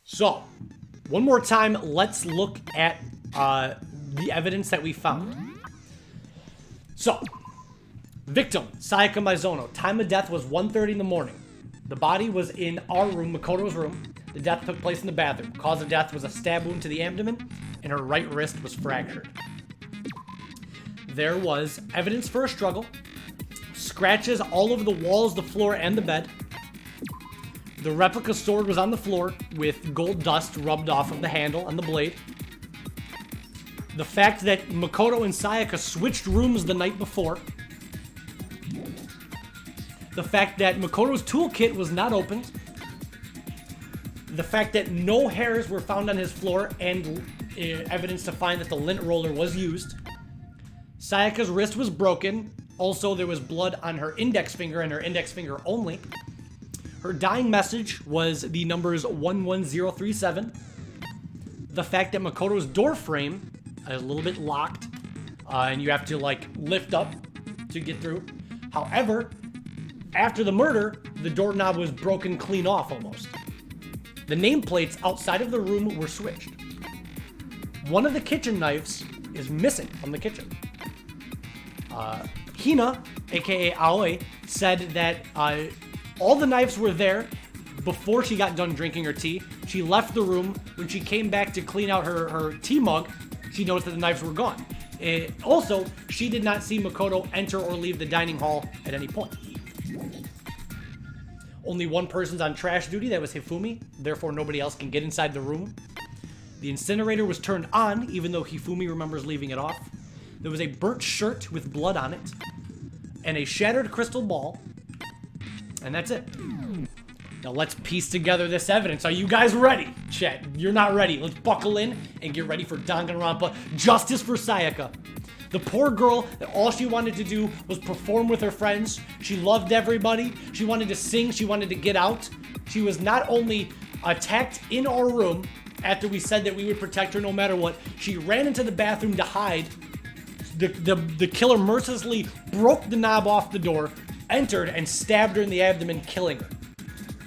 So, one more time, let's look at the evidence that we found. So, victim, Sayaka Mizono. Time of death was 1:30 in the morning. The body was in our room, Makoto's room. The death took place in the bathroom. Cause of death was a stab wound to the abdomen, and her right wrist was fractured. There was evidence for a struggle, scratches all over the walls, the floor, and the bed. The replica sword was on the floor with gold dust rubbed off of the handle and the blade. The fact that Makoto and Sayaka switched rooms the night before. The fact that Makoto's toolkit was not opened. The fact that no hairs were found on his floor and evidence to find that the lint roller was used. Sayaka's wrist was broken. Also, there was blood on her index finger and her index finger only. Her dying message was the numbers 11037. The fact that Makoto's door frame is a little bit locked, and you have to like lift up to get through. However, after the murder, the doorknob was broken clean off almost. The nameplates outside of the room were switched. One of the kitchen knives is missing from the kitchen. Hina, aka Aoi, said that all the knives were there before she got done drinking her tea. She left the room. When she came back to clean out her tea mug, she noticed that the knives were gone. Also, she did not see Makoto enter or leave the dining hall at any point. Only one person's on trash duty, that was Hifumi, therefore nobody else can get inside the room. The incinerator was turned on, even though Hifumi remembers leaving it off. There was a burnt shirt with blood on it, and a shattered crystal ball, and that's it. Now let's piece together this evidence. Are you guys ready? Chat, you're not ready. Let's buckle in and get ready for Danganronpa. Justice for Sayaka. The poor girl, that all she wanted to do was perform with her friends. She loved everybody. She wanted to sing. She wanted to get out. She was not only attacked in our room after we said that we would protect her no matter what. She ran into the bathroom to hide. The killer mercilessly broke the knob off the door, entered, and stabbed her in the abdomen, killing her.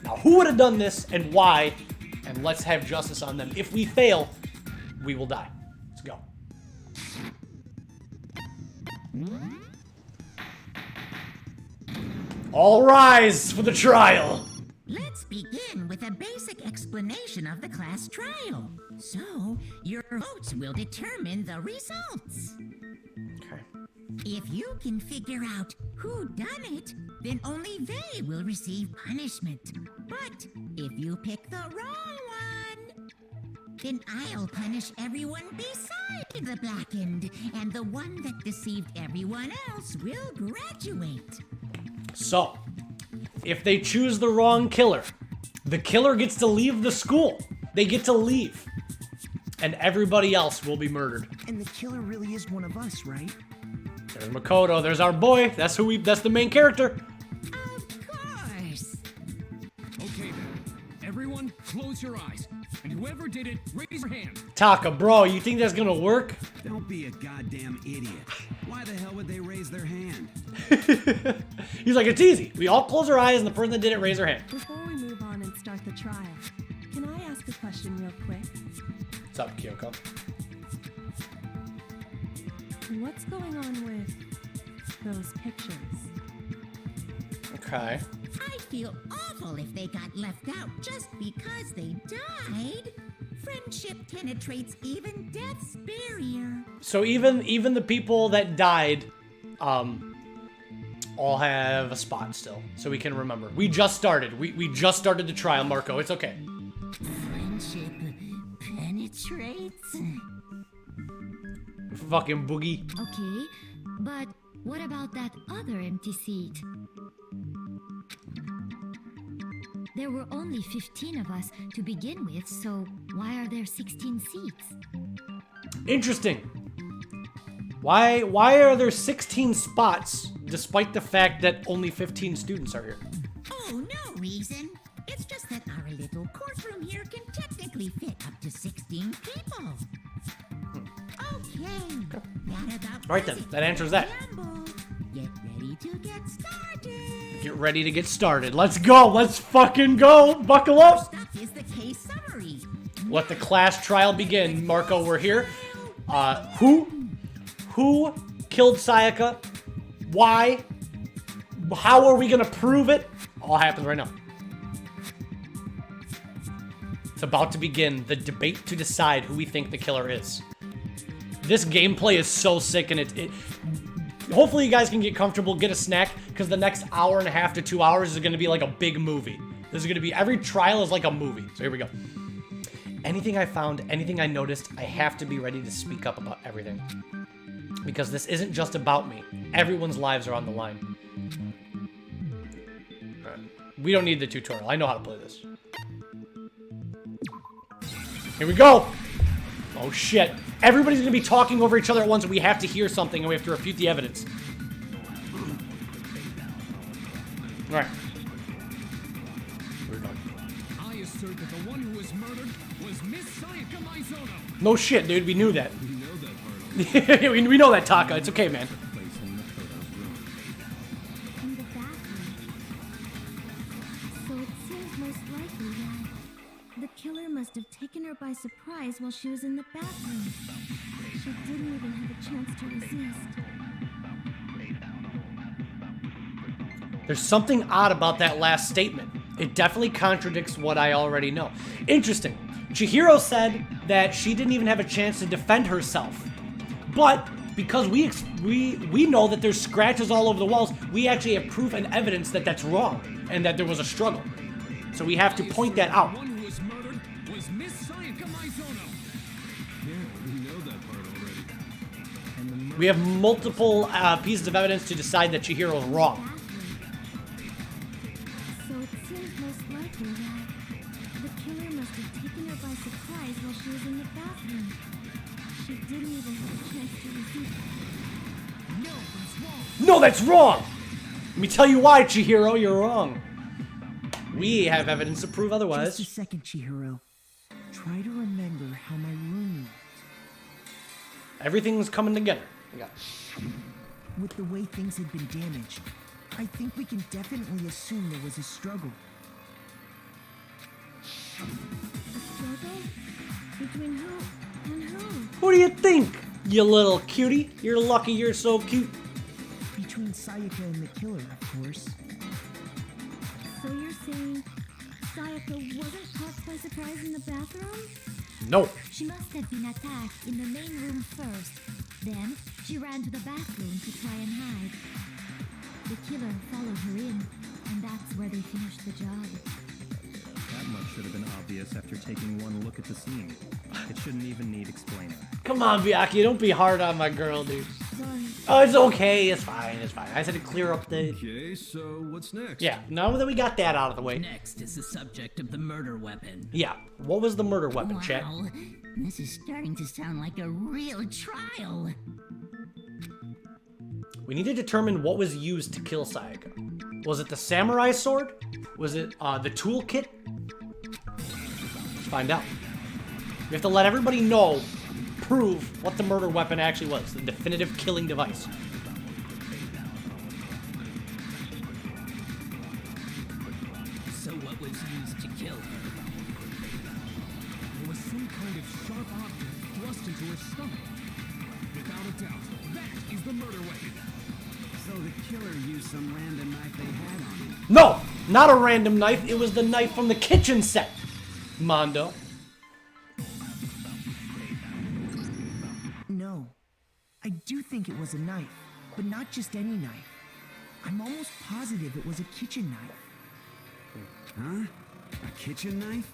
Now, who would have done this and why? And let's have justice on them. If we fail, we will die. Let's go. All rise for the trial. Let's begin with a basic explanation of the class trial. So, your votes will determine the results. Okay. If you can figure out who done it, then only they will receive punishment. But if you pick the wrong one, then I'll punish everyone beside the blackened, and the one that deceived everyone else will graduate. So, if they choose the wrong killer, the killer gets to leave the school. They get to leave. And everybody else will be murdered. And the killer really is one of us, right? There's Makoto, there's our boy. That's the main character. Of course. Okay then, everyone close your eyes. And whoever did it, raise your hand. Taka, bro, you think that's gonna work? Don't be a goddamn idiot. Why the hell would they raise their hand? He's like, it's easy. We all close our eyes and the person that did it raise their hand. Before we move on and start the trial, can I ask a question real quick? What's up, Kyoko? What's going on with those pictures? Okay. I'd feel awful if they got left out just because they died. Friendship penetrates even death's barrier. So even the people that died, all have a spot still, so we can remember. We just started. We just started the trial, Marco. It's okay. Friendship penetrates? Fucking boogie. Okay, but what about that other empty seat? There were only 15 of us to begin with, so why are there 16 seats? Interesting. Why are there 16 spots despite the fact that only 15 students are here? Oh, no reason. It's just that our little courtroom here can technically fit up to 16 people. Okay. That about Right then, that answers that. Get ready to get started. Get ready to get started. Let's go. Let's fucking go. Buckle up. Stop is the case summary. Let the class trial begin. Marco, we're here. Who killed Sayaka? Why? How are we gonna prove it? All happens right now. It's about to begin the debate to decide who we think the killer is. This gameplay is so sick, and it hopefully you guys can get comfortable, get a snack, because the next hour and a half to 2 hours is gonna be like a big movie. This is gonna be, every trial is like a movie. So here we go. Anything I found, anything I noticed, I have to be ready to speak up about everything. Because this isn't just about me. Everyone's lives are on the line. We don't need the tutorial. I know how to play this. Here we go. Oh shit. Everybody's gonna be talking over each other at once, and we have to hear something, and we have to refute the evidence. Alright. We're done. I assert that the one who was murdered was Miss Sayaka Maizono. No shit, dude. We knew that. We know that part already. we know that, Taka. It's okay, man. Place in Makoto's room. In the bathroom. So it seems most likely that the killer must have taken her by surprise while she was in the bathroom. She didn't even have a chance to resist. There's something odd about that last statement. It definitely contradicts what I already know. Interesting. Chihiro said that she didn't even have a chance to defend herself. But because we know that there's scratches all over the walls, we actually have proof and evidence that that's wrong and that there was a struggle. So we have to point that out. The one who was murdered was Miss Sayaka Maizono. Yeah, we know that part already. We have multiple pieces of evidence to decide that Chihiro's wrong. So it seems most likely that the killer must have taken her by surprise while she was in the bathroom. She didn't even have a chance to resist. No, that's wrong. No, that's wrong! Let me tell you why, Chihiro, you're wrong. We have evidence to prove otherwise. Just a second, Chihiro. Try to remember how my room looked. Everything's coming together. With the way things had been damaged, I think we can definitely assume there was a struggle. A struggle? Between who and who? Who do you think, you little cutie? You're lucky you're so cute. Between Sayaka and the killer, of course. So you're saying Sayaka wasn't caught by surprise in the bathroom? No. She must have been attacked in the main room first. Then she ran to the bathroom to try and hide. The killer followed her in, and that's where they finished the job. That much should have been obvious after taking one look at the scene. It shouldn't even need explaining. Come on, Byakuya, don't be hard on my girl, dude. Sorry. Oh, it's okay. It's fine. It's fine. I just had to clear up the... Okay, so what's next? Yeah, now that we got that out of the way. Next is the subject of the murder weapon. Yeah, what was the murder weapon, chat? Wow, this is starting to sound like a real trial. We need to determine what was used to kill Sayaka. Was it the samurai sword? Was it the toolkit? Let's find out. We have to let everybody know, prove what the murder weapon actually was. The definitive killing device. So what was used to kill her? There was some kind of sharp object thrust into her stomach. Without a doubt, that is the murder weapon. So the killer used some random knife they had on him. No, not a random knife. It was the knife from the kitchen set. Mondo. No. I do think it was a knife, but not just any knife. I'm almost positive it was a kitchen knife. Huh? A kitchen knife?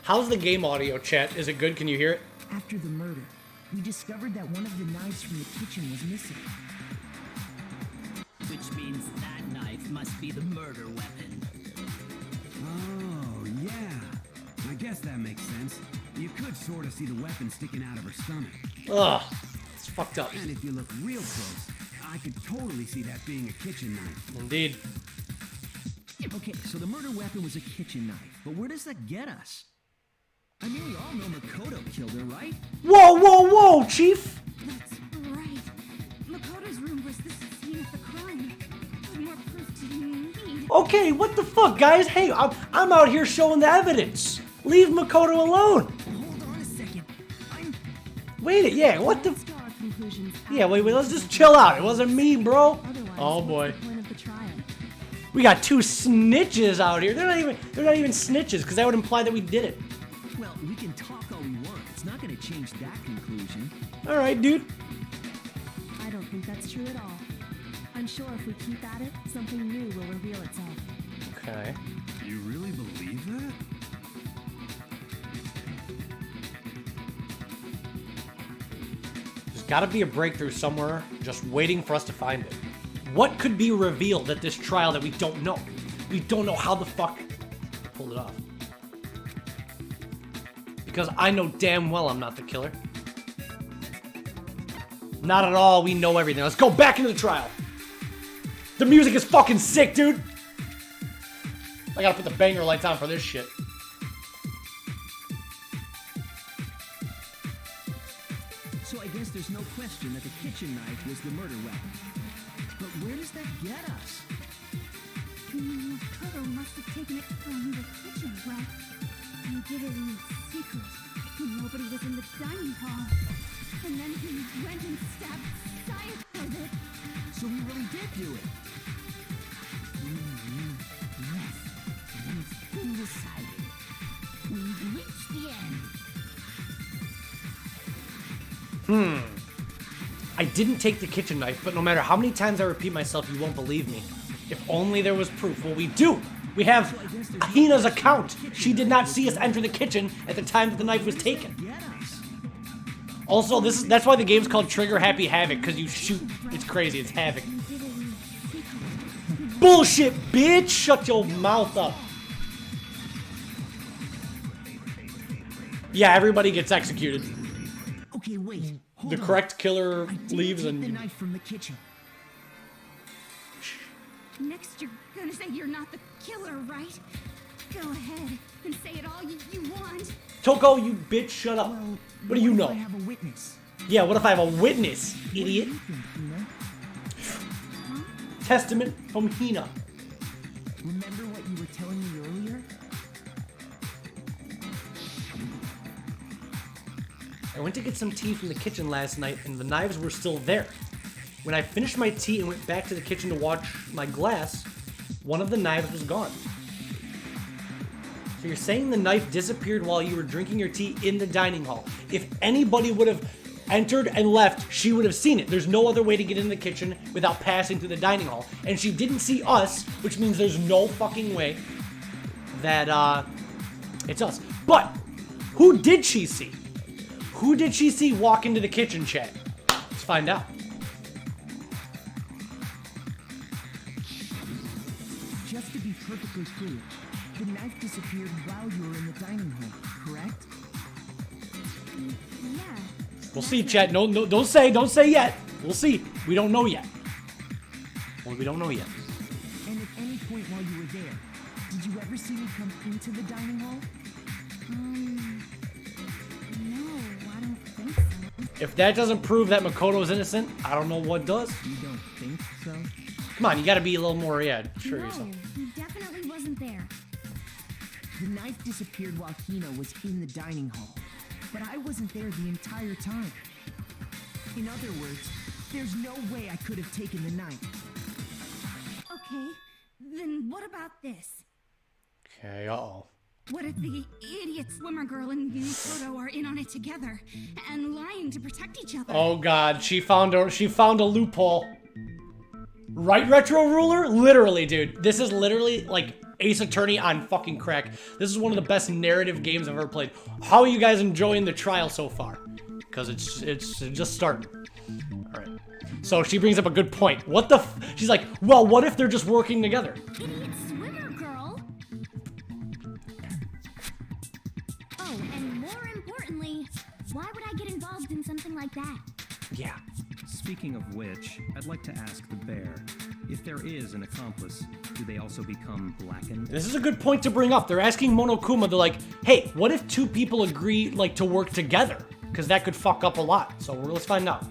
How's the game audio, chat? Is it good? Can you hear it? After the murder, we discovered that one of the knives from the kitchen was missing. Which means that knife must be the murder weapon. Oh, yeah. I guess that makes sense. You could sort of see the weapon sticking out of her stomach. Ugh, it's fucked up. And if you look real close, I could totally see that being a kitchen knife. Indeed. Okay, so the murder weapon was a kitchen knife, but where does that get us? I mean, we all know Makoto killed her, right? Whoa, whoa, whoa, Chief! That's right. Makoto's room was the scene of the crime. What more proof do you need? Okay, what the fuck, guys? Hey, I'm out here showing the evidence. Leave Makoto alone. Hold on a second. Wait, yeah, what the? Let's draw our conclusions Yeah, wait, let's just chill out. It wasn't me, bro. Otherwise, Oh boy. what's the point of the trial? We got two snitches out here. They're not even snitches, because that would imply that we did it. Well, we can talk all we want. It's not going to change that conclusion. All right, dude. I don't think that's true at all. I'm sure if we keep at it, something new will reveal itself. Okay. You really believe that? There's got to be a breakthrough somewhere, just waiting for us to find it. What could be revealed at this trial that we don't know? We don't know how the fuck I pulled it off. Because I know damn well I'm not the killer. Not at all. We know everything. Let's go back into the trial. The music is fucking sick, dude. I gotta put the banger lights on for this shit. So I guess there's no question that the kitchen knife was the murder weapon. But where does that get us? Makoto must have taken it from the kitchen, right? He did it in secret when nobody was in the dining hall. And then he went and stabbed Sayaka with it. So we really did do it. Yes, and it's been decided. We've reached the end. I didn't take the kitchen knife, but no matter how many times I repeat myself, you won't believe me. If only there was proof. Well, we do. We have Hina's account. She did not see us enter the kitchen at the time that the knife was taken. Also, that's why the game's called Trigger Happy Havoc, because you shoot. It's crazy. It's Havoc. Bullshit, bitch! Shut your mouth up. Yeah, everybody gets executed. Okay, wait. Hold The on. correct killer I didn't leaves take and the knife from the kitchen. Next, you're gonna say you're not the killer, right? Go ahead and say it all you want. Toko, you bitch, shut up. Well, What do you if know? I have a witness. Yeah, what if I have a witness, What do idiot? you think, Hina? Testament from Hina. Remember what you were telling me earlier? I went to get some tea from the kitchen last night, and the knives were still there. When I finished my tea and went back to the kitchen to wash my glass, one of the knives was gone. So you're saying the knife disappeared while you were drinking your tea in the dining hall. If anybody would have entered and left, she would have seen it. There's no other way to get in the kitchen without passing through the dining hall. And she didn't see us, which means there's no fucking way that, it's us. But, who did she see? Who did she see walk into the kitchen, chat? Let's find out. Just to be perfectly clear, the knife disappeared while you were in the dining hall, correct? Yeah. We'll see, chat. No, don't say yet. We'll see. We don't know yet. Well, we don't know yet. And at any point while you were there, did you ever see me come into the dining hall? No, I don't think so. If that doesn't prove that Makoto's innocent, I don't know what does. You don't think so? Come on, you gotta be a little more, yeah, sure No, yourself. he definitely wasn't there. The knife disappeared while Hina was in the dining hall, but I wasn't there the entire time. In other words, there's no way I could have taken the knife. Okay, then what about this? Okay, uh-oh. What if the idiot swimmer girl and Makoto are in on it together and lying to protect each other? Oh god, she found a loophole. Right, Retro Ruler? Literally, dude. This is literally like Ace Attorney on fucking crack. This is one of the best narrative games I've ever played. How are you guys enjoying the trial so far? Because it's just started. Alright. So she brings up a good point. What the she's like, well, what if they're just working together? Idiot swimmer girl! Oh, and more importantly, why would I get involved in something like that? Yeah. Speaking of which, I'd like to ask the bear, if there is an accomplice, do they also become blackened? This is a good point to bring up. They're asking Monokuma, they're like, hey, what if two people agree, like, to work together? Because that could fuck up a lot. So let's find out.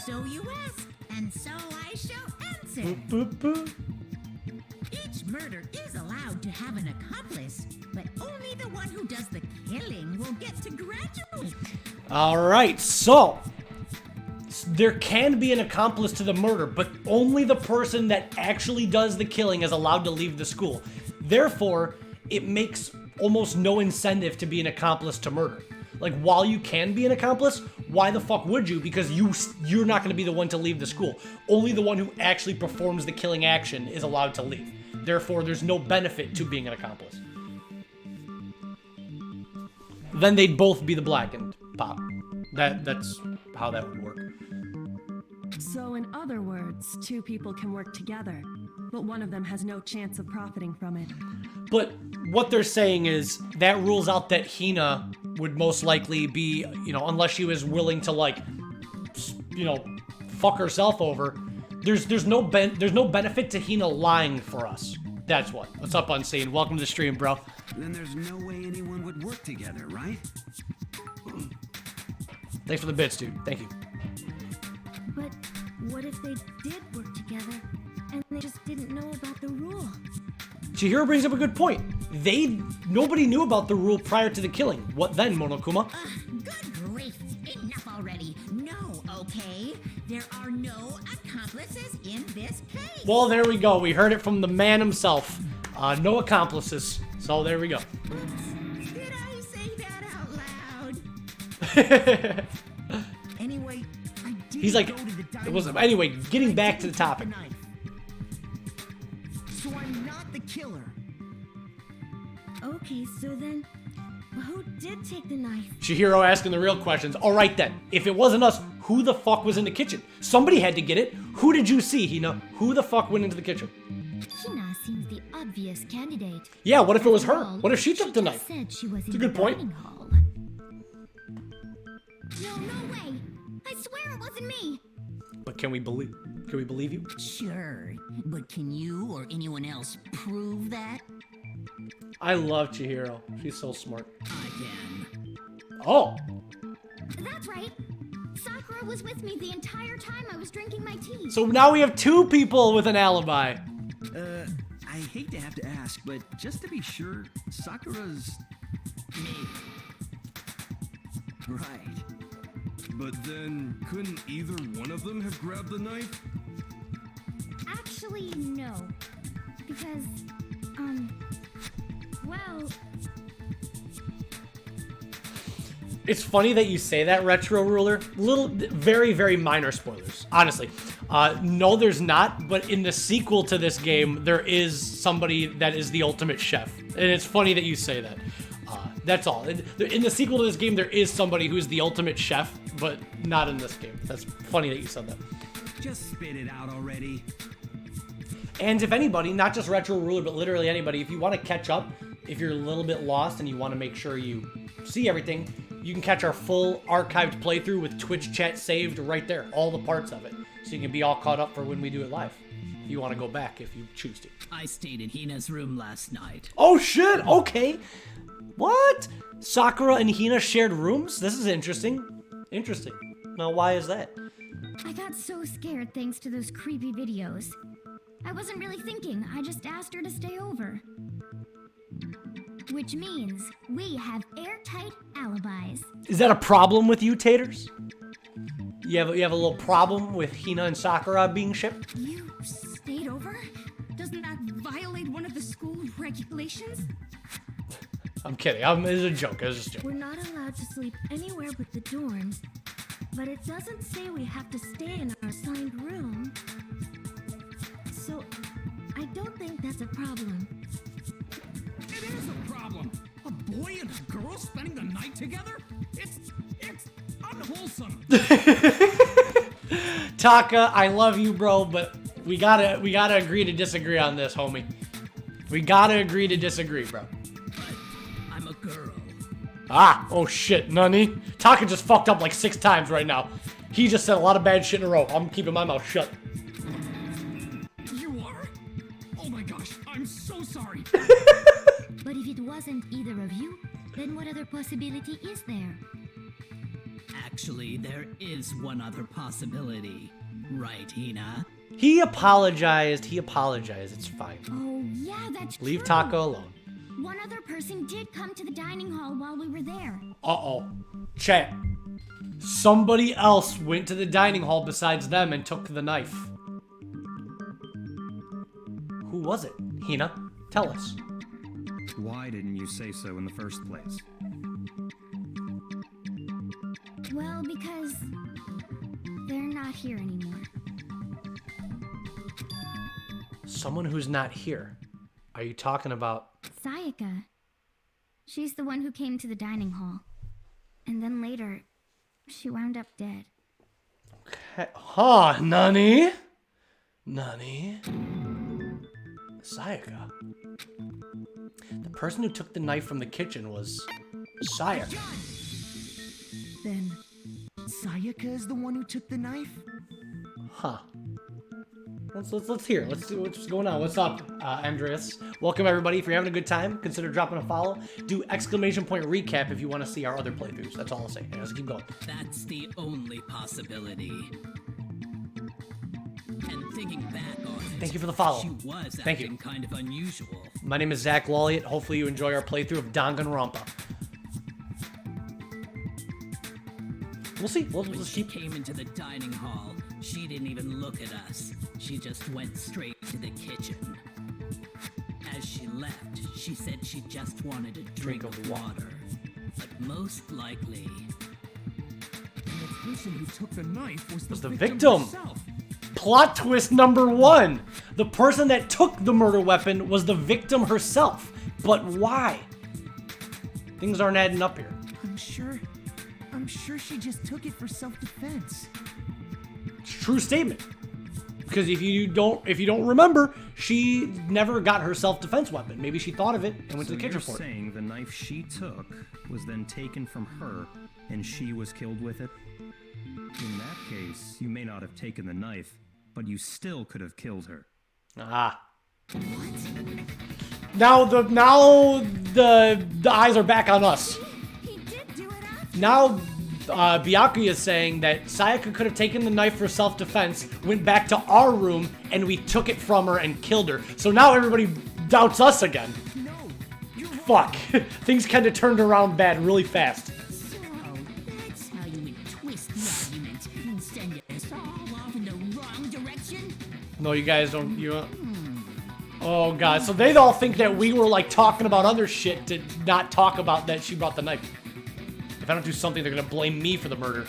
So you ask, and so I shall answer. Boop, boop, boop. to have an accomplice, but only the one who does the killing will get to graduate. Alright, so there can be an accomplice to the murder, but only the person that actually does the killing is allowed to leave the school. Therefore, it makes almost no incentive to be an accomplice to murder. Like, while you can be an accomplice, why the fuck would you? Because you're not going to be the one to leave the school. Only the one who actually performs the killing action is allowed to leave. Therefore, there's no benefit to being an accomplice. Then they'd both be the blackened pop. That's how that would work. So in other words, two people can work together, but one of them has no chance of profiting from it. But what they're saying is that rules out that Hina would most likely be, unless she was willing to, like, fuck herself over. There's no benefit to Hina lying for us. That's what. What's up, Unseen? Welcome to the stream, bro. Then there's no way anyone would work together, right? Thanks for the bits, dude. Thank you. But what if they did work together and they just didn't know about the rule? Chihiro brings up a good point. Nobody knew about the rule prior to the killing. What then, Monokuma? Good grief. Enough already. No, okay? There are no accomplices in this case. Well, there we go. We heard it from the man himself. No accomplices. So there we go. Did I say that out loud? Anyway, I did He's like, go to the dining it wasn't. hall. Anyway, getting back to the I didn't take topic. knife. So I'm not the killer. Okay, so then, who did take the knife? Chihiro asking the real questions. All right then. If it wasn't us, who the fuck was in the kitchen? Somebody had to get it. Who did you see, Hina? Who the fuck went into the kitchen? Hina seems the obvious candidate. Yeah, what if it was After her? all, What if she took the just knife? Said she was It's in a good the point. dining hall. No way! I swear it wasn't me! But can we believe you? Sure, but can you or anyone else prove that? I love Chihiro. She's so smart. I can. Oh, That's right! Sakura was with me the entire time I was drinking my tea. so now we have two people with an alibi. I hate to have to ask, but just to be sure, Sakura's... Me. Right. But then, couldn't either one of them have grabbed the knife? Actually, no. Because, well, It's funny that you say that, Retro Ruler. Very, very minor spoilers, honestly. No, there's not, but in the sequel to this game, there is somebody that is the ultimate chef. And it's funny that you say that. That's all. In the sequel to this game, there is somebody who's the ultimate chef, but not in this game. That's funny that you said that. Just spit it out already. And if anybody, not just Retro Ruler, but literally anybody, if you want to catch up, if you're a little bit lost and you want to make sure you see everything, you can catch our full archived playthrough with Twitch chat saved right there, all the parts of it. So you can be all caught up for when we do it live. If you want to go back, if you choose to. I stayed in Hina's room last night. Oh shit, okay. What? Sakura and Hina shared rooms? This is interesting. Interesting. Now why is that? I got so scared thanks to those creepy videos. I wasn't really thinking, I just asked her to stay over. Which means we have airtight alibis. Is that a problem with you, Taters? You have a little problem with Hina and Sakura being shipped? You stayed over? Doesn't that violate one of the school regulations? I'm kidding. It's a joke. It was just a joke. We're not allowed to sleep anywhere but the dorms, but it doesn't say we have to stay in our assigned room. So, I don't think that's a problem. It is a problem. A boy and a girl spending the night together? It's unwholesome. Taka, I love you, bro, but we gotta agree to disagree on this, homie. We gotta agree to disagree, bro. But I'm a girl. Ah, oh shit, Nani. Taka just fucked up like 6 times right now. He just said a lot of bad shit in a row. I'm keeping my mouth shut. You are? Oh my gosh, I'm so sorry. But if it wasn't either of you, then what other possibility is there? Actually, there is one other possibility. Right, Hina? He apologized. He apologized. It's fine. Oh, yeah, that's Leave true. Taco alone. One other person did come to the dining hall while we were there. Uh-oh. Chat. Somebody else went to the dining hall besides them and took the knife. Who was it? Hina, tell us. Why didn't you say so in the first place? Well, because they're not here anymore. Someone who's not here. Are you talking about... Sayaka. She's the one who came to the dining hall. And then later, she wound up dead. Okay. Huh, Nani? Nani? Sayaka. The person who took the knife from the kitchen was Sayaka. Then, Sayaka is the one who took the knife? Huh. Let's hear. Let's see what's going on. What's up, Andreas? Welcome everybody. If you're having a good time, consider dropping a follow. Do exclamation point recap if you want to see our other playthroughs. That's all I'll say. Let's keep going. That's the only possibility. And thinking back on it, Thank you for the follow. she was Thank acting you. kind of unusual. My name is Zach Lawliet. Hopefully you enjoy our playthrough of Danganronpa. We'll see. We'll When just she keep... came into the dining hall, she didn't even look at us. She just went straight to the kitchen. As she left, she said she just wanted a drink of water. But most likely... And the person who took the knife was the victim. herself. Plot twist number 1. The person that took the murder weapon was the victim herself. But why? Things aren't adding up here. I'm sure she just took it for self-defense. It's a true statement. Because if you don't remember, she never got her self-defense weapon. Maybe she thought of it and went to the kitchen for it. So you're saying the knife she took was then taken from her and she was killed with it? In that case, you may not have taken the knife, but you still could have killed her. Ah. Now the eyes are back on us. He did do it after. Now, Byakuya is saying that Sayaka could have taken the knife for self-defense, went back to our room, and we took it from her and killed her. So now everybody doubts us again. No, you're wrong. Fuck. Things kind of turned around bad really fast. So that's how you would twist the argument and send us all off in the wrong direction? No, you guys don't... Oh, God. So they all think that we were, like, talking about other shit to not talk about that she brought the knife. If I don't do something, they're gonna blame me for the murder.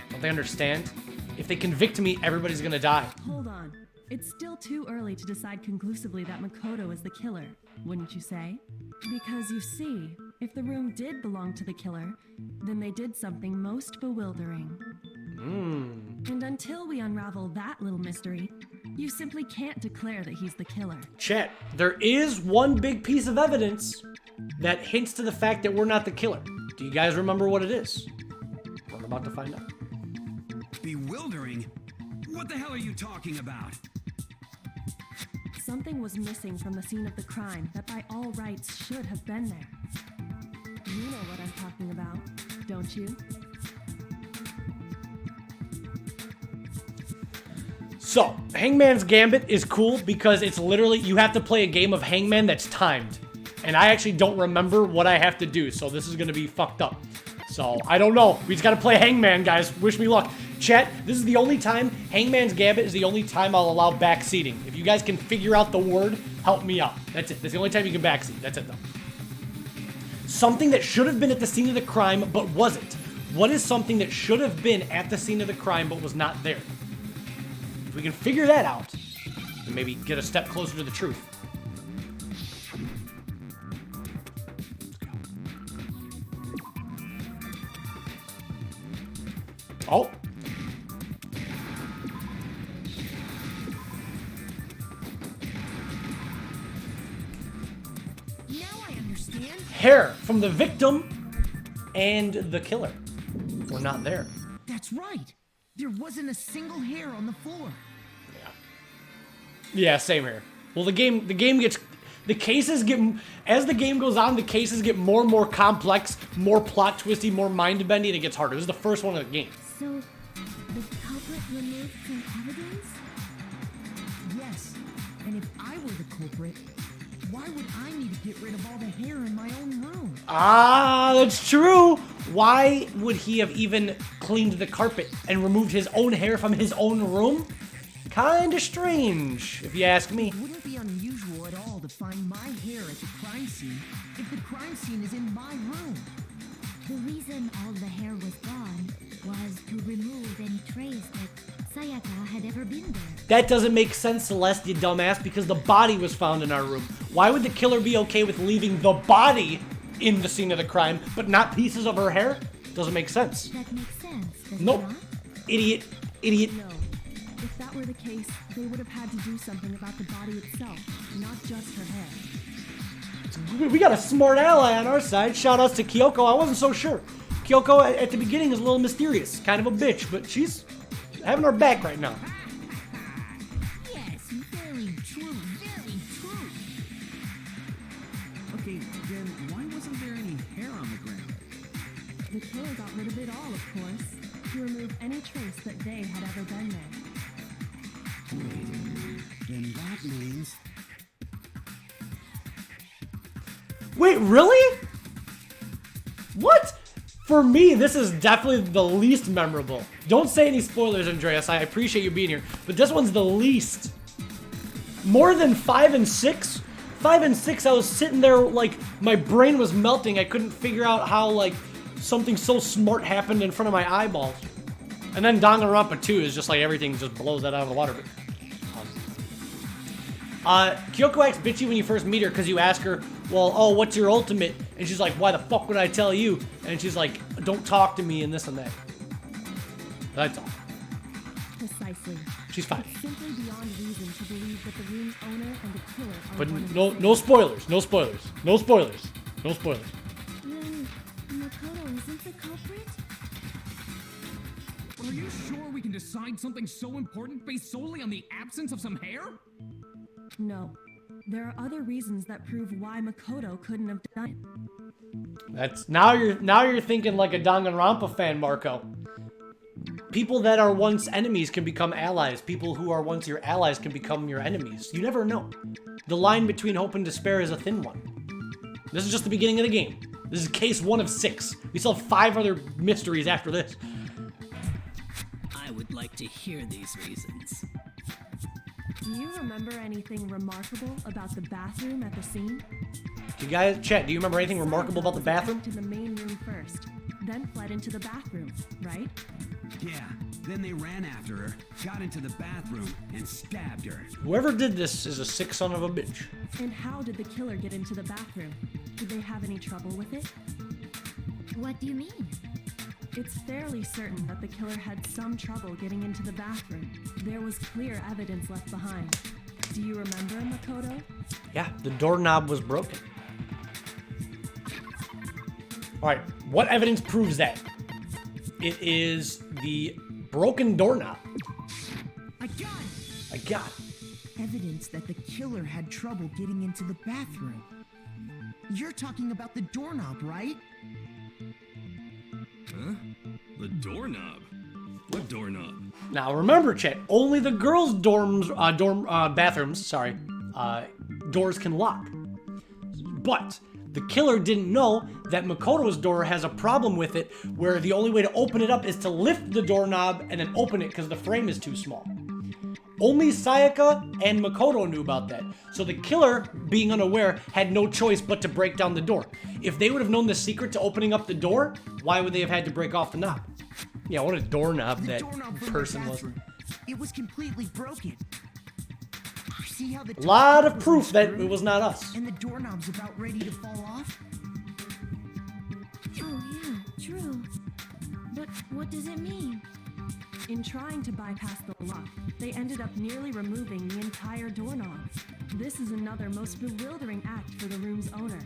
Don't they understand? If they convict me, everybody's gonna die. Hold on. It's still too early to decide conclusively that Makoto is the killer, wouldn't you say? Because you see, if the room did belong to the killer, then they did something most bewildering. And until we unravel that little mystery, you simply can't declare that he's the killer. Chat, there is one big piece of evidence that hints to the fact that we're not the killer. Do you guys remember what it is? We're about to find out. Bewildering? What the hell are you talking about? Something was missing from the scene of the crime that by all rights should have been there. You know what I'm talking about, don't you? So, Hangman's Gambit is cool because it's literally, you have to play a game of Hangman that's timed. And I actually don't remember what I have to do, so this is going to be fucked up. So, I don't know. We just got to play Hangman, guys. Wish me luck. Chat, this is the only time, Hangman's Gambit is the only time I'll allow backseating. If you guys can figure out the word, help me out. That's it. That's the only time you can backseat. That's it, though. Something that should have been at the scene of the crime, but wasn't. What is something that should have been at the scene of the crime, but was not there? If we can figure that out, then maybe get a step closer to the truth. Oh. Now I understand. Hair from the victim and the killer were not there. That's right. There wasn't a single hair on the floor. Yeah, same here. Well, the game gets, the cases get, as the game goes on, the cases get more and more complex, more plot twisty, more mind bending, and it gets harder. This is the first one of the game. So, the culprit removed some evidence? would I need to get rid of all the hair in my own room? Ah, that's true. Why would he have even cleaned the carpet and removed his own hair from his own room? Kinda strange, if you ask me. It wouldn't be unusual at all to find my hair at the crime scene if the crime scene is in my room. The reason all the hair was gone was to remove any trace that Sayaka had ever been there. That doesn't make sense, Celeste, you dumbass, because the body was found in our room. Why would the killer be okay with leaving the body in the scene of the crime, but not pieces of her hair? Doesn't make sense. That makes sense, does it Nope. not? Idiot. Idiot. No. If that were the case, they would have had to do something about the body itself, not just her hair. We got a smart ally on our side. Shout outs to Kyoko. I wasn't so sure. Kyoko at the beginning is a little mysterious. Kind of a bitch, but she's having our back right now. Yes, very true, very true. Okay, then why wasn't there any hair on the ground? The killer got rid of it all, of course, to remove any trace that they had ever been there. Then that means... Wait, really? What? For me, this is definitely the least memorable. Don't say any spoilers, Andreas. I appreciate you being here, but this one's the least. More than 5 and 6? 5 and 6, I was sitting there like my brain was melting. I couldn't figure out how like something so smart happened in front of my eyeballs. And then Danganronpa 2 is just like everything just blows that out of the water. Kyoko acts bitchy when you first meet her because you ask her, well, oh, what's your ultimate? And she's like, why the fuck would I tell you? And she's like, don't talk to me and this and that. That's all. Precisely. She's fine. It's simply beyond reason to believe that the room's owner and the killer are But one and no, the same. no spoilers. No spoilers. No spoilers. No spoilers. Then Makoto isn't the culprit? Are you sure we can decide something so important based solely on the absence of some hair? No. There are other reasons that prove why Makoto couldn't have done it. That's now you're thinking like a Danganronpa fan, Marco. People that are once enemies can become allies. People who are once your allies can become your enemies. You never know. The line between hope and despair is a thin one. This is just the beginning of the game. This is case 1 of 6. We still have 5 other mysteries after this. I would like to hear these reasons. Do you remember anything remarkable about the bathroom at the scene? You guys, chat, do you remember anything remarkable about the Sayaka bathroom? was attacked in the main room first, then fled into the bathroom, right? Yeah, then they ran after her, got into the bathroom, and stabbed her. Whoever did this is a sick son of a bitch. And how did the killer get into the bathroom? Did they have any trouble with it? What do you mean? It's fairly certain that the killer had some trouble getting into the bathroom. There was clear evidence left behind. Do you remember, Makoto? Yeah, the doorknob was broken. Alright, what evidence proves that? It is the broken doorknob. I got it! I got it. Evidence that the killer had trouble getting into the bathroom. You're talking about the doorknob, right? Huh? The doorknob? What doorknob? Now remember, chat, only the girls' bathrooms, doors can lock. But the killer didn't know that Makoto's door has a problem with it, where the only way to open it up is to lift the doorknob and then open it because the frame is too small. Only Sayaka and Makoto knew about that. So the killer, being unaware, had no choice but to break down the door. If they would have known the secret to opening up the door, why would they have had to break off the knob? Yeah, what a doorknob The that doorknob from person the was. bathroom. It was completely broken. See how the Lot top of was proof that unscrewed it was not us. And the doorknob's about ready to fall off? Oh yeah, true. But what does it mean? In trying to bypass the lock, they ended up nearly removing the entire doorknob. This is another most bewildering act for the room's owner.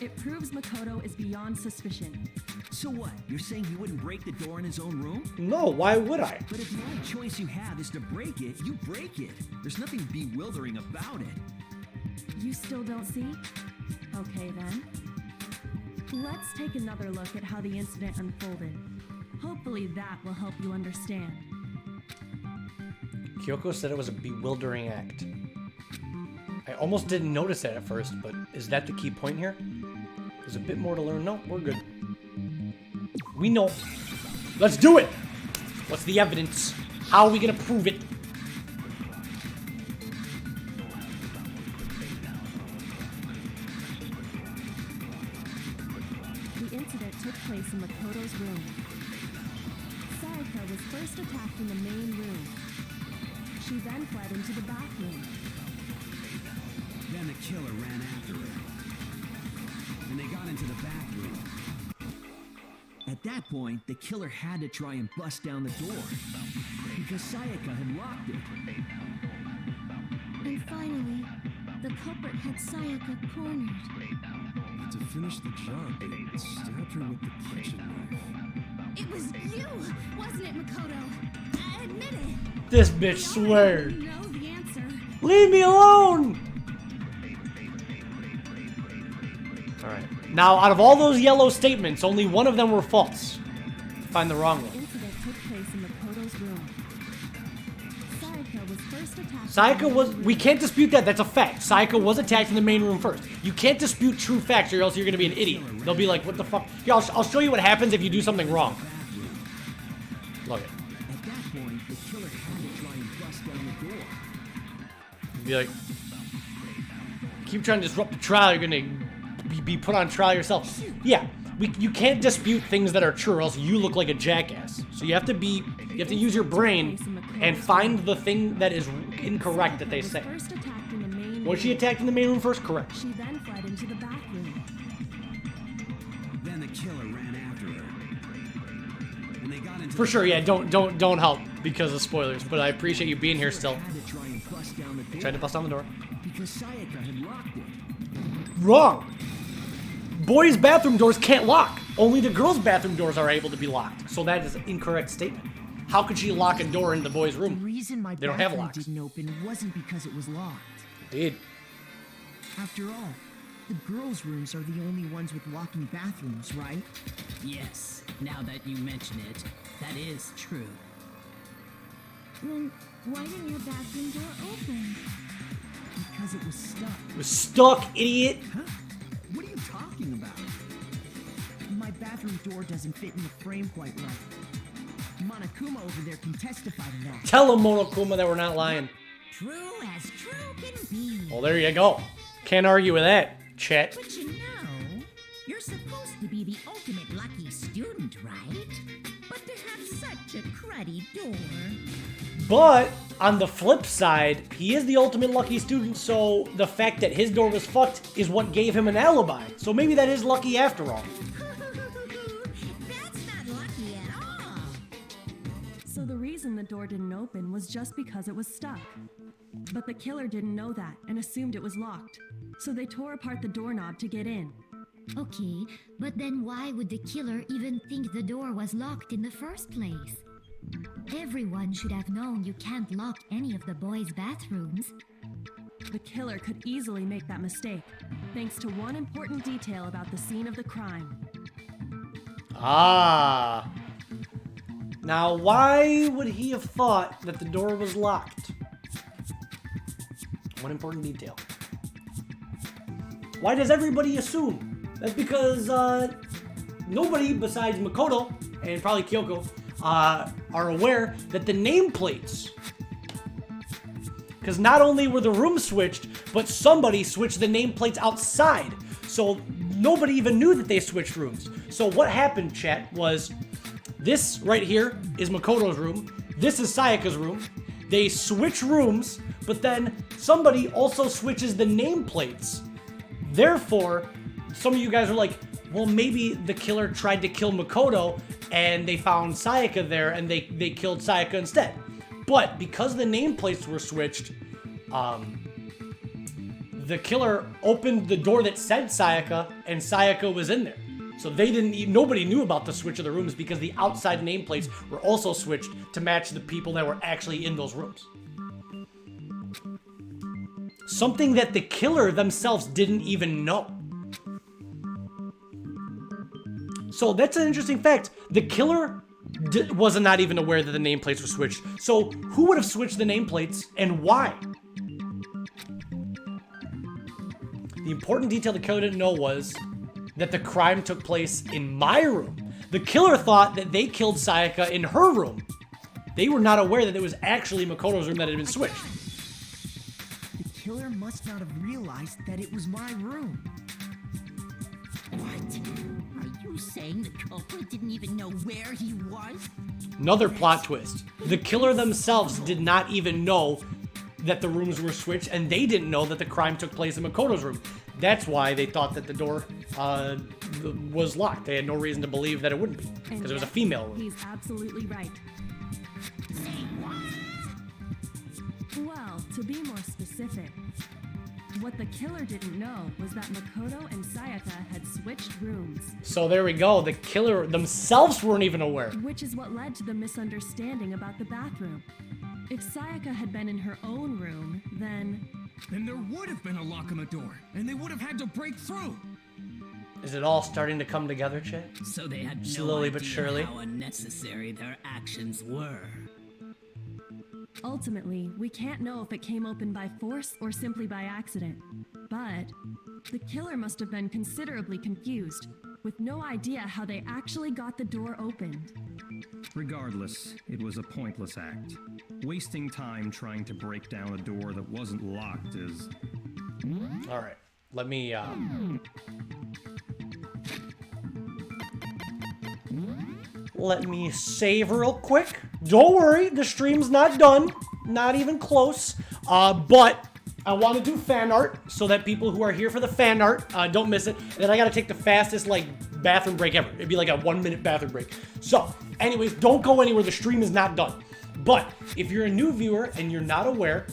It proves Makoto is beyond suspicion. So what? You're saying he wouldn't break the door in his own room? No, why would I? But if the only choice you have is to break it, you break it. There's nothing bewildering about it. You still don't see? Okay then. Let's take another look at how the incident unfolded. Hopefully that will help you understand. Kyoko said it was a bewildering act. I Almost didn't notice that at first, but is that the key point here? There's a bit more to learn. No, we're good. We know. Let's do it! What's the evidence? How are we gonna prove it? The incident took place in Makoto's room. Sayaka was first attacked in the main room. She then fled into the bathroom. Then the killer ran after her. And they got into the bathroom. At that point, the killer had to try and bust down the door. Because Sayaka had locked it. And finally, the culprit had Sayaka cornered. To finish the job, they stabbed her with the kitchen knife. It was you, wasn't it, Makoto? Admit it. This bitch swears. You know the answer. Leave me alone! Alright. Now, out of all those yellow statements, only one of them were false. Find the wrong The one. incident took place in Makoto's room. Sayaka was first attacked. Sayaka was... We can't dispute that. That's a fact. Sayaka was attacked in the main room first. You can't dispute true facts or else you're going to be an idiot. They'll be like, what the fuck? Yeah, I'll show you what happens if you do something wrong. Look it. At that point, the killer had to try and bust down the door. Be like... Keep trying to disrupt the trial, you're going to be put on trial yourself. Yeah. You can't dispute things that are true or else you look like a jackass. So you have to use your brain and find the thing that is incorrect that they say. Was she attacked in the main room first? Correct. She then fled into the bathroom. Then the killer ran after her. And they got into For sure, yeah, don't help because of spoilers, but I appreciate you being here still. Had to try and bust down the door. Tried to bust down the door. Because Sayaka had locked it. Wrong! Boys' bathroom doors can't lock. Only the girls' bathroom doors are able to be locked. So that is an incorrect statement. How could she lock a door in the boys' The room? reason my They don't have bathroom locks. didn't open wasn't because it was locked. Indeed. After all, the girls' rooms are the only ones with locking bathrooms, right? Yes, now that you mention it, that is true. Then why didn't your bathroom door open? Because it was stuck. It was stuck, idiot. Huh? What are you talking about? My bathroom door doesn't fit in the frame quite right. Monokuma over there can testify to that. Tell them, Monokuma, that we're not lying. True as true can be. Well, there you go. Can't argue with that, Chet. But you know, you're supposed to be the ultimate lucky student, right? But to have such a cruddy door. But on the flip side, he is the ultimate lucky student, so the fact that his door was fucked is what gave him an alibi. So maybe that is lucky after all. That's not lucky at all. So the reason the door didn't open was just because it was stuck. But the killer didn't know that and assumed it was locked. So they tore apart the doorknob to get in. Okay, but then why would the killer even think the door was locked in the first place? Everyone should have known you can't lock any of the boys' bathrooms. The killer could easily make that mistake, thanks to one important detail about the scene of the crime. Ah. Now, why would he have thought that the door was locked? One important detail. Why does everybody assume? That's because nobody besides Makoto and probably Kyoko are aware that the nameplates. Because not only were the rooms switched, but somebody switched the nameplates outside. So nobody even knew that they switched rooms. So what happened, chat, was this right here is Makoto's room. This is Sayaka's room. They switch rooms, but then somebody also switches the nameplates. Therefore, some of you guys are like, well, maybe the killer tried to kill Makoto and they found Sayaka there and they killed Sayaka instead. But because the nameplates were switched, the killer opened the door that said Sayaka and Sayaka was in there. So nobody knew about the switch of the rooms because the outside nameplates were also switched to match the people that were actually in those rooms. Something that the killer themselves didn't even know. So that's an interesting fact. The killer was not even aware that the nameplates were switched. So who would have switched the nameplates and why? The important detail the killer didn't know was that the crime took place in my room. The killer thought that they killed Sayaka in her room. They were not aware that it was actually Makoto's room that had been switched. The killer must not have realized that it was my room. What? Are you saying the culprit didn't even know where he was? Another plot twist. The killer themselves did not even know that the rooms were switched, and they didn't know that the crime took place in Makoto's room. That's why they thought that the door was locked. They had no reason to believe that it wouldn't be, because it was a female room. He's absolutely right. Well, to be more specific, what the killer didn't know was that Makoto and Sayaka had switched rooms. So there we go. The killer themselves weren't even aware. Which is what led to the misunderstanding about the bathroom. If Sayaka had been in her own room, then there would have been a lock on the door, and they would have had to break through. Is it all starting to come together, Chet? So they had no Slowly idea but surely. how unnecessary their actions were. ultimately, we can't know if it came open by force or simply by accident. But the killer must have been considerably confused, with no idea how they actually got the door opened. Regardless, it was a pointless act. Wasting time trying to break down a door that wasn't locked is... Alright, let me, let me save real quick. Don't worry, the stream's not done. Not even close. But I want to do fan art so that people who are here for the fan art don't miss it. And then I got to take the fastest, bathroom break ever. It'd be like a 1-minute bathroom break. So, anyways, don't go anywhere. The stream is not done. But if you're a new viewer and you're not aware,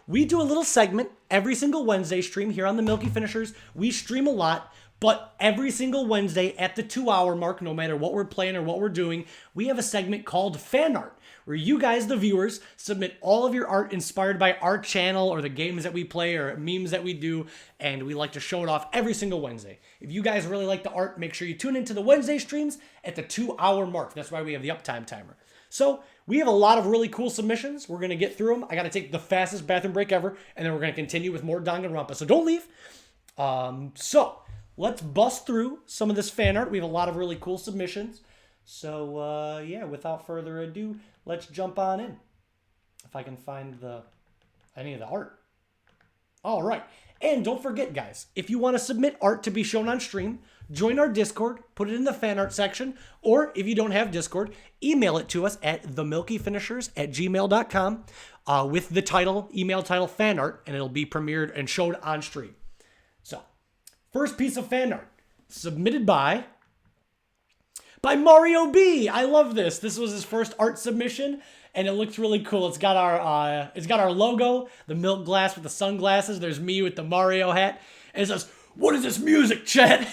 we do a little segment every single Wednesday stream here on the Milky Finishers. We stream a lot. But every single Wednesday at the 2-hour mark, no matter what we're playing or what we're doing, we have a segment called Fan Art, where you guys, the viewers, submit all of your art inspired by our channel or the games that we play or memes that we do, and we like to show it off every single Wednesday. If you guys really like the art, make sure you tune into the Wednesday streams at the 2-hour mark. That's why we have the uptime timer. So we have a lot of really cool submissions. We're going to get through them. I got to take the fastest bathroom break ever, and then we're going to continue with more Danganronpa. So don't leave. Let's bust through some of this fan art. We have a lot of really cool submissions. So, yeah, without further ado, let's jump on in. If I can find any of the art. All right. And don't forget, guys, if you want to submit art to be shown on stream, join our Discord, put it in the fan art section, or if you don't have Discord, email it to us at themilkyfinishers@gmail.com with the email title fan art, and it'll be premiered and showed on stream. So, first piece of fan art, submitted by Mario B. I love this. This was his first art submission, and it looks really cool. It's got our logo, the milk glass with the sunglasses. There's me with the Mario hat, and it says, "What is this music, Chet?"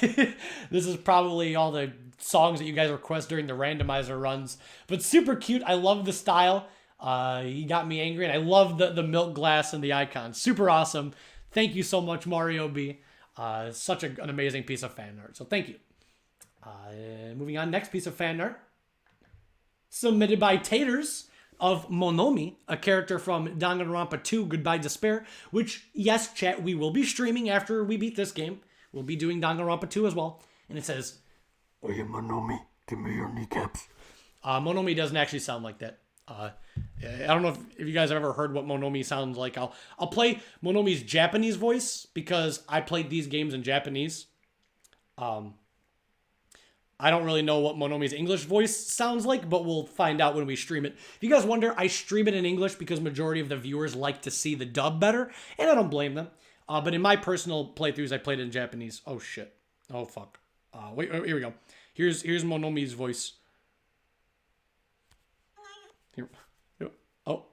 This is probably all the songs that you guys request during the randomizer runs, but super cute. I love the style. He got me angry, and I love the milk glass and the icon. Super awesome. Thank you so much, Mario B. Such an amazing piece of fan art. So thank you. Moving on, next piece of fan art. Submitted by Taters of Monomi, a character from Danganronpa 2, Goodbye Despair, which, yes, chat, we will be streaming after we beat this game. We'll be doing Danganronpa 2 as well. And it says, "Oye, Monomi, give me your kneecaps." Monomi doesn't actually sound like that. I don't know if you guys have ever heard what Monomi sounds like. I'll play Monomi's Japanese voice because I played these games in Japanese. I don't really know what Monomi's English voice sounds like, but we'll find out when we stream it. If you guys wonder, I stream it in English because majority of the viewers like to see the dub better, and I don't blame them. But in my personal playthroughs, I played it in Japanese. Oh, shit. Oh, fuck. Wait, here we go. Here's Monomi's voice. Here. Oh.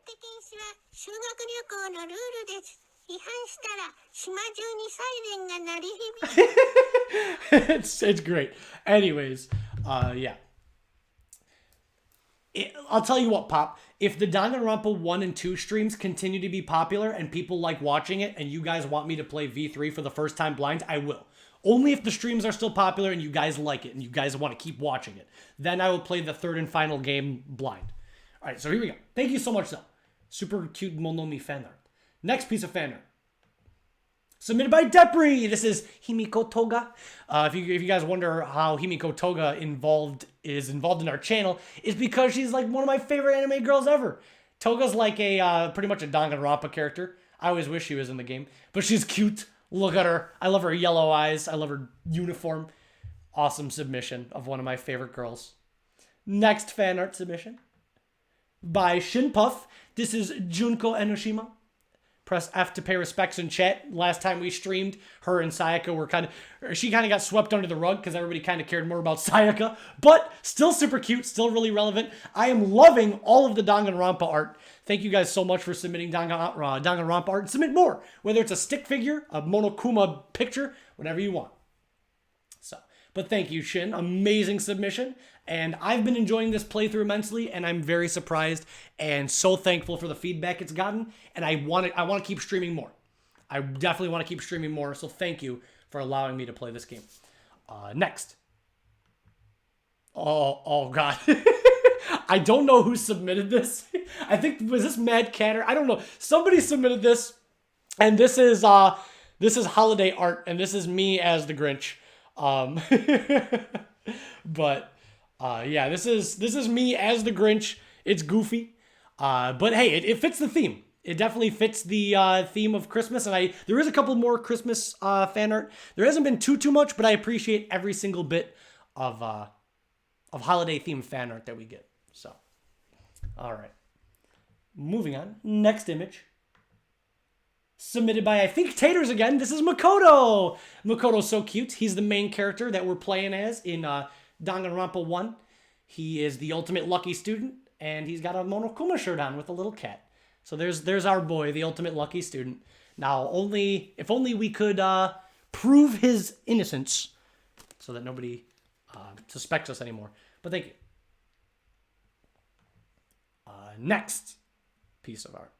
It's great. Anyways, yeah. I'll tell you what, Pop. If the Danganronpa 1 and 2 streams continue to be popular and people like watching it and you guys want me to play V3 for the first time blind, I will. Only if the streams are still popular and you guys like it and you guys want to keep watching it. Then I will play the third and final game blind. All right, so here we go. Thank you so much, though. Super cute Monomi fan art. Next piece of fan art. submitted by Depri. This is Himiko Toga. If you guys wonder how Himiko Toga is involved in our channel, it's because she's like one of my favorite anime girls ever. Toga's like a pretty much a Danganronpa character. I always wish she was in the game, but she's cute. Look at her. I love her yellow eyes. I love her uniform. Awesome submission of one of my favorite girls. Next fan art submission by Shinpuff. This is Junko Enoshima. Press F to pay respects in chat. Last time we streamed, her and Sayaka were she kind of got swept under the rug because everybody kind of cared more about Sayaka, but still super cute, still really relevant. I am loving all of the Danganronpa art. Thank you guys so much for submitting Danganronpa art. Submit more, whether it's a stick figure, a Monokuma picture, whatever you want. But thank you, Shin. Amazing submission. And I've been enjoying this playthrough immensely, and I'm very surprised and so thankful for the feedback it's gotten. And I want to keep streaming more. I definitely want to keep streaming more, so thank you for allowing me to play this game. Next. Oh God. I don't know who submitted this. I think, was this Mad Catter? I don't know. Somebody submitted this, and this is holiday art, and this is me as the Grinch. Yeah, this is me as the Grinch. It's goofy, but hey, it fits the theme. It definitely fits the theme of Christmas, and there is a couple more Christmas fan art. There hasn't been too much, but I appreciate every single bit of holiday themed fan art that we get. So, all right, moving on. Next image. Submitted by, I think, Taters again. This is Makoto. Makoto's so cute. He's the main character that we're playing as in Danganronpa 1. He is the ultimate lucky student, and he's got a Monokuma shirt on with a little cat. So there's our boy, the ultimate lucky student. Now, if only we could prove his innocence so that nobody suspects us anymore. But thank you. Next piece of art.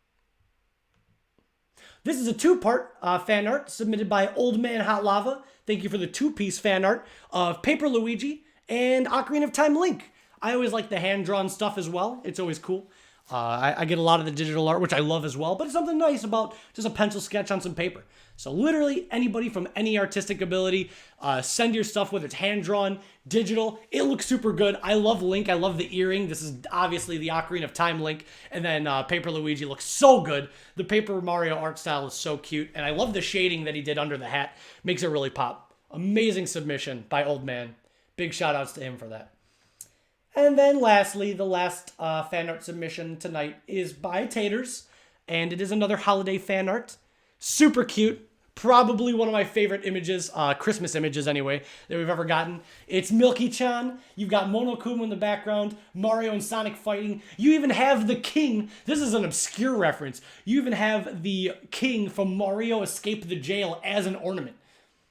This is a two-part fan art submitted by Old Man Hot Lava. Thank you for the two-piece fan art of Paper Luigi and Ocarina of Time Link. I always like the hand-drawn stuff as well. It's always cool. I get a lot of the digital art, which I love as well, but it's something nice about just a pencil sketch on some paper. So literally anybody from any artistic ability, send your stuff, whether it's hand-drawn, digital. It looks super good. I love Link. I love the earring. This is obviously the Ocarina of Time Link. And then Paper Luigi looks so good. The Paper Mario art style is so cute. And I love the shading that he did under the hat. Makes it really pop. Amazing submission by Old Man. Big shout outs to him for that. And then lastly, the last fan art submission tonight is by Taters. And it is another holiday fan art. Super cute. Probably one of my favorite images, Christmas images anyway, that we've ever gotten. It's Milky-chan. You've got Monokuma in the background, Mario and Sonic fighting. You even have the king. This is an obscure reference. You even have the king from Mario Escape the Jail as an ornament.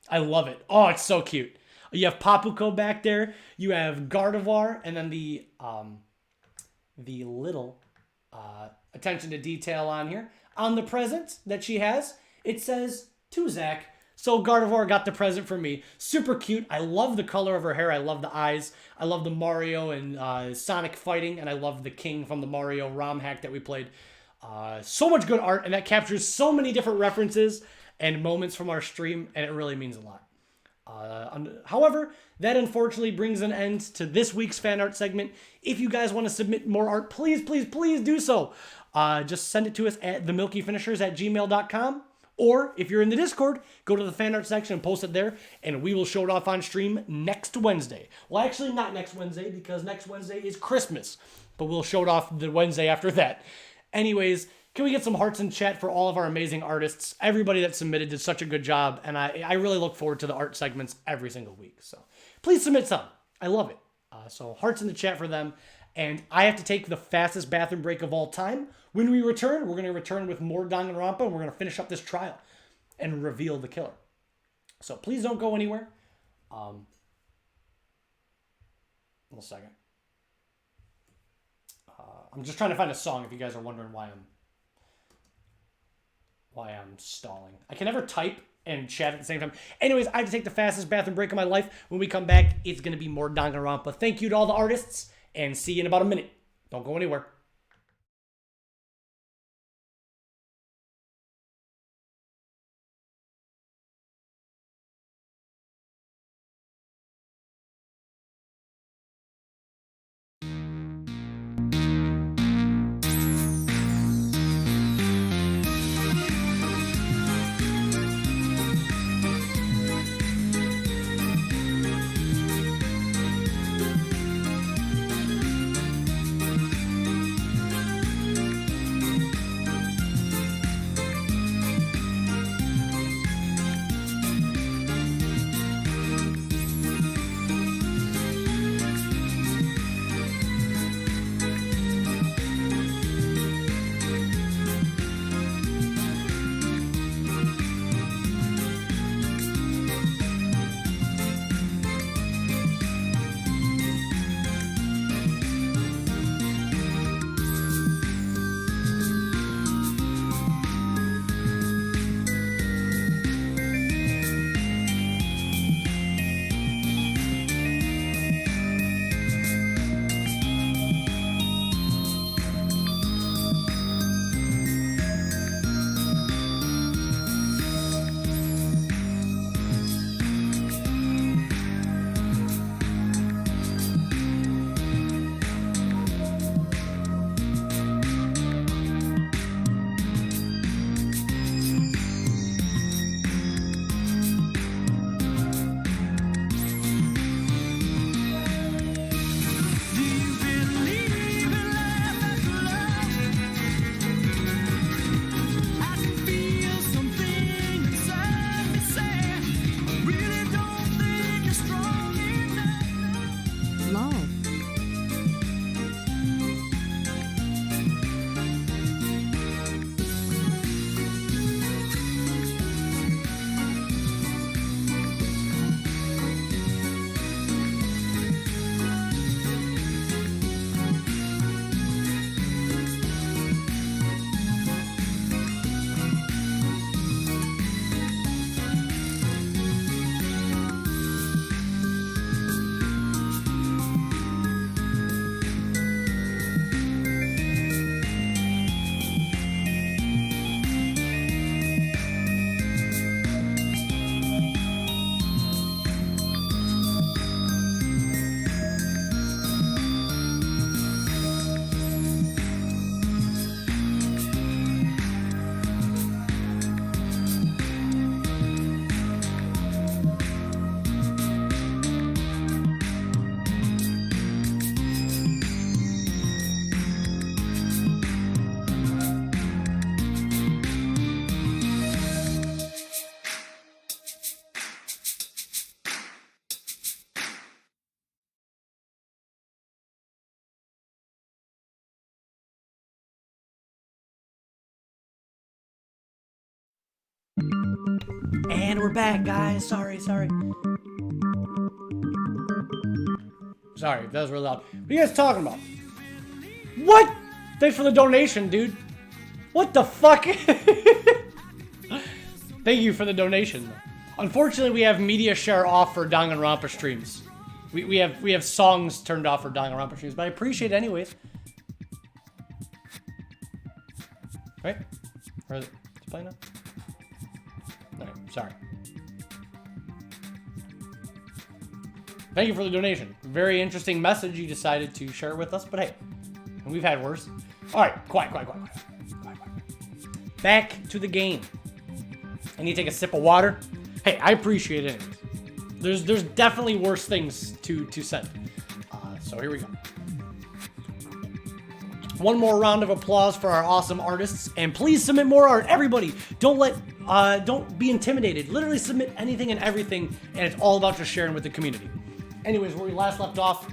I love it. Oh, it's so cute. You have Papuko back there. You have Gardevoir, and then the little attention to detail on here. On the present that she has, it says, to Zach. So Gardevoir got the present for me. Super cute. I love the color of her hair. I love the eyes. I love the Mario and Sonic fighting, and I love the king from the Mario ROM hack that we played. So much good art, and that captures so many different references and moments from our stream, and it really means a lot. However, that unfortunately brings an end to this week's fan art segment. If you guys want to submit more art, please do so. Just send it to us at themilkyfinishers@gmail.com. Or if you're in the Discord, go to the fan art section and post it there, and we will show it off on stream next Wednesday. Well, actually not next Wednesday, because next Wednesday is Christmas, but we'll show it off the Wednesday after that. Anyways, can we get some hearts in chat for all of our amazing artists? Everybody that submitted did such a good job, and I really look forward to the art segments every single week. So please submit some. I love it. So hearts in the chat for them. And I have to take the fastest bathroom break of all time. When we return, we're going to return with more Danganronpa, and we're going to finish up this trial and reveal the killer. So please don't go anywhere. One second. I'm just trying to find a song if you guys are wondering why I'm stalling. I can never type and chat at the same time. Anyways, I have to take the fastest bathroom break of my life. When we come back, it's going to be more Danganronpa. Thank you to all the artists, and see you in about a minute. Don't go anywhere. And we're back, guys. Sorry. Sorry, that was really loud. What are you guys talking about? What? Thanks for the donation, dude. What the fuck? Thank you for the donation. Unfortunately, we have media share off for Danganronpa streams. We have songs turned off for Danganronpa streams, but I appreciate it anyways. Right? Or is it playing now? Alright, sorry. Thank you for the donation. Very interesting message you decided to share with us, but hey, and we've had worse. Alright, quiet. Back to the game. I need to take a sip of water. Hey, I appreciate it anyways. There's definitely worse things to send. So here we go. One more round of applause for our awesome artists, and please submit more art. Everybody, don't be intimidated. Literally submit anything and everything, and it's all about just sharing with the community. Anyways, where we last left off,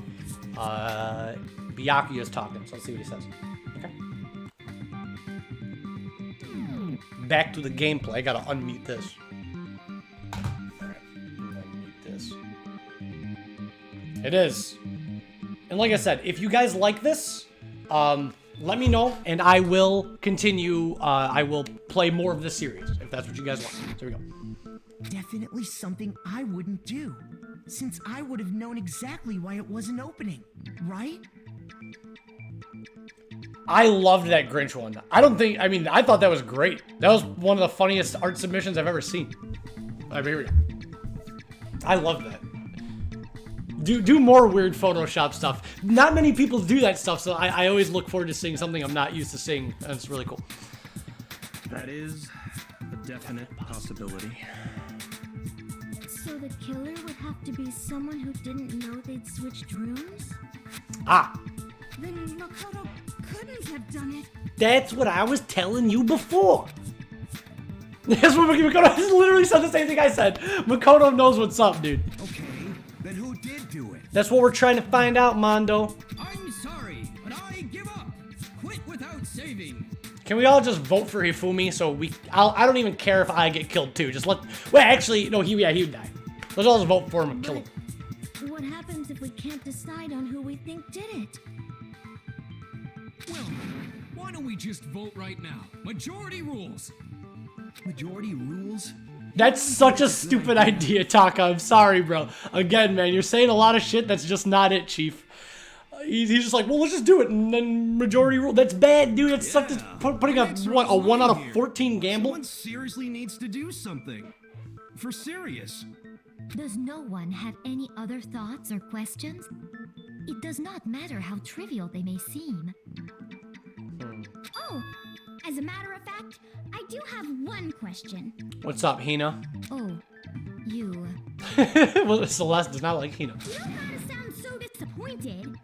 Byakuya's talking, so let's see what he says. Okay. Back to the gameplay. I gotta unmute this. Alright, unmute this. It is. And like I said, if you guys like this, let me know, and I will continue. I will play more of this series, if that's what you guys want. So here we go. Definitely something I wouldn't do, since I would have known exactly why it wasn't opening, right? I loved that Grinch one. I thought that was great. That was one of the funniest art submissions I've ever seen. I loved that. Do more weird Photoshop stuff. Not many people do that stuff, so I always look forward to seeing something I'm not used to seeing. That's really cool. That is a definite possibility. So the killer would have to be someone who didn't know they'd switched rooms? Ah. Then Makoto couldn't have done it. That's what I was telling you before. That's what Makoto literally said the same thing I said. Makoto knows what's up, dude. Okay, then who did do it? That's what we're trying to find out, Mondo. I'm sorry, but I give up. Quit without saving. Can we all just vote for Hifumi so I don't even care if I get killed too. Just let, well, actually, no, he would die. Let's all just vote for him and kill him. What happens if we can't decide on who we think did it? Well, why don't we just vote right now? Majority rules. Majority rules? That's such a stupid idea, Taka. I'm sorry, bro. Again, man, you're saying a lot of shit. That's just not it, Chief. He's just like, well, let's just do it, and then majority rule. That's bad, dude. That's such putting a 1 out of 14 gamble. Someone seriously needs to do something. For serious. Does no one have any other thoughts or questions? It does not matter how trivial they may seem. Oh, as a matter of fact, I do have one question. What's up, Hina? Oh, you. Well, Celeste does not like Hina. You don't gotta sound so disappointed.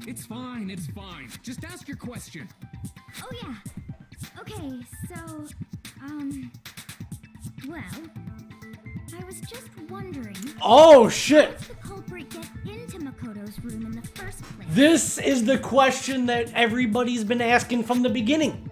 It's fine, it's fine. Just ask your question. Oh yeah. Okay, so, well, I was just wondering. Oh shit! How did the culprit get into Makoto's room in the first place? This is the question that everybody's been asking from the beginning.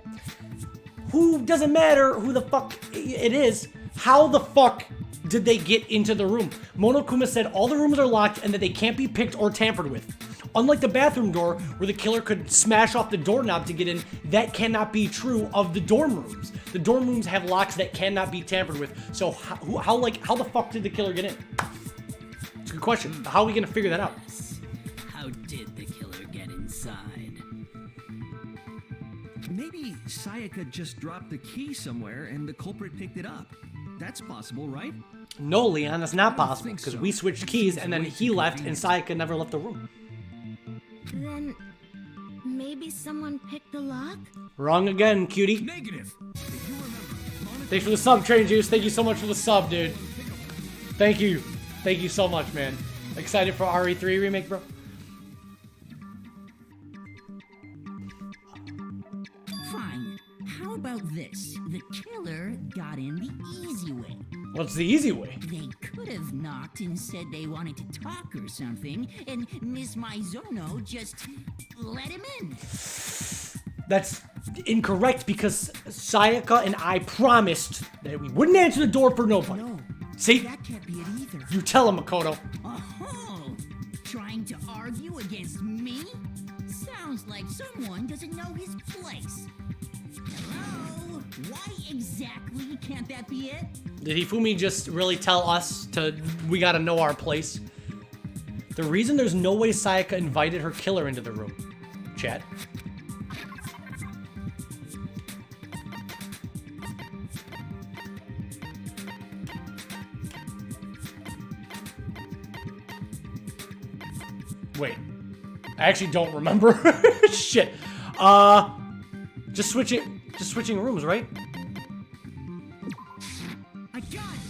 Who doesn't matter who the fuck it is? How the fuck did they get into the room? Monokuma said all the rooms are locked and that they can't be picked or tampered with. Unlike the bathroom door, where the killer could smash off the doorknob to get in, that cannot be true of the dorm rooms. The dorm rooms have locks that cannot be tampered with. So how the fuck did the killer get in? It's a good question. How are we gonna figure that out? How did the killer get inside? Maybe Sayaka just dropped the key somewhere and the culprit picked it up. That's possible, right? No, Leon, that's not possible, because we switched keys and then he left and Sayaka never left the room. Then maybe someone picked the lock? Wrong again, cutie. Negative. If you remember, Thanks for the sub, Train Juice. Thank you so much for the sub, dude. Thank you. Thank you so much, man. Excited for RE3 remake, bro? Fine. How about this? The killer got in the easy way. What's the easy way? They could have knocked and said they wanted to talk or something, and Miss Maizono just let him in. That's incorrect because Sayaka and I promised that we wouldn't answer the door for nobody. No, See? that can't be it either. You tell him, Makoto. Oh, trying to argue against me? Sounds like someone doesn't know his place. Hello? Why exactly can't that be it? Did Hifumi just really tell us we gotta know our place? The reason there's no way Sayaka invited her killer into the room. Chat. Wait. I actually don't remember. Shit. Just switching rooms, right?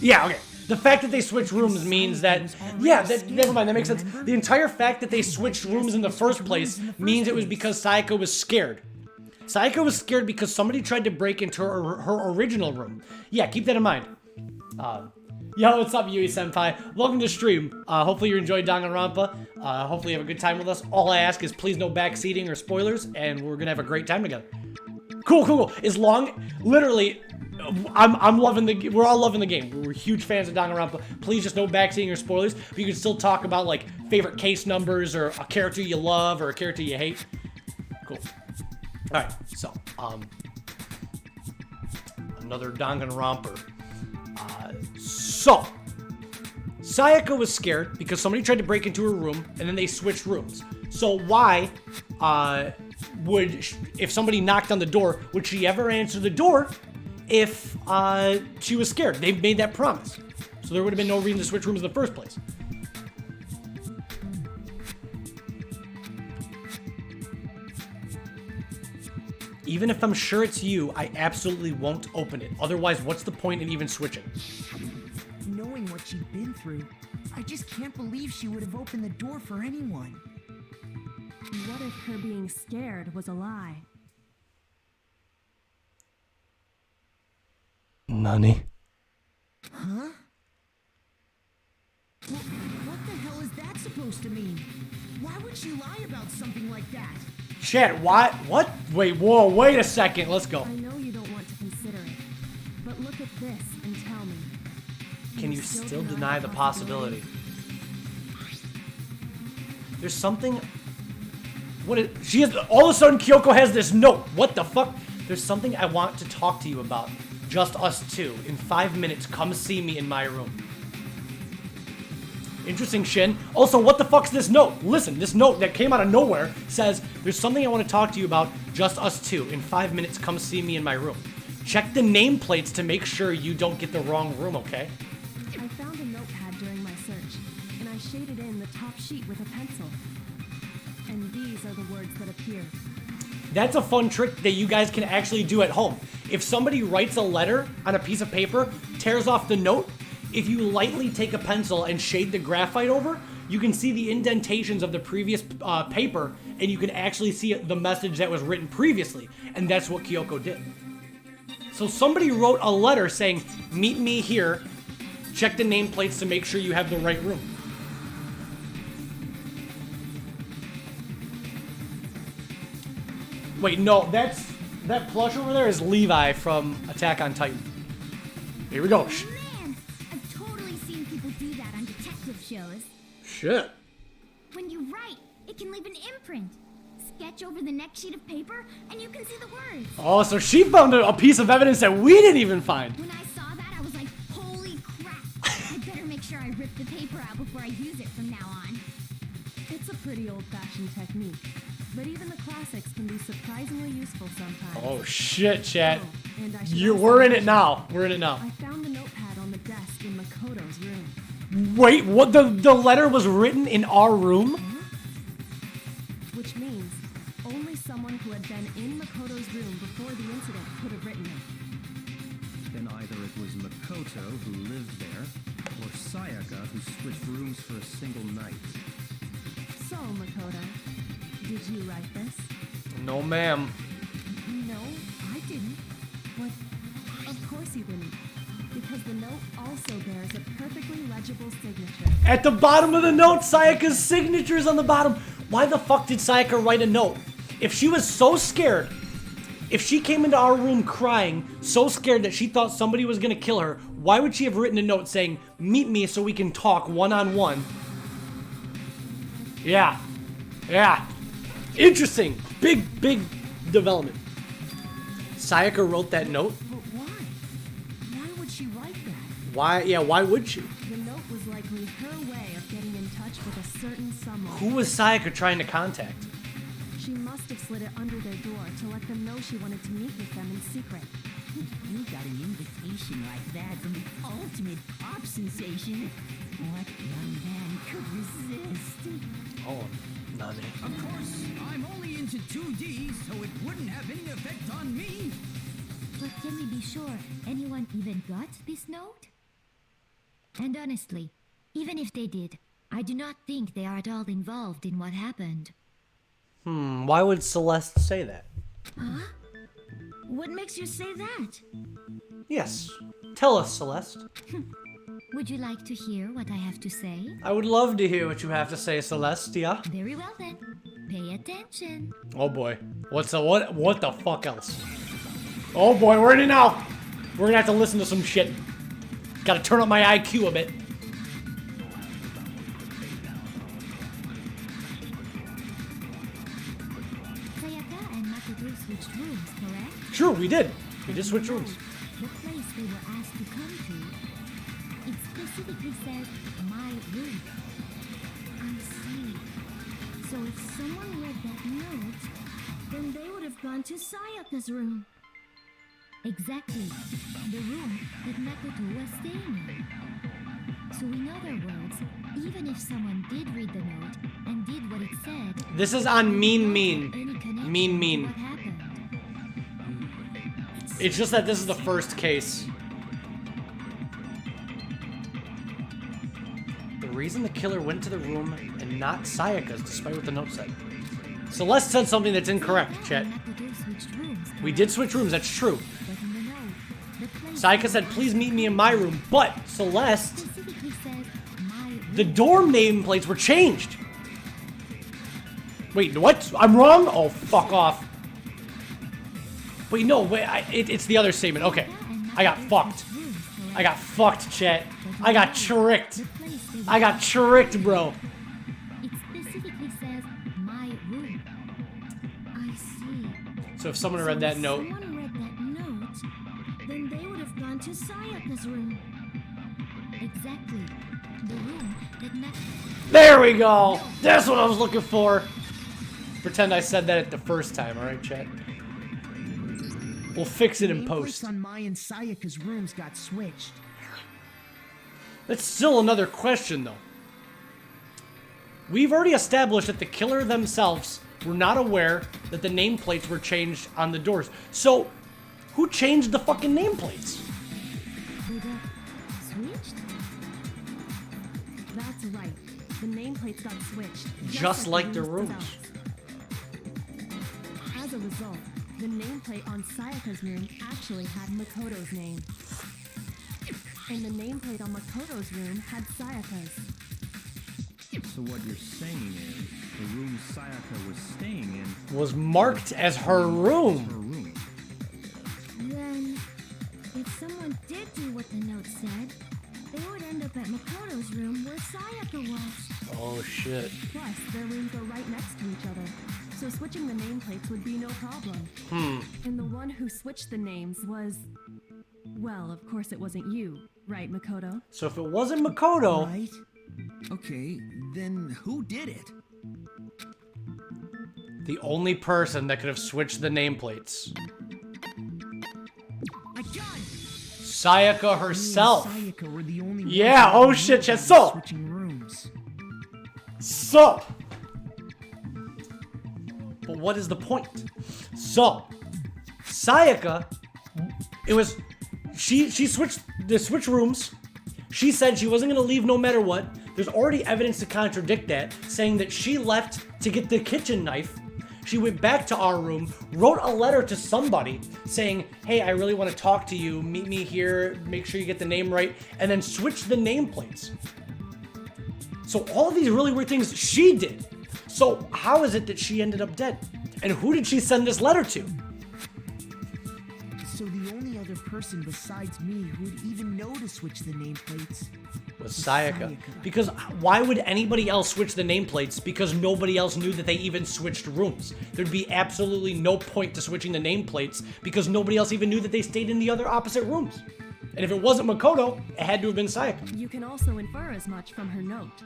Yeah, okay. The fact that they switched rooms means that, yeah, never mind, that makes sense. The entire fact that they switched rooms in the first place means it was because Sayaka was scared. Sayaka was scared because somebody tried to break into her original room. Yeah, keep that in mind. Yo, what's up, Yui-senpai? Welcome to the stream. Hopefully you enjoyed Danganronpa. Hopefully you have a good time with us. All I ask is please no backseating or spoilers, and we're gonna have a great time together. Cool. As long, literally, I'm loving we're all loving the game. We're huge fans of Danganronpa. Please just no backseating or spoilers, but you can still talk about, like, favorite case numbers or a character you love or a character you hate. Cool. Alright, so, another Danganronpa. So, Sayaka was scared because somebody tried to break into her room and then they switched rooms. So why if somebody knocked on the door, would she ever answer the door if she was scared? They made that promise. So there would have been no reason to switch rooms in the first place. Even if I'm sure it's you, I absolutely won't open it. Otherwise, what's the point in even switching? Knowing what she'd been through, I just can't believe she would have opened the door for anyone. What if her being scared was a lie? Nani? Huh? What the hell is that supposed to mean? Why would she lie about something like that? Chat, what? Wait, whoa, wait a second, let's go. I know you don't want to consider it, but look at this and tell me. Can you still deny the possibility? There's something... she has... All of a sudden, Kyoko has this note. What the fuck? There's something I want to talk to you about. Just us two. In 5 minutes, come see me in my room. Interesting, Shin. Also, what the fuck's this note? Listen, this note that came out of nowhere says, there's something I want to talk to you about. Just us two. In 5 minutes, come see me in my room. Check the nameplates to make sure you don't get the wrong room, okay? I found a notepad during my search, and I shaded in the top sheet with a pencil. And these are the words that appear. That's a fun trick that you guys can actually do at home. If somebody writes a letter on a piece of paper, tears off the note, if you lightly take a pencil and shade the graphite over, you can see the indentations of the previous paper, and you can actually see the message that was written previously. And that's what Kyoko did. So somebody wrote a letter saying, meet me here, check the nameplates to make sure you have the right room. Wait, no, that plush over there is Levi from Attack on Titan. Here we go. Man, I've totally seen people do that on detective shows. Shit. When you write, it can leave an imprint. Sketch over the next sheet of paper, and you can see the words. Oh, so she found a piece of evidence that we didn't even find. When I saw that, I was like, holy crap. I better make sure I rip the paper out before I use it from now on. It's a pretty old-fashioned technique, but even the classics can be surprisingly useful sometimes. Oh shit, chat. Oh, and I should We're in it now. We're in it now. I found the notepad on the desk in Makoto's room. Wait, what? The letter was written in our room? Which means only someone who had been in Makoto's room before the incident could have written it. Then either it was Makoto who lived there, or Sayaka who switched rooms for a single night. So, Makoto, did you write this? No, ma'am. No, I didn't. But of course you didn't. Because the note also bears a perfectly legible signature. At the bottom of the note, Sayaka's signature is on the bottom. Why the fuck did Sayaka write a note? If she was so scared If she came into our room crying, so scared that she thought somebody was gonna kill her, why would she have written a note saying, meet me so we can talk one-on-one? Yeah. Yeah. Interesting. Big development. Sayaka wrote that note? But why? Why would she write that? Why would she? The note was likely her way of getting in touch with a certain someone. Who was Sayaka trying to contact? She must have slid it under their door to let them know she wanted to meet with them in secret. You got an invitation like that from the ultimate pop sensation. What young man could resist? Oh, Nani. Of course, I'm only into 2D, so it wouldn't have any effect on me. But can we be sure anyone even got this note? And honestly, even if they did, I do not think they are at all involved in what happened. Why would Celeste say that? Huh? What makes you say that? Yes. Tell us, Celeste. Would you like to hear what I have to say? I would love to hear what you have to say, Celeste, yeah? Very well then. Pay attention. Oh boy. What the fuck else? Oh boy, we're in it now. We're gonna have to listen to some shit. Gotta turn up my IQ a bit. Sayaka and Makoto switched rooms, correct? Sure, we did. We did switch rooms. The place they were asked to come to, it specifically says my room. I see. So if someone read that note, then they would have gone to Sayaka's room. Exactly. The room that Makoto was staying in. So in other words, even if someone did read the note and did what it said, This is on Mean. What happened? It's just that this is the first case. The reason the killer went to the room and not Sayaka's, despite what the note said. Celeste said something that's incorrect, chat. We did switch rooms, that's true. Sayaka said, please meet me in my room, but Celeste, the dorm nameplates were changed. Wait, what? I'm wrong? Oh, fuck off. Wait, no, wait, it's the other statement. Okay, I got fucked. I got fucked, chat. I got tricked. I got tricked, bro. It specifically says my room. I see. So if someone read that note, If someone read that note, then they would have gone to Sayaka's room. Exactly. The room that there we go. That's what I was looking for. Pretend I said that at the first time, all right, chat? We'll fix it in post. On Mai and Sayaka's rooms got switched. That's still another question, though. We've already established that the killer themselves were not aware that the nameplates were changed on the doors. So, who changed the fucking nameplates? they got switched? That's right. The nameplates got switched. Just like the rooms. As a result, the nameplate on Sayaka's room actually had Makoto's name. And the nameplate on Makoto's room had Sayaka's. So what you're saying is, the room Sayaka was staying in Was marked as her room. her room. Then, if someone did do what the note said, they would end up at Makoto's room where Sayaka was. Oh, shit. Plus, their rooms are right next to each other, so switching the nameplates would be no problem. And the one who switched the names was... Well, of course it wasn't you, right, Makoto? So if it wasn't Makoto, Right? Okay, then who did it? the only person that could have switched the nameplates. I got it! Sayaka herself. Me and Sayaka were the only Yeah, ones oh who shit, knew chat, about so. switching rooms. So. But what is the point? So. Sayaka, it was, she switched rooms. She said she wasn't gonna leave no matter what. There's already evidence to contradict that, saying that she left to get the kitchen knife. She went back to our room, wrote a letter to somebody saying, hey, I really want to talk to you, meet me here, make sure you get the name right, and then switched the nameplates. So all of these really weird things she did. So how is it that she ended up dead? And who did she send this letter to? person besides me who would even know to switch the nameplates Was Sayaka. Because why would anybody else switch the nameplates? Because nobody else knew that they even switched rooms. There'd be absolutely no point to switching the nameplates because nobody else even knew that they stayed in the other opposite rooms. And if it wasn't Makoto, it had to have been Sayaka. You can also infer as much from her note.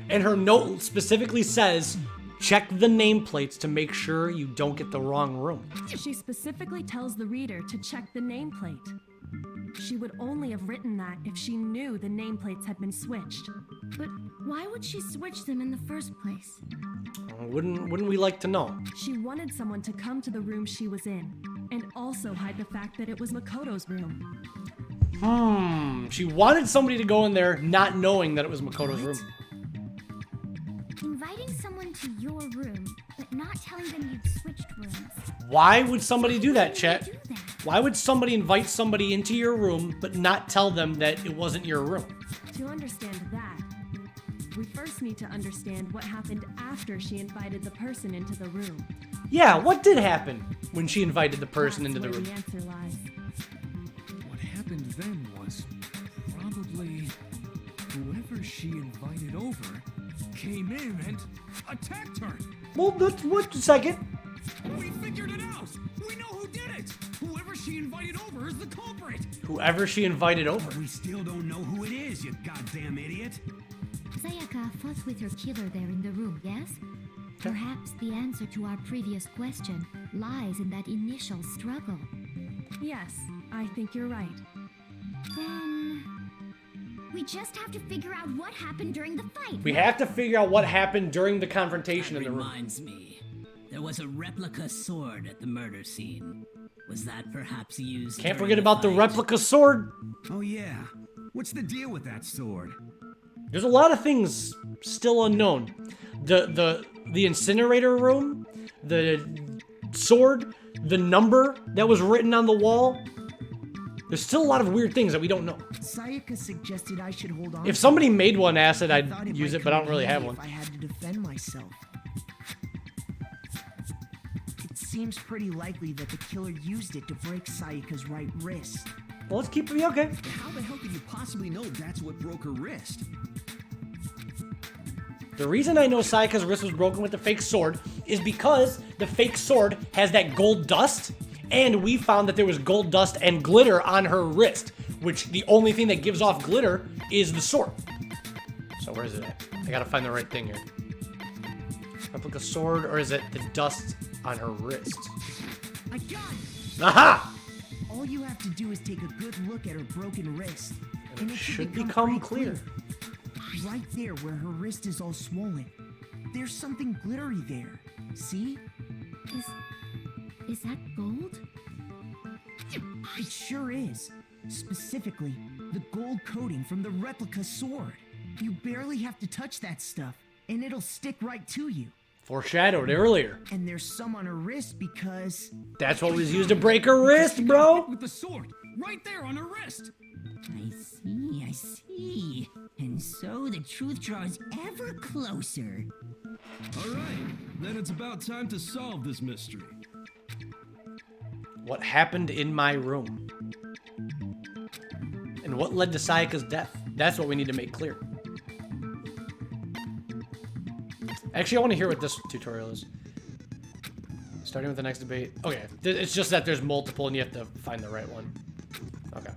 And her note specifically says, check the nameplates to make sure you don't get the wrong room. She specifically tells the reader to check the nameplate. She would only have written that if she knew the nameplates had been switched. But why would she switch them in the first place? Wouldn't we like to know? She wanted someone to come to the room she was in, and also hide the fact that it was Makoto's room. She wanted somebody to go in there not knowing that it was Makoto's room. Inviting someone to your room, but not telling them you'd switched rooms. Why would somebody do that, chat? Why would somebody invite somebody into your room but not tell them that it wasn't your room? To understand that, we first need to understand what happened after she invited the person into the room. Yeah, what did happen when she invited the person into the room? The answer lies. What happened then was probably whoever she invited over came in and attacked her. Well, wait a second. We figured it out! We know who did it! Whoever she invited over is the culprit! Whoever she invited over. We still don't know who it is, you goddamn idiot. Sayaka fought with her killer there in the room, yes? Perhaps the answer to our previous question lies in that initial struggle. Yes, I think you're right. Then we just have to figure out what happened during the fight. We have to figure out what happened during the confrontation That in the room. reminds me. There was a replica sword at the murder scene. Was that perhaps used? Can't during forget about the fight? replica sword. Oh yeah. What's the deal with that sword? There's a lot of things still unknown. The incinerator room, the sword, the number that was written on the wall. There's still a lot of weird things that we don't know. Sayaka suggested I should hold on. If somebody made one acid, I thought I'd use might it, but I come don't really in have handy one. if I had to defend myself. It seems pretty likely that the killer used it to break Sayaka's right wrist. Well, let's keep it okay. How the hell could you possibly know that's what broke her wrist? The reason I know Sayaka's wrist was broken with the fake sword is because the fake sword has that gold dust, and we found that there was gold dust and glitter on her wrist, which the only thing that gives off glitter is the sword. So where is it at? I gotta find the right thing here. Replica sword, or is it the dust on her wrist? I got it! Aha! All you have to do is take a good look at her broken wrist, and it Should become pretty clear. Right there where her wrist is all swollen. There's something glittery there. See? Is that gold? It sure is. Specifically, the gold coating from the replica sword. You barely have to touch that stuff, and it'll stick right to you. Foreshadowed earlier. And there's some on her wrist because... That's what was used to break her wrist, bro! With the sword, right there on her wrist! I see. And so the truth draws ever closer. All right, then it's about time to solve this mystery. What happened in my room? And what led to Sayaka's death? That's what we need to make clear. Actually, I want to hear what this tutorial is. Starting with the next debate. Okay, it's just that there's multiple and you have to find the right one. Okay.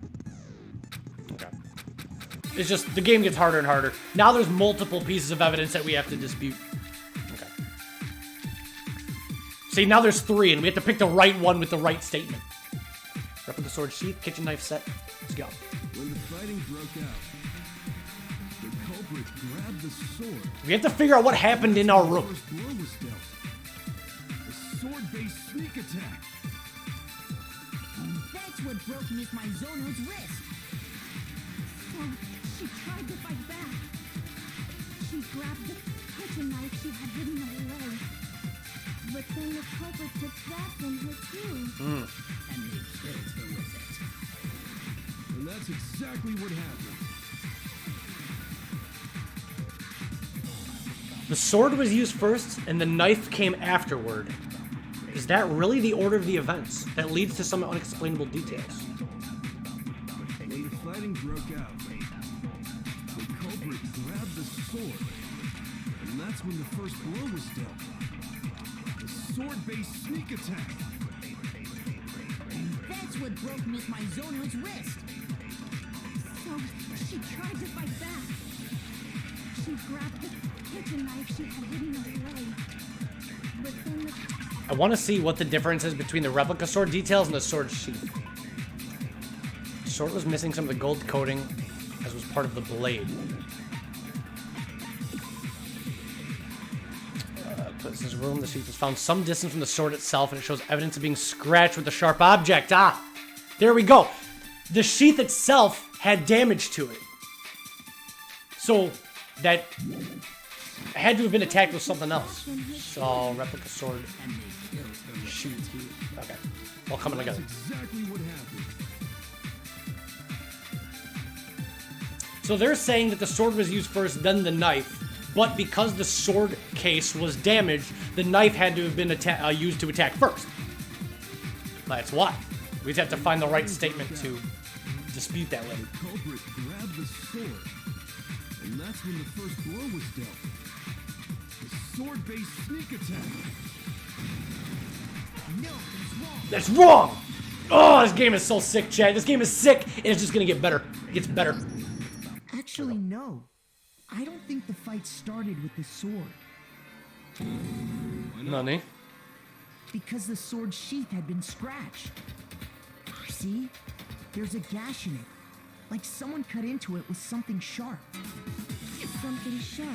Okay. It's just, the game gets harder and harder. Now there's multiple pieces of evidence that we have to dispute. Okay. See, now there's 3 and we have to pick the right one with the right statement. Replica sword sheath, kitchen knife set. Let's go. When the fighting broke out, the culprit grabbed the sword. We have to figure out what happened in our room. First blow was dealt. A sword-based sneak attack. That's what broke Miss Maizono's wrist. So she tried to fight back. She grabbed the kitchen knife she had hidden away. But then the culprit took that from her too. And they killed her with it. And that's exactly what happened. The sword was used first, and the knife came afterward. Is that really the order of the events that leads to some unexplainable details? When the fighting broke out, the culprit grabbed the sword, and that's when the first blow was dealt. A sword-based sneak attack. That's what broke Miss Mizono's wrist. So she tried to fight back. She grabbed the kitchen knife she had hidden away. But then the... I want to see what the difference is between the replica sword details and the sword sheath. The sword was missing some of the gold coating, as was part of the blade. This is room. The sheath was found some distance from the sword itself, and it shows evidence of being scratched with a sharp object. Ah, there we go. The sheath itself had damage to it. So that had to have been attacked with something else. So, replica sword, sheath. Okay, all coming together. Exactly what happened. So they're saying that the sword was used first, then the knife. But because the sword case was damaged, the knife had to have been used to attack first. That's why. We just have to find the right statement to dispute that later. The culprit grabbed the sword, and that's when the first blow was dealt. The sword-based sneak attack. No, it's wrong. That's wrong! Oh, this game is so sick, Chad. This game is sick, and it's just gonna get better. It gets better. Actually, no. I don't think the fight started with the sword. Nani? Because the sword sheath had been scratched. See? There's a gash in it. Like someone cut into it with something sharp. Something sharp?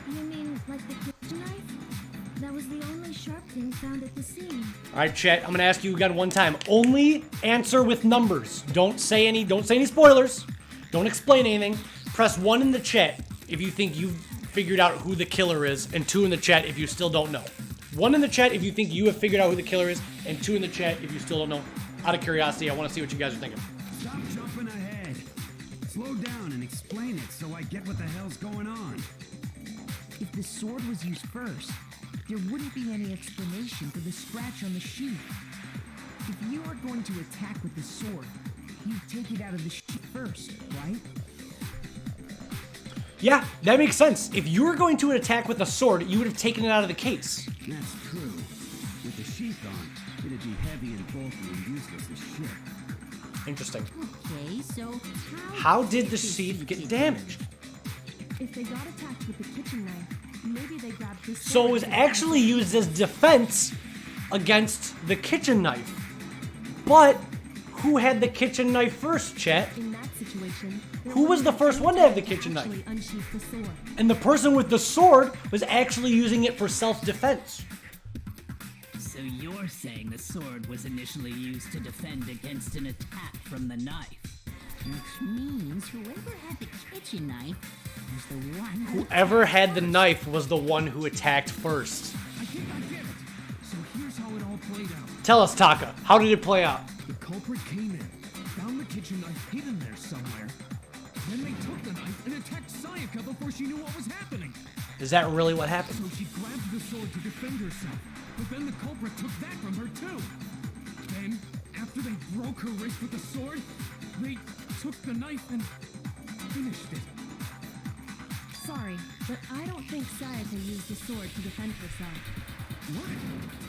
You mean like the kitchen knife? That was the only sharp thing found at the scene. Alright, chat, I'm gonna ask you again one time. Only answer with numbers. Don't say any spoilers. Don't explain anything. Press 1 in the chat if you think you've figured out who the killer is, and 2 in the chat if you still don't know. 1 in the chat if you think you have figured out who the killer is, and 2 in the chat if you still don't know. Out of curiosity, I want to see what you guys are thinking. Stop jumping ahead. Slow down and explain it so I get what the hell's going on. If the sword was used first, there wouldn't be any explanation for the scratch on the sheath. If you are going to attack with the sword, you take it out of the sheath first, right? Yeah, that makes sense. If you were going to attack with a sword, you would have taken it out of the case. That's true. With the sheath on, it'd be heavy and bulky and useless as shit. Interesting. Okay, so How did the sheath get damaged? If they got attacked with the kitchen knife, maybe they grabbed this. So it was actually used as defense against the kitchen knife. But who had the kitchen knife first, chat? In that situation, Who was the first one to have the kitchen knife? actually unsheathed the sword. And the person with the sword was actually using it for self-defense. So you're saying the sword was initially used to defend against an attack from the knife? which means whoever had the kitchen knife was the one who... Whoever had the knife was the one who attacked first. I think I get it. So here's how it all played out. Tell us, Taka, how did it play out? The culprit came in, found the kitchen knife hidden there somewhere. Then they took the knife and attacked Sayaka before she knew what was happening. Is that really what happened? So she grabbed the sword to defend herself, but then the culprit took that from her too. Then, after they broke her wrist with the sword, they took the knife and finished it. Sorry, but I don't think Sayaka used the sword to defend herself. What?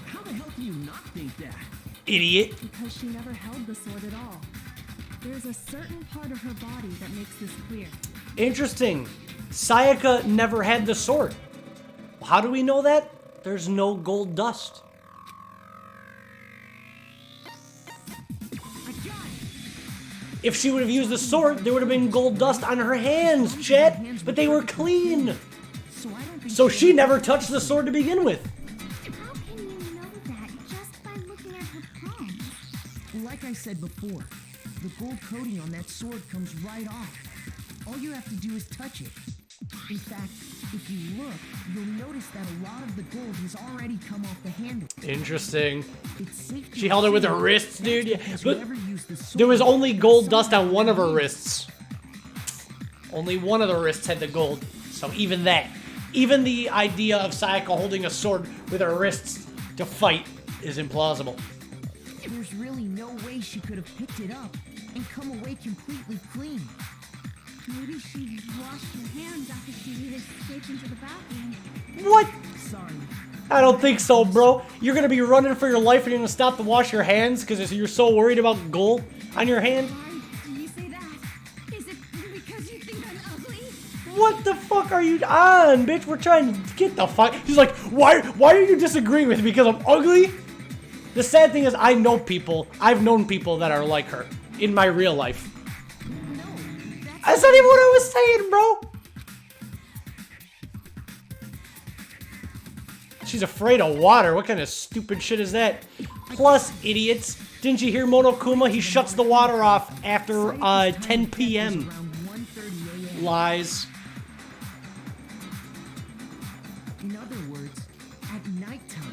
How the hell do you not think that? Idiot. Because she never held the sword at all. There's a certain part of her body that makes this clear. Interesting. Sayaka never had the sword. How do we know that? There's no gold dust. If she would have used the sword, there would have been gold dust on her hands, Chet. But they were clean. So she never touched the sword to begin with. How can you know that just by looking at her palms? Like I said before, the gold coating on that sword comes right off. All you have to do is touch it. In fact, if you look, you'll notice that a lot of the gold has already come off the handle. Interesting. It's safe to She held it with her assume wrists, that's dude. Yeah. because But whoever used the sword there was only gold dust on somehow one of her used it. wrists. Only one of the wrists had the gold. So even that. Even the idea of Sayaka holding a sword with her wrists to fight is implausible. There's really no way she could have picked it up and come away completely clean. Maybe she washed her hands after she escaped into the bathroom. What? Sorry. I don't think so, bro. You're gonna be running for your life and you're gonna stop to wash your hands because you're so worried about gold on your hand? Why do you say that? Is it because you think I'm ugly? What the fuck are you on, bitch? We're trying to get the fuck. She's like, why are you disagreeing with me? Because I'm ugly? The sad thing is I've known people that are like her in my real life. No, That's not even what I was saying, bro. She's afraid of water. What kind of stupid shit is that? Plus, idiots, didn't you hear Monokuma? He shuts the water off after 10 p.m. Lies. In other words, at nighttime.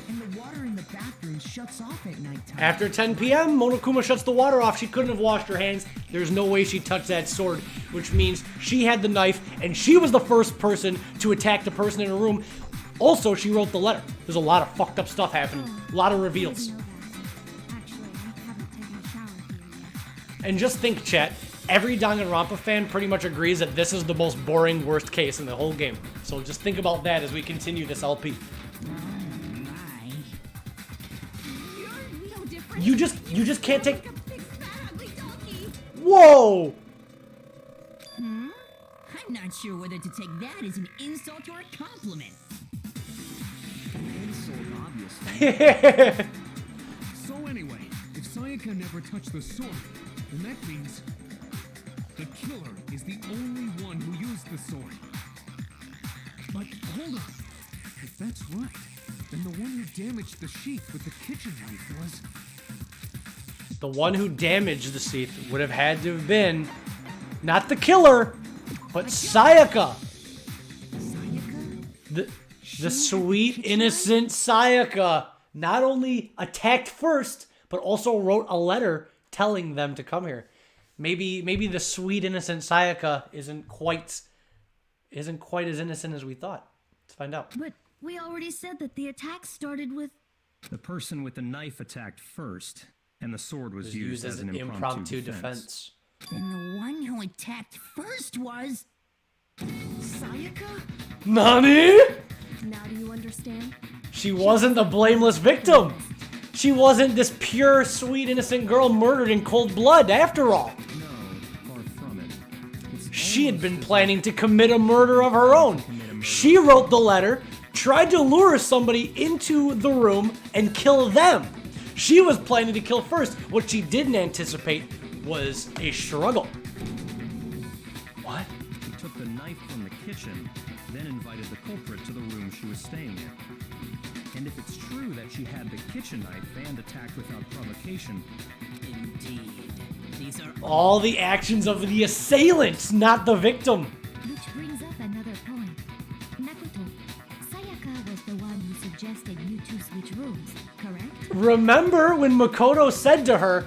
And the water in the bathroom shuts off at nighttime. After 10 p.m., Monokuma shuts the water off. She couldn't have washed her hands. There's no way she touched that sword, which means she had the knife, and she was the first person to attack the person in her room. Also, she wrote the letter. There's a lot of fucked up stuff happening. A lot of reveals. actually, I haven't taken a shower here yet. And just think, chat, every Danganronpa fan pretty much agrees that this is the most boring, worst case in the whole game. So just think about that as we continue this LP. You're no different. You just can't take... Like a big, fat, ugly donkey. Whoa! I'm not sure whether to take that as an insult or a compliment. Insult, obviously. So anyway, if Sayaka never touched the sword, then that means the killer is the only one who used the sword. But hold on. If that's right, then the one who damaged the sheath with the kitchen knife was... The one who damaged the sheath would have had to have been not the killer, but Sayaka. The sweet, innocent Sayaka not only attacked first, but also wrote a letter telling them to come here. Maybe the sweet, innocent Sayaka isn't quite as innocent as we thought. Let's find out. But we already said that the attack started with... The person with the knife attacked first, and the sword was used as an impromptu defense. Then the one who attacked first was... Sayaka? Nani? Now do you understand? She wasn't the blameless victim. She wasn't this pure, sweet, innocent girl murdered in cold blood, after all. No, far from it. She had been planning to commit a murder of her own. She wrote the letter, tried to lure somebody into the room, and kill them. She was planning to kill first. What she didn't anticipate was a struggle. What? She took the knife from the kitchen, then invited the culprit to the room she was staying in. And if it's true that she had the kitchen knife and attacked without provocation, Indeed. These are All the actions of the assailants, not the victim. Which brings up another point. Makoto, Sayaka was the one who suggested you two switch rooms, correct? Remember when Makoto said to her,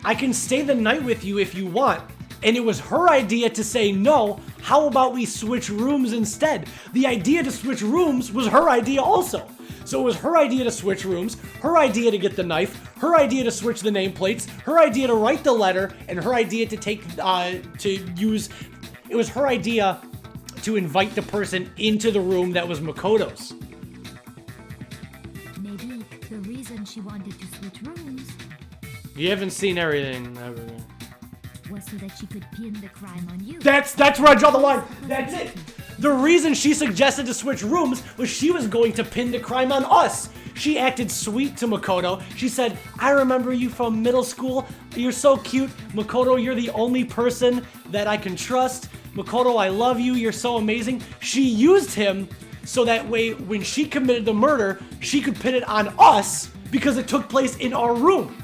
I can stay the night with you if you want, and it was her idea to say no, how about we switch rooms instead? The idea to switch rooms was her idea also. So it was her idea to switch rooms, her idea to get the knife, her idea to switch the nameplates, her idea to write the letter, and her idea to it was her idea to invite the person into the room that was Makoto's. Maybe the reason she wanted to switch rooms You haven't seen everything. was so that she could pin the crime on you. That's where I draw the line. That's it. The reason she suggested to switch rooms was she was going to pin the crime on us. She acted sweet to Makoto. She said, I remember you from middle school. You're so cute. Makoto, you're the only person that I can trust. Makoto, I love you. You're so amazing. She used him so that way when she committed the murder, she could pin it on us because it took place in our room.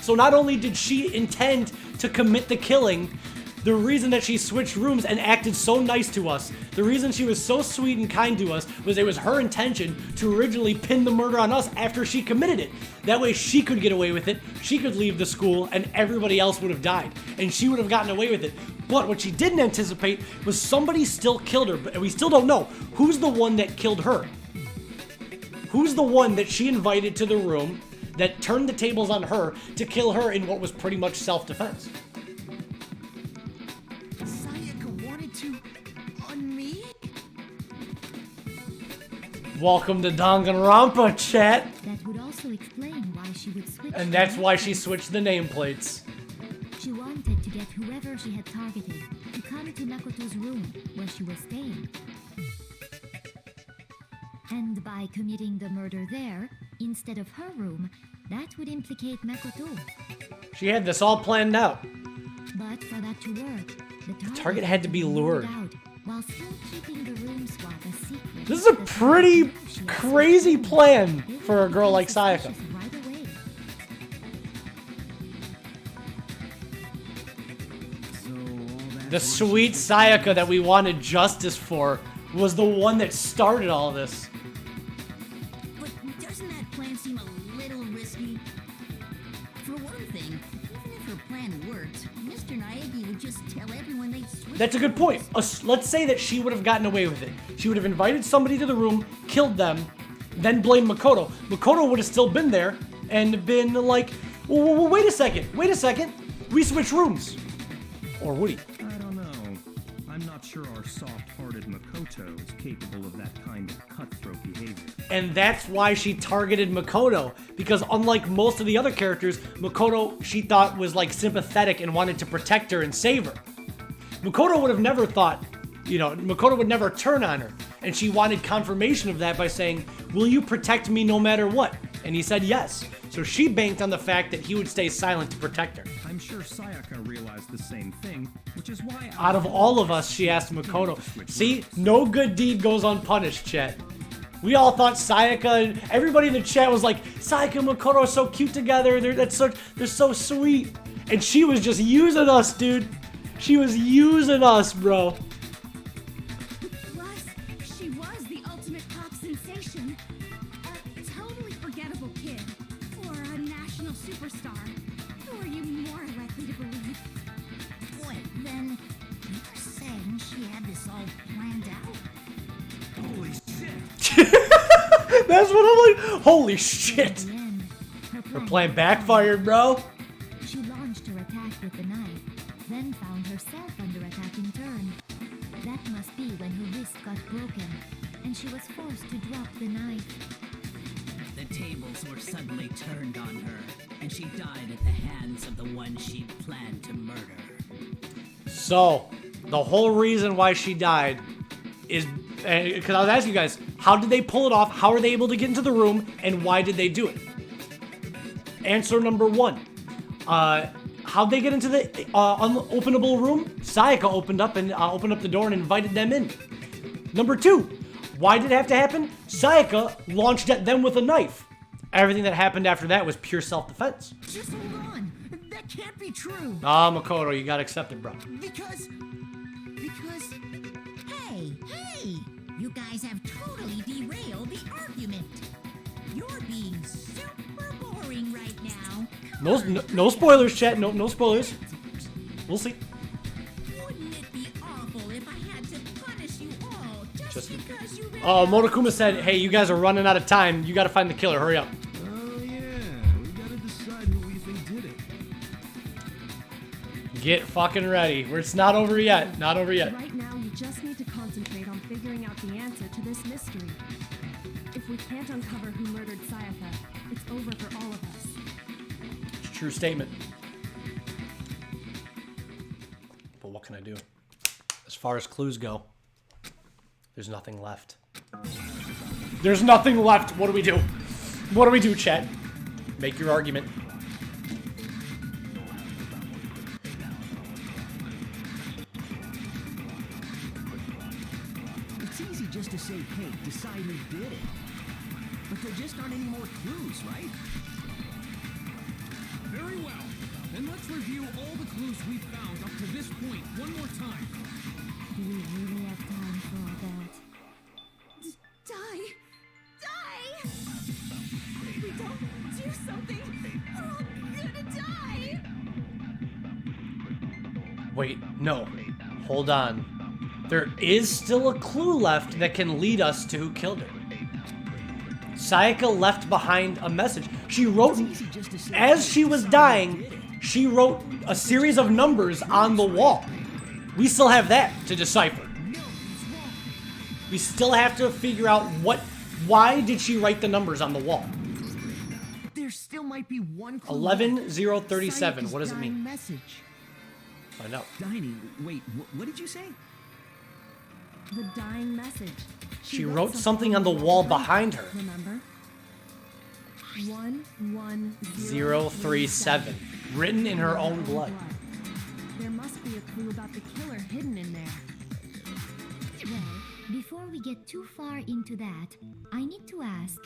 So not only did she intend to commit the killing, the reason that she switched rooms and acted so nice to us, the reason she was so sweet and kind to us, was it was her intention to originally pin the murder on us after she committed it. That way she could get away with it, she could leave the school, and everybody else would have died. And she would have gotten away with it. But what she didn't anticipate was somebody still killed her, and we still don't know who's the one that killed her. Who's the one that she invited to the room that turned the tables on her to kill her in what was pretty much self-defense? Sayaka wanted to on me? Welcome to Danganronpa, chat. That would also explain why she would switch. And that's why she switched the nameplates. She wanted to get whoever she had targeted to come to Makoto's room where she was staying. And by committing the murder there, instead of her room, that would implicate Makoto. She had this all planned out. But for that to work, the target had to be lured. out while still keeping the room swap a secret. This is a pretty crazy plan for a girl like Sayaka. Right away. The sweet Sayaka that we wanted justice for was the one that started all this. But doesn't that plan seem a little risky? For one thing, even if her plan worked, Mr. Naegi would just tell everyone they'd switch. That's a good point. Let's say that she would have gotten away with it. She would have invited somebody to the room, killed them, then blamed Makoto. Makoto would have still been there and been like, well, wait a second, we switched rooms. Or would he? I don't know. I'm not sure our soft-hearted Makoto is capable of that kind of cutthroat behavior. And that's why she targeted Makoto, because unlike most of the other characters, Makoto she thought was like sympathetic and wanted to protect her and save her. Makoto would have never thought, Makoto would never turn on her, and she wanted confirmation of that by saying, will you protect me no matter what? And he said yes. So she banked on the fact that he would stay silent to protect her. I'm sure Sayaka realized the same thing, which is why out of all of us, she asked Makoto. See, no good deed goes unpunished, chat. We all thought Sayaka, and everybody in the chat was like, Sayaka and Makoto are so cute together. They're so sweet. And she was just using us, dude. She was using us, bro. Plus, she was the ultimate pop sensation. A totally forgettable kid. Or a national superstar. Who are you more likely to believe? Wait, then you're saying she had this all planned out? Holy shit! That's what I'm like. Holy shit. In the end, Her plan backfired, bro. She launched her attack with the knife, then found herself under attack in turn. That must be when her wrist got broken, and she was forced to drop the knife. The tables were suddenly turned on her, and she died at the hands of the one she'd planned to murder. So, the whole reason why she died is because I was asking you guys, how did they pull it off? How are they able to get into the room? And why did they do it? Answer number one. How'd they get into the unopenable room? Sayaka opened up the door and invited them in. Number two, why did it have to happen? Sayaka launched at them with a knife. Everything that happened after that was pure self-defense. Just hold on. That can't be true. Ah, Makoto, you gotta accept it, bro. Because... Hey! You guys have totally derailed the argument. You're being super boring right now. No spoilers, chat. No spoilers. We'll see. Wouldn't it be awful if I had to punish you all just because you... Oh, Monokuma said, hey, you guys are running out of time. You gotta find the killer. Hurry up. Oh yeah, we gotta decide who we think did it. Get fucking ready. It's not over yet. Not over yet. Right now, you just need to concentrate on figuring out the answer to this mystery. If we can't uncover who murdered Sayaka, it's over for all of us. It's a true statement. But what can I do? As far as clues go, there's nothing left. There's nothing left. What do we do? What do we do, chat? Make your argument. It's easy just to say, hey, decide who did it. But there just aren't any more clues, right? Very well. Then let's review all the clues we've found up to this point one more time. Do we really have time for all that? Die! Die! If we don't do something, we're all gonna die! Wait, no. Hold on. There is still a clue left that can lead us to who killed her. Sayaka left behind a message. She wrote, as she was dying, she wrote a series of numbers on the wall. We still have that to decipher. We still have to figure out why did she write the numbers on the wall? There still might be one clue. 11037. What does it mean? Message. I know. Dining. Wait, what did you say? The dying message. She wrote something on the wall behind her. Remember? 037. Written in her own blood. There must be a clue about the killer hidden in there. Well, before we get too far into that, I need to ask,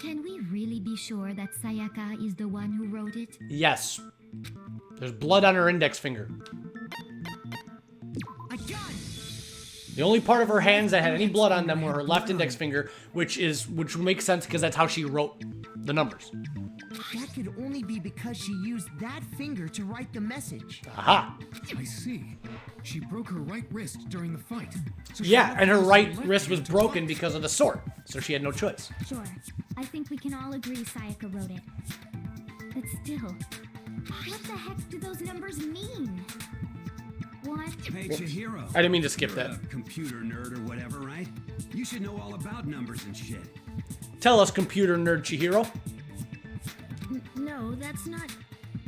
can we really be sure that Sayaka is the one who wrote it? Yes. There's blood on her index finger. The only part of her hands that had any blood on them were her left index finger, which makes sense because that's how she wrote the numbers. That could only be because she used that finger to write the message. Aha. I see. She broke her right wrist during the fight. So she Yeah, left and her the right left wrist was hand to broken fight. because of the sword, so she had no choice. Sure. I think we can all agree Sayaka wrote it. But still, what the heck do those numbers mean? What? Hey, Chihiro. I didn't mean to skip You're that. a computer nerd or whatever, right? You should know all about numbers and shit. Tell us, computer nerd Chihiro. No, that's not...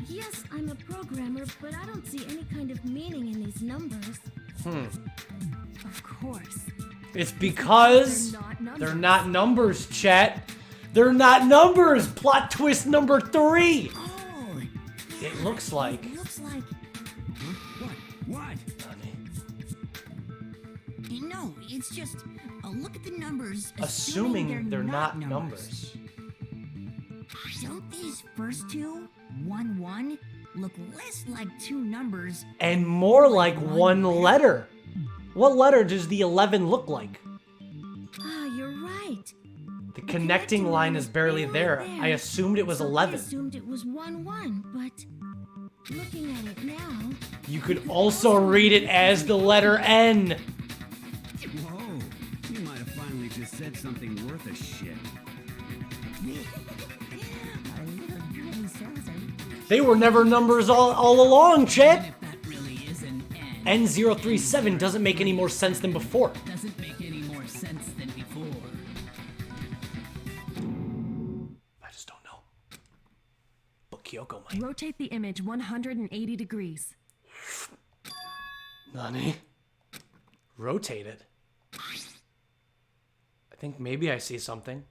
Yes, I'm a programmer, but I don't see any kind of meaning in these numbers. Of course. It's because they're not numbers, chat. They're not numbers. Plot twist number 3. Oh, It looks like. it looks like... What? No, it's just a look at the numbers. Assuming they're not numbers. Don't these first two, 1-1, look less like two numbers? And more like one letter. What letter does the 11 look like? Ah, you're right. The connecting line is barely there. I assumed it was So I 11. assumed it was 1-1, but looking at it now, You could also read it as the letter N. Whoa. You might have finally just said something worth a shit. They were never numbers all along, chat. If that really is an N, N037 doesn't make any more sense than before. doesn't make any more sense than before. I just don't know. But Kyoko might. Rotate the image 180 degrees. Nani? Rotate it. I think maybe I see something.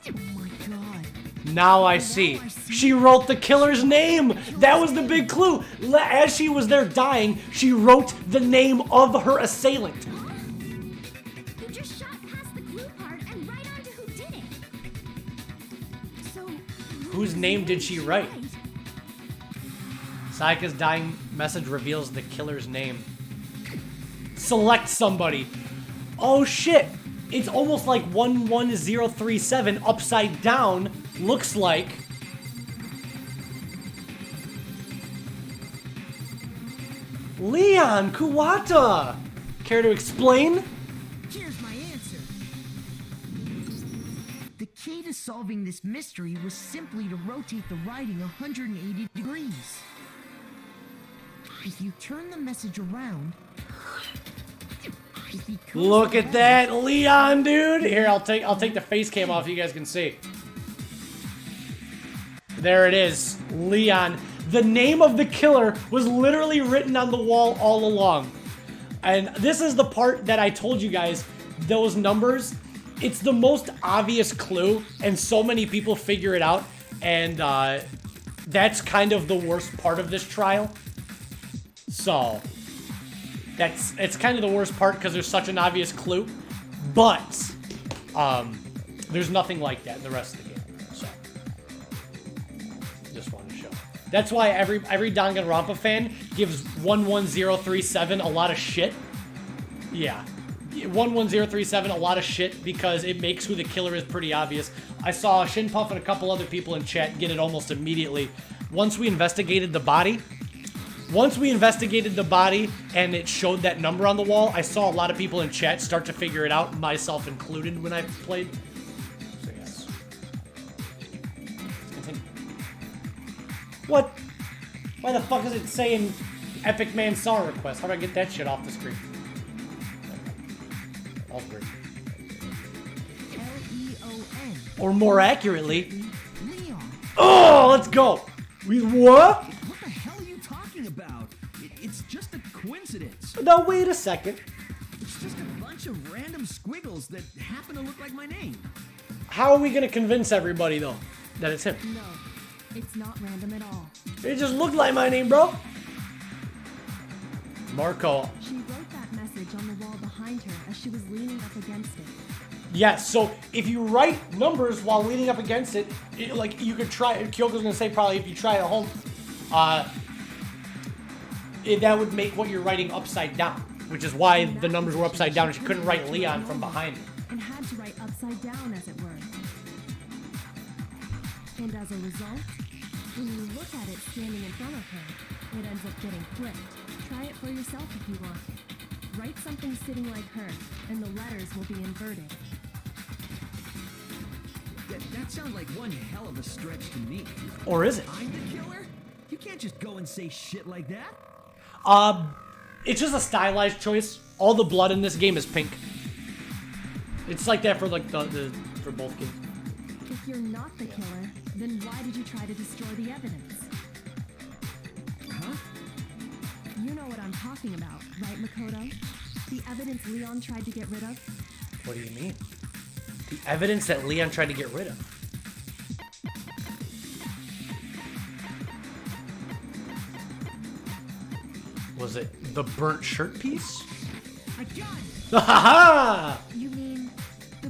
Oh my god. Now I see. She wrote the killer's name. That was the big clue. As she was there dying, she wrote the name of her assailant. you just shot past the clue part and right onto who did it. So, Whose name did she write? Sayaka's dying message reveals the killer's name. Select somebody. Oh shit. It's almost like 11037 upside down. Looks like. Leon Kuwata. Care to explain? Here's my answer. The key to solving this mystery was simply to rotate the writing 180 degrees. If you turn the message around, it becomes Look the at letter. that, Leon, dude. Here, I'll take the face cam off. You guys can see. There it is, Leon. The name of the killer was literally written on the wall all along. And this is the part that I told you guys. Those numbers, it's the most obvious clue, and so many people figure it out. And that's kind of the worst part of this trial. So. It's kind of the worst part because there's such an obvious clue, but there's nothing like that in the rest of the game. So just wanted to show. That's why every Danganronpa fan gives 11037 a lot of shit. Yeah, 11037 a lot of shit because it makes who the killer is pretty obvious. I saw Shinpuff and a couple other people in chat get it almost immediately once we investigated the body. Once we investigated the body and it showed that number on the wall, I saw a lot of people in chat start to figure it out, myself included when I played. So yes. What? Why the fuck is it saying Epic Man song request? How do I get that shit off the screen? That was weird. Leon. Or more accurately, Leon. oh, let's go. We what? What the hell are you talking about? It's just a coincidence. Now wait a second. It's just a bunch of random squiggles that happen to look like my name. How are we gonna convince everybody though that it's him? No, it's not random at all. It just looked like my name, bro. Marco. She wrote that message on the wall behind her as she was leaning up against it. Yes, so if you write numbers while leaning up against it, like you could try. Kyoko's gonna say probably if you try it at home, that would make what you're writing upside down, which is why the numbers were upside down and she couldn't write Leon from behind it. And had to write upside down, as it were. And as a result, when you look at it standing in front of her, it ends up getting flipped. Try it for yourself if you want. Write something sitting like her, and the letters will be inverted. That sounds like one hell of a stretch to me. Or is it? I'm the killer? You can't just go and say shit like that. It's just a stylized choice. All the blood in this game is pink. It's like that for like for both games. If you're not the killer, then why did you try to destroy the evidence? Huh? You know what I'm talking about, right, Makoto? The evidence Leon tried to get rid of? What do you mean? The evidence that Leon tried to get rid of. Was it the burnt shirt piece? I got it. Ha ha! You mean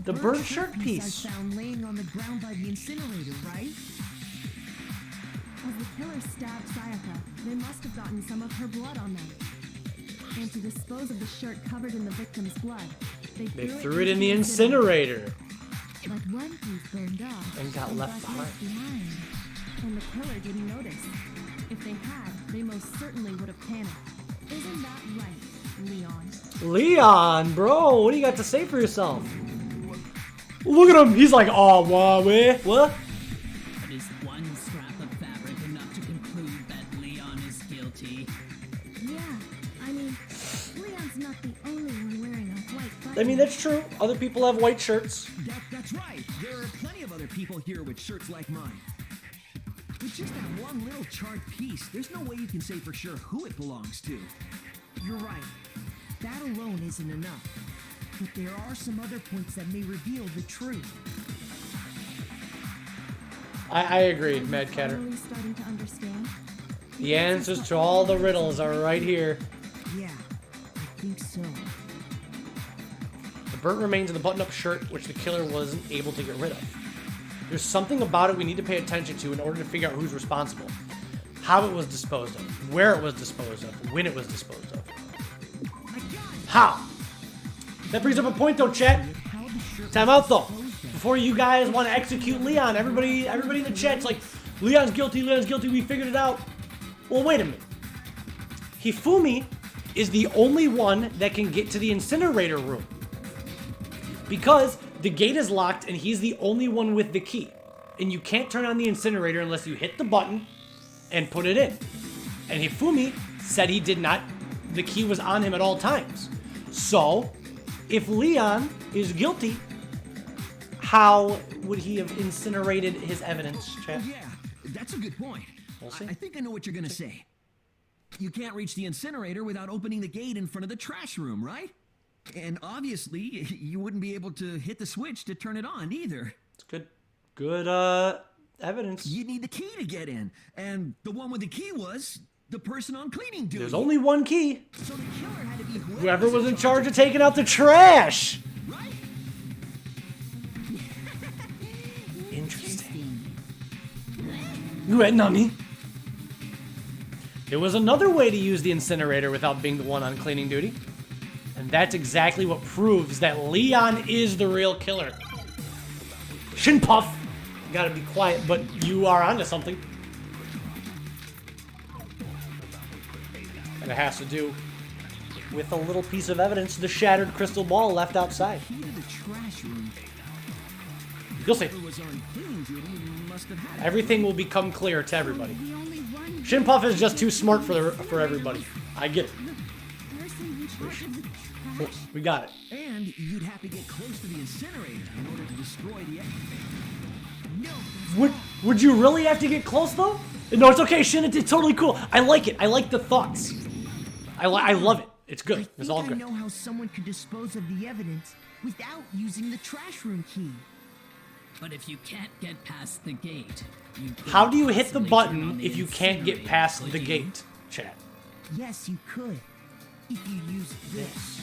The burnt shirt piece. I found laying on the ground by the incinerator, right? As the killer stabbed Sayaka, they must have gotten some of her blood on them. And to dispose of the shirt covered in the victim's blood, they threw it in the incinerator. But one piece burned off And got left behind. And the killer didn't notice. If they had, they most certainly would have panicked. Isn't that right, Leon? Leon, bro, what do you got to say for yourself? Look at him. He's like, oh, what? But is one scrap of fabric enough to conclude that Leon is guilty? Yeah, I mean, Leon's not the only one wearing a white button. I mean, that's true. Other people have white shirts. That's right. There are plenty of other people here with shirts like mine. With just that one little charred piece, there's no way you can say for sure who it belongs to. You're right. That alone isn't enough. But there are some other points that may reveal the truth. I agree, Mad Catter. Finally starting to understand? The answers to all the riddles are right here. Yeah, I think so. The burnt remains of the button-up shirt, which the killer wasn't able to get rid of. There's something about it we need to pay attention to in order to figure out who's responsible. How it was disposed of, where it was disposed of, when it was disposed of. How? That brings up a point though, chat. Time out though. Before you guys want to execute Leon, everybody in the chat's like, Leon's guilty, we figured it out. Well, wait a minute. Hifumi is the only one that can get to the incinerator room. Because the gate is locked and he's the only one with the key. And you can't turn on the incinerator unless you hit the button and put it in. And Hifumi said he did not, the key was on him at all times. So, if Leon is guilty, how would he have incinerated his evidence, chat? Oh, yeah, that's a good point. We'll see. I think I know what you're gonna say. You can't reach the incinerator without opening the gate in front of the trash room, right? And obviously, you wouldn't be able to hit the switch to turn it on either. It's good evidence. You need the key to get in, and the one with the key was the person on cleaning duty. There's only one key. So the killer had to be Whoever was in charge of taking out the trash. Right? Interesting. Nani? There was another way to use the incinerator without being the one on cleaning duty. And that's exactly what proves that Leon is the real killer. Shinpuff! You gotta be quiet, but you are onto something. And it has to do with a little piece of evidence, the shattered crystal ball left outside. Key to the trash room. You'll see. Whoever was on cleaning duty must have had it. Everything will become clear to everybody. The only Shin Puff is just too smart for everybody. I get it. We got it. And you'd have to get close to the incinerator in order to destroy the No. Would you really have to get close though? No, it's okay, Shin. It's totally cool. I like it. I like the thoughts. I love it. It's good. It's all good. I know how someone could dispose of the evidence without using the trash room key. But if you can't get past the gate, how do you hit the button if you can't get past the gate, chat? Yes, you could. If you use this.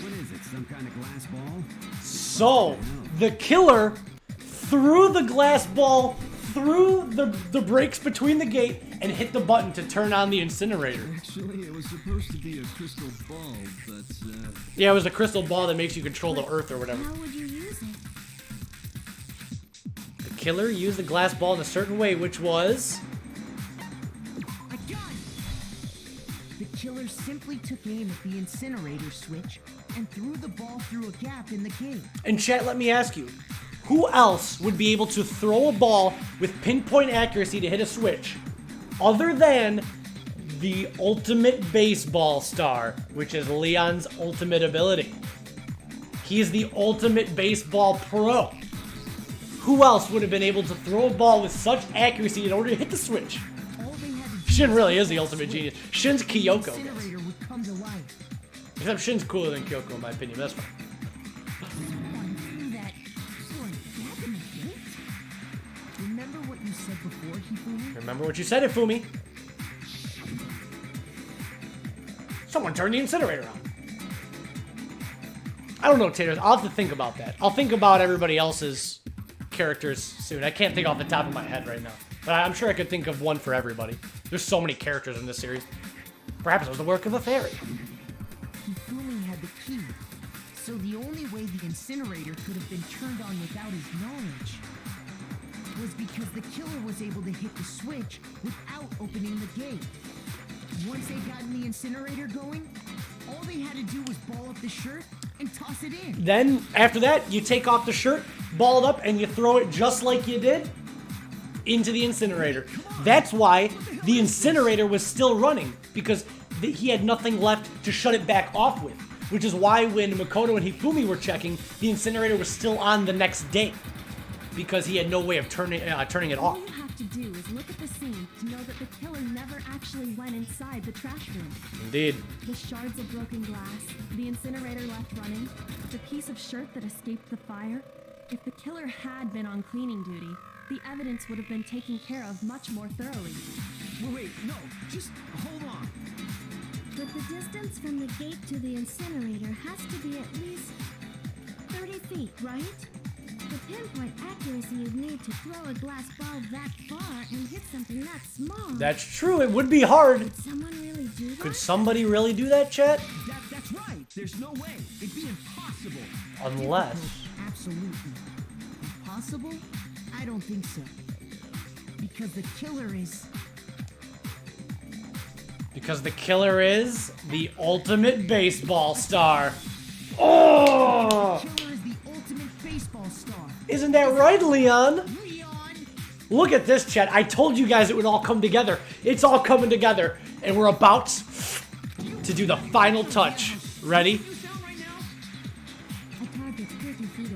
What is it, some kind of glass ball? So, the killer threw the glass ball through the breaks between the gate and hit the button to turn on the incinerator. Actually, it was supposed to be a crystal ball, but, Yeah, it was a crystal ball that makes you control the earth or whatever. How would you use it? The killer used the glass ball in a certain way, which was... I got it! The killer simply took aim at the incinerator switch and threw the ball through a gap in the gate. And chat, let me ask you, who else would be able to throw a ball with pinpoint accuracy to hit a switch other than the ultimate baseball star, which is Leon's ultimate ability? He is the ultimate baseball pro. Who else would have been able to throw a ball with such accuracy in order to hit the switch? Shin really is the ultimate genius. Shin's Kyoko. Incinerator would come to life. Except Shin's cooler than Kyoko in my opinion, that's fine. Remember what you said before, Hifumi? Remember what you said, Ifumi. Someone turned the incinerator on. I don't know, Taters. I'll have to think about that. I'll think about everybody else's characters soon. I can't think off the top of my head right now. But I'm sure I could think of one for everybody. There's so many characters in this series. Perhaps it was the work of a fairy. Hifumi had the key, so the only way the incinerator could have been turned on without his knowledge was because the killer was able to hit the switch without opening the gate. Once they got in the incinerator going, all they had to do was ball up the shirt and toss it in. Then, after that, you take off the shirt, ball it up, and you throw it just like you did into the incinerator. That's why the incinerator was still running, because he had nothing left to shut it back off with. Which is why when Makoto and Hifumi were checking, the incinerator was still on the next day. Because he had no way of turning it off. All you have to do is look at the scene to know that the killer never actually went inside the trash room. Indeed. The shards of broken glass, the incinerator left running, the piece of shirt that escaped the fire. If the killer had been on cleaning duty, the evidence would have been taken care of much more thoroughly. Wait, no, just hold on. But the distance from the gate to the incinerator has to be at least 30 feet, right? The pinpoint accuracy you'd need to throw a glass ball that far and hit something that small. That's true. It would be hard. Could someone really do that? Could somebody really do that, chat? That's right. There's no way. It'd be impossible. Unless... Absolutely. Impossible? I don't think so. Because the killer is... Because the killer is the ultimate baseball star. Oh! The killer is the ultimate baseball star. Isn't that right, Leon? Look at this, chat. I told you guys it would all come together. It's all coming together. And we're about to do the final touch. Ready?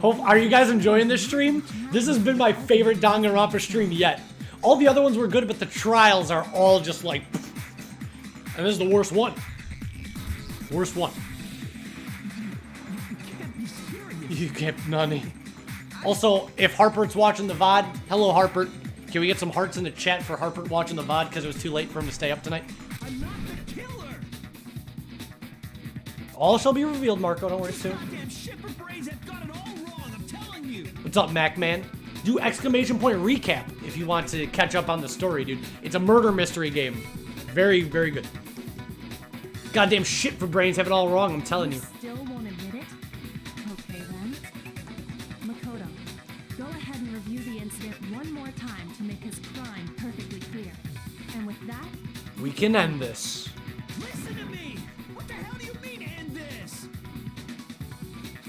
Are you guys enjoying this stream? This has been my favorite Danganronpa stream yet. All the other ones were good, but the trials are all just like... And this is the worst one. Worst one. You can't, Nani. Also, if Harpert's watching the VOD, hello Harpert. Can we get some hearts in the chat for Harpert watching the VOD because it was too late for him to stay up tonight? I'm not the killer. All shall be revealed, Marco. Don't worry, soon. Goddamn shipper brains have got it all wrong. I'm telling you. What's up, Mac Man? Do exclamation point recap if you want to catch up on the story, dude. It's a murder mystery game. Very, very good. Goddamn shit for brains have it all wrong, I'm telling you. Still won't admit it? Okay then. Makoto, go ahead and review the incident one more time to make his crime perfectly clear. And with that, we can end this. Listen to me. What the hell do you mean end this?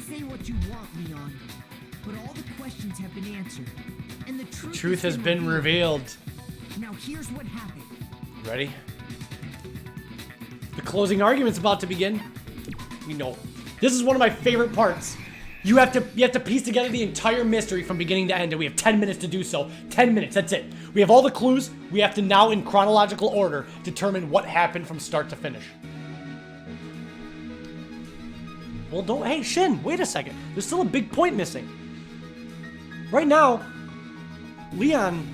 Say what you want, Leon. But all the questions have been answered. And the truth Truth has been revealed. Now here's what happened. Ready? The closing argument's about to begin. We know. This is one of my favorite parts. You have to piece together the entire mystery from beginning to end, and we have 10 minutes to do so. 10 minutes, that's it. We have all the clues. We have to now, in chronological order, determine what happened from start to finish. Well, don't... Hey, Shin, wait a second. There's still a big point missing. Right now, Leon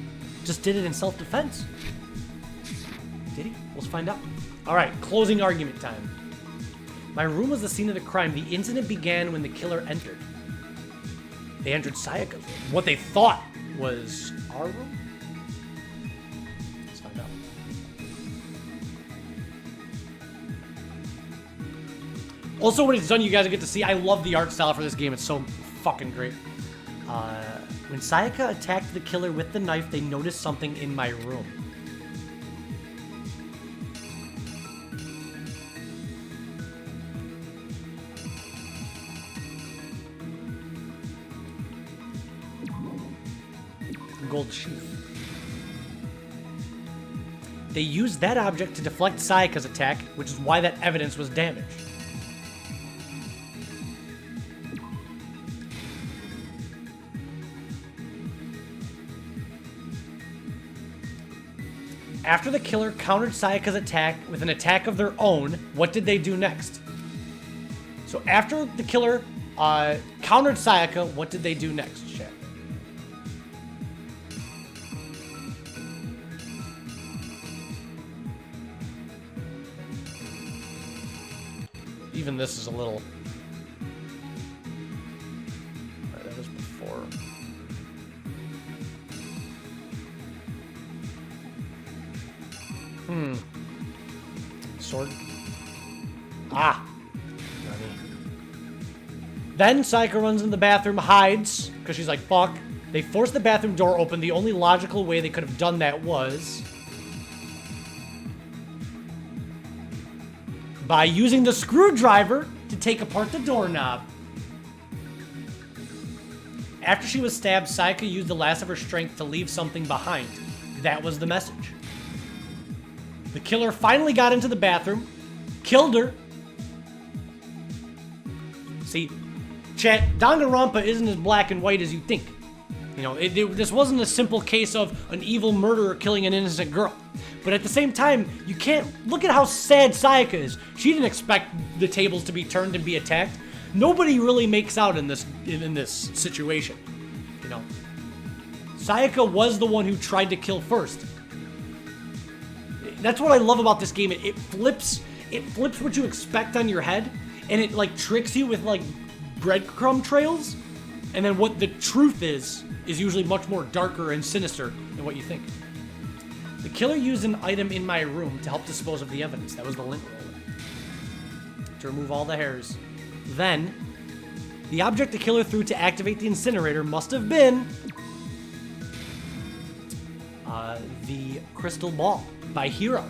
just did it in self-defense. Did he? Let's find out. All right, closing argument time. My room was the scene of the crime. The incident began when the killer entered. They entered Sayaka's room. What they thought was our room? Let's find out. Also, when it's done, you guys get to see. I love the art style for this game. It's so fucking great. When Sayaka attacked the killer with the knife, they noticed something in my room. Gold sheath. They used that object to deflect Sayaka's attack, which is why that evidence was damaged. After the killer countered Sayaka's attack with an attack of their own, what did they do next? So after the killer countered Sayaka, what did they do next, chat? Even this is a little... Right, that was before. Sword. Ah. Then Sayaka runs in the bathroom, hides, because she's like, fuck. They force the bathroom door open. The only logical way they could have done that was by using the screwdriver to take apart the doorknob. After she was stabbed, Sayaka used the last of her strength to leave something behind. That was the message. The killer finally got into the bathroom, killed her. See, chat, Danganronpa isn't as black and white as you think. You know, this wasn't a simple case of an evil murderer killing an innocent girl. But at the same time, you can't... Look at how sad Sayaka is. She didn't expect the tables to be turned and be attacked. Nobody really makes out in this situation. You know, Sayaka was the one who tried to kill first. That's what I love about this game. It flips what you expect on your head, and it like tricks you with like breadcrumb trails, and then what the truth is usually much more darker and sinister than what you think. The killer used an item in my room to help dispose of the evidence. That was the lint roller. To remove all the hairs. Then, the object the killer threw to activate the incinerator must have been the crystal ball by Hero.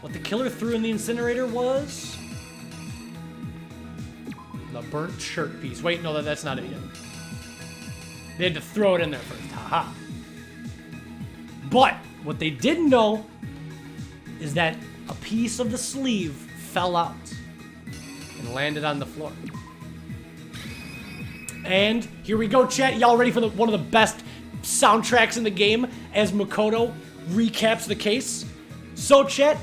What the killer threw in the incinerator was the burnt shirt piece. Wait, no, that's not it yet. They had to throw it in there first. Haha. But what they didn't know is that a piece of the sleeve fell out and landed on the floor. And here we go, chat. Y'all ready for one of the best soundtracks in the game as Makoto recaps the case? So, chat,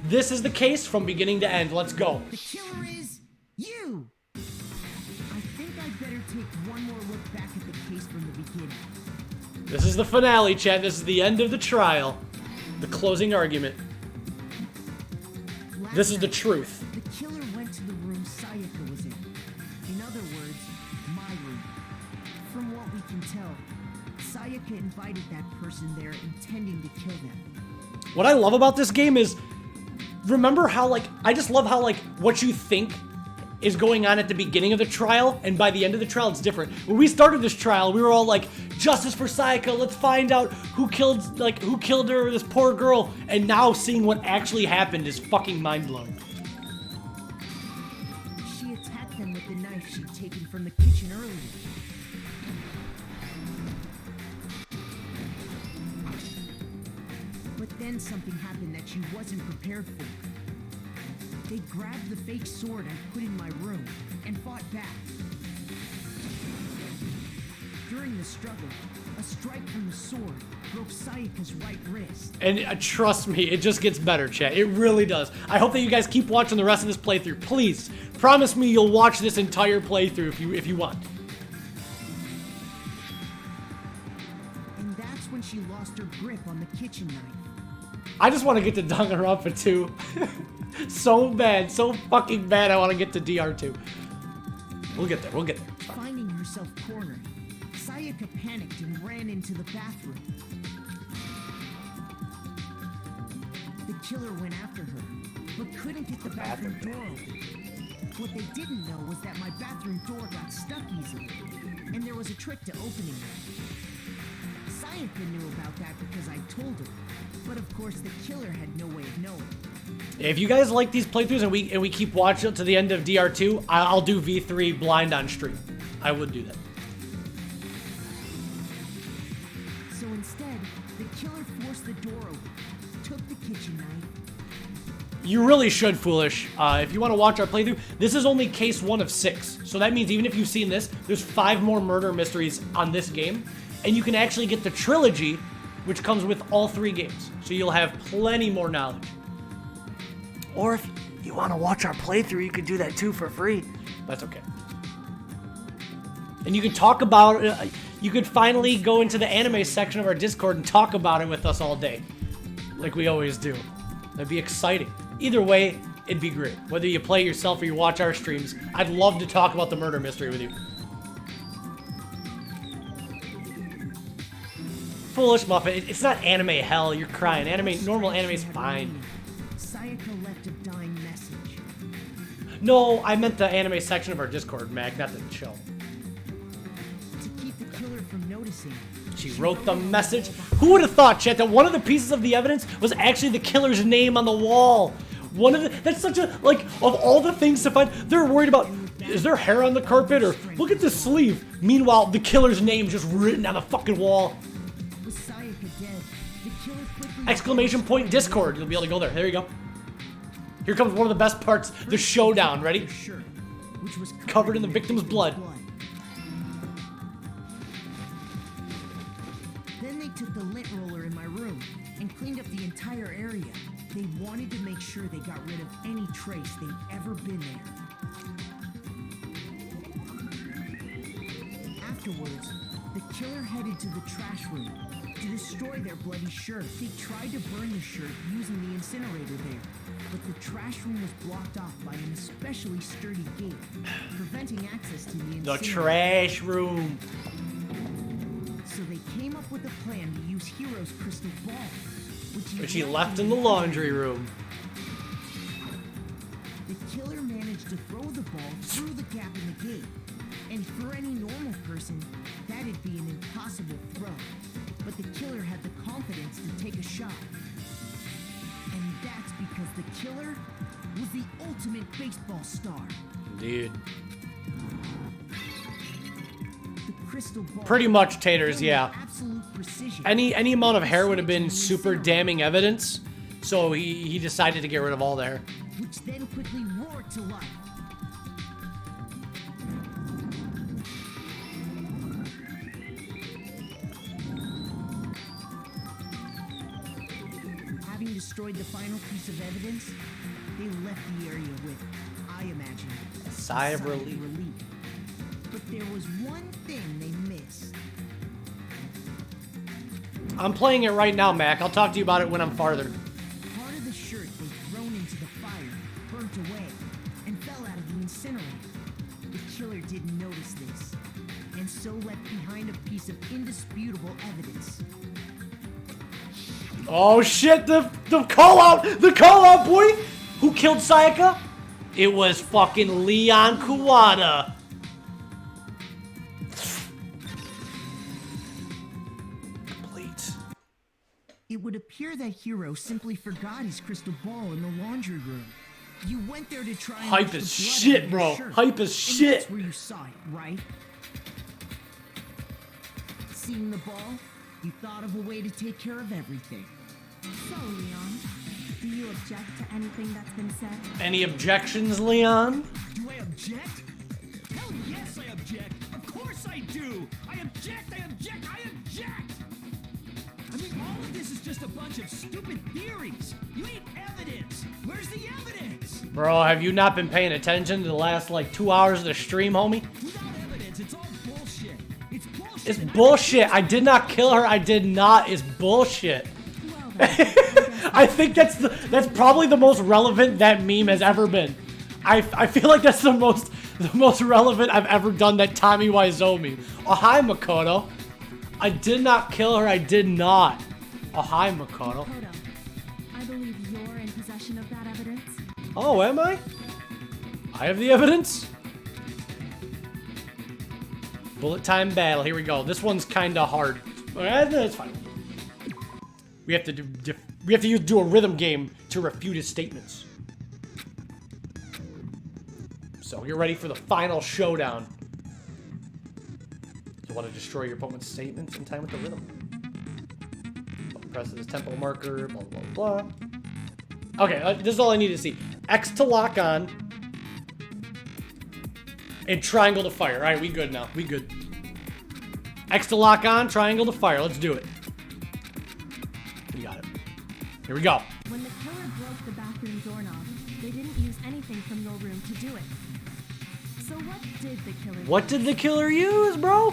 this is the case from beginning to end. Let's go. The killer is you! I think I'd better take one more look back at the case from the beginning. This is the finale, chat. This is the end of the trial. The closing argument. This is the truth. The killer went to the room Sayaka was in. In other words, my room. From what we can tell, Sayaka invited that person there intending to kill them. What I love about this game is, remember how, like, I just love how, like, what you think is going on at the beginning of the trial, and by the end of the trial, it's different. When we started this trial, we were all like, justice for Sayaka, let's find out who killed her, this poor girl, and now seeing what actually happened is fucking mind-blowing. She attacked them with the knife she'd taken from the kitchen earlier. then something happened that she wasn't prepared for. They grabbed the fake sword I put in my room and fought back. During the struggle, a strike from the sword broke Sayaka's right wrist. And trust me, it just gets better, chat. It really does. I hope that you guys keep watching the rest of this playthrough. Please, promise me you'll watch this entire playthrough if you want. And that's when she lost her grip on the kitchen knife. I just want to get to Danganronpa 2. So bad, so fucking bad I want to get to DR2. We'll get there, we'll get there. Finding herself cornered, Sayaka panicked and ran into the bathroom. The killer went after her, but couldn't get the bathroom door open. What they didn't know was that my bathroom door got stuck easily, and there was a trick to opening it. Sayaka knew about that because I told her, but of course the killer had no way of knowing. If you guys like these playthroughs and we keep watching to the end of DR2, I'll do V3 blind on stream. I would do that. So instead, the killer forced the door open, took the kitchen knife. You really should, Foolish. If you want to watch our playthrough, this is only case 1 of 6. So that means even if you've seen this, there's 5 more murder mysteries on this game. And you can actually get the trilogy, which comes with all 3 games. So you'll have plenty more knowledge. Or if you want to watch our playthrough, you can do that too for free. That's okay. And you can talk about it. You could finally go into the anime section of our Discord and talk about it with us all day. Like we always do. That'd be exciting. Either way, it'd be great. Whether you play yourself or you watch our streams, I'd love to talk about the murder mystery with you. Foolish Muffin, it's not anime hell, you're crying. Normal anime's fine. Sayaka left a dying message. No, I meant the anime section of our Discord, Mac, not the show. To keep the killer from noticing, she wrote the message. Who would have thought, chat, that one of the pieces of the evidence was actually the killer's name on the wall? That's such a, like, of all the things to find, they're worried about, is there hair on the carpet, or look at this sleeve. Meanwhile, the killer's name just written on the fucking wall. With Sayaka dead, the killer quickly... Exclamation point Discord. You'll be able to go there. There you go. Here comes one of the best parts, the showdown. Ready? Which was covered in the victim's blood. Then they took the lint roller in my room and cleaned up the entire area. They wanted to make sure they got rid of any trace they'd ever been there. Afterwards, the killer headed to the trash room to destroy their bloody shirt. They tried to burn the shirt using the incinerator there, but the trash room was blocked off by an especially sturdy gate, preventing access to the incinerator. The trash room. So they came up with a plan to use Hero's crystal ball, which he left in the laundry room. The killer managed to throw the ball through the gap in the gate. And for any normal person, that'd be an impossible throw. But the killer had the confidence to take a shot. And that's because the killer was the ultimate baseball star. Dude. The crystal ball. Pretty much, Taters, yeah. Absolute precision. Any amount of hair would have been super damning evidence, so he decided to get rid of all the hair. Which then quickly roared to life. Having destroyed the final piece of evidence, they left the area with, I imagine, A sigh of relief. But there was one thing they missed. I'm playing it right now, Mac. I'll talk to you about it when I'm farther. Part of the shirt was thrown into the fire, burnt away, and fell out of the incinerator. The killer didn't notice this, and so left behind a piece of indisputable evidence. Oh shit, the call out, boy! Who killed Sayaka? It was fucking Leon Kuwata. Complete. It would appear that Hero simply forgot his crystal ball in the laundry room. You went there to try and Hype as shit, bro. Hype as shit. That's where you saw it, right? Seeing the ball, you thought of a way to take care of everything. So, Leon, do you object to anything that's been said? Any objections, Leon? Do I object? Hell yes, I object. Of course I do. I object. I object. I object. I mean, all of this is just a bunch of stupid theories. You need evidence. Where's the evidence? Bro, have you not been paying attention to the last, like, 2 hours of the stream, homie? Without evidence, it's all bullshit. It's bullshit. It's bullshit. I did not kill her. I did not. It's bullshit. Well, then, I think that's probably the most relevant that meme has ever been. I feel like that's the most relevant I've ever done that Tommy Wiseau meme. Oh, hi, Makoto. I did not kill her. I did not. Oh, hi, Makoto. Makoto, I believe you're in possession of that evidence. Oh, am I? I have the evidence. Bullet time battle. Here we go. This one's kind of hard. That's fine. We have to do a rhythm game to refute his statements. So you're ready for the final showdown. You want to destroy your opponent's statements in time with the rhythm. Press this tempo marker. Blah blah blah. Okay, this is all I need to see. X to lock on. And triangle to fire. All right, we good now. We good. X to lock on, triangle to fire. Let's do it. We got it. Here we go. When the killer broke the bathroom doorknob, they didn't use anything from your room to do it. So what did the killer use? What did the killer use, bro?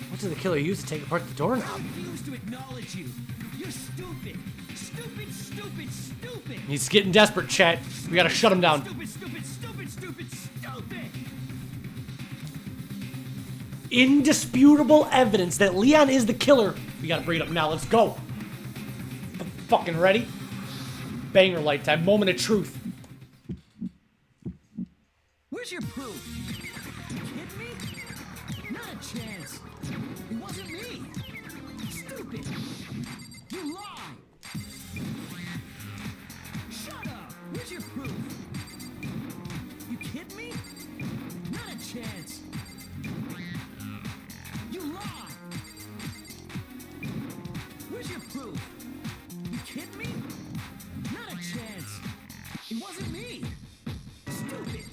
What did the killer use to take apart the doorknob? I refuse to acknowledge you. You're stupid. Stupid, stupid, stupid. He's getting desperate, chat. We gotta shut him down. Stupid, stupid, stupid, stupid, stupid. Indisputable evidence that Leon is the killer. We gotta bring it up now. Let's go. Fucking ready? Banger light time. Moment of truth. Where's your proof? You kidding me? Not a chance. It wasn't me. Stupid. You lie. Shut up. Where's your proof? You kidding me? Not a chance. You lie. Where's your proof? You kidding me? Not a chance. It wasn't me. Stupid.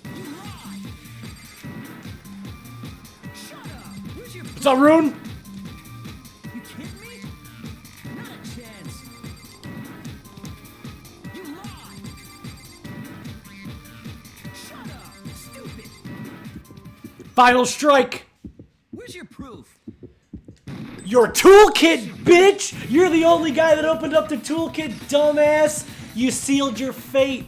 You lie. Shut up. Where's your proof? What's up, Rune? You kidding me? Not a chance. You lie. Shut up. Stupid. Final strike. Where's your proof? Your toolkit, bitch! You're the only guy that opened up the toolkit, dumbass! You sealed your fate.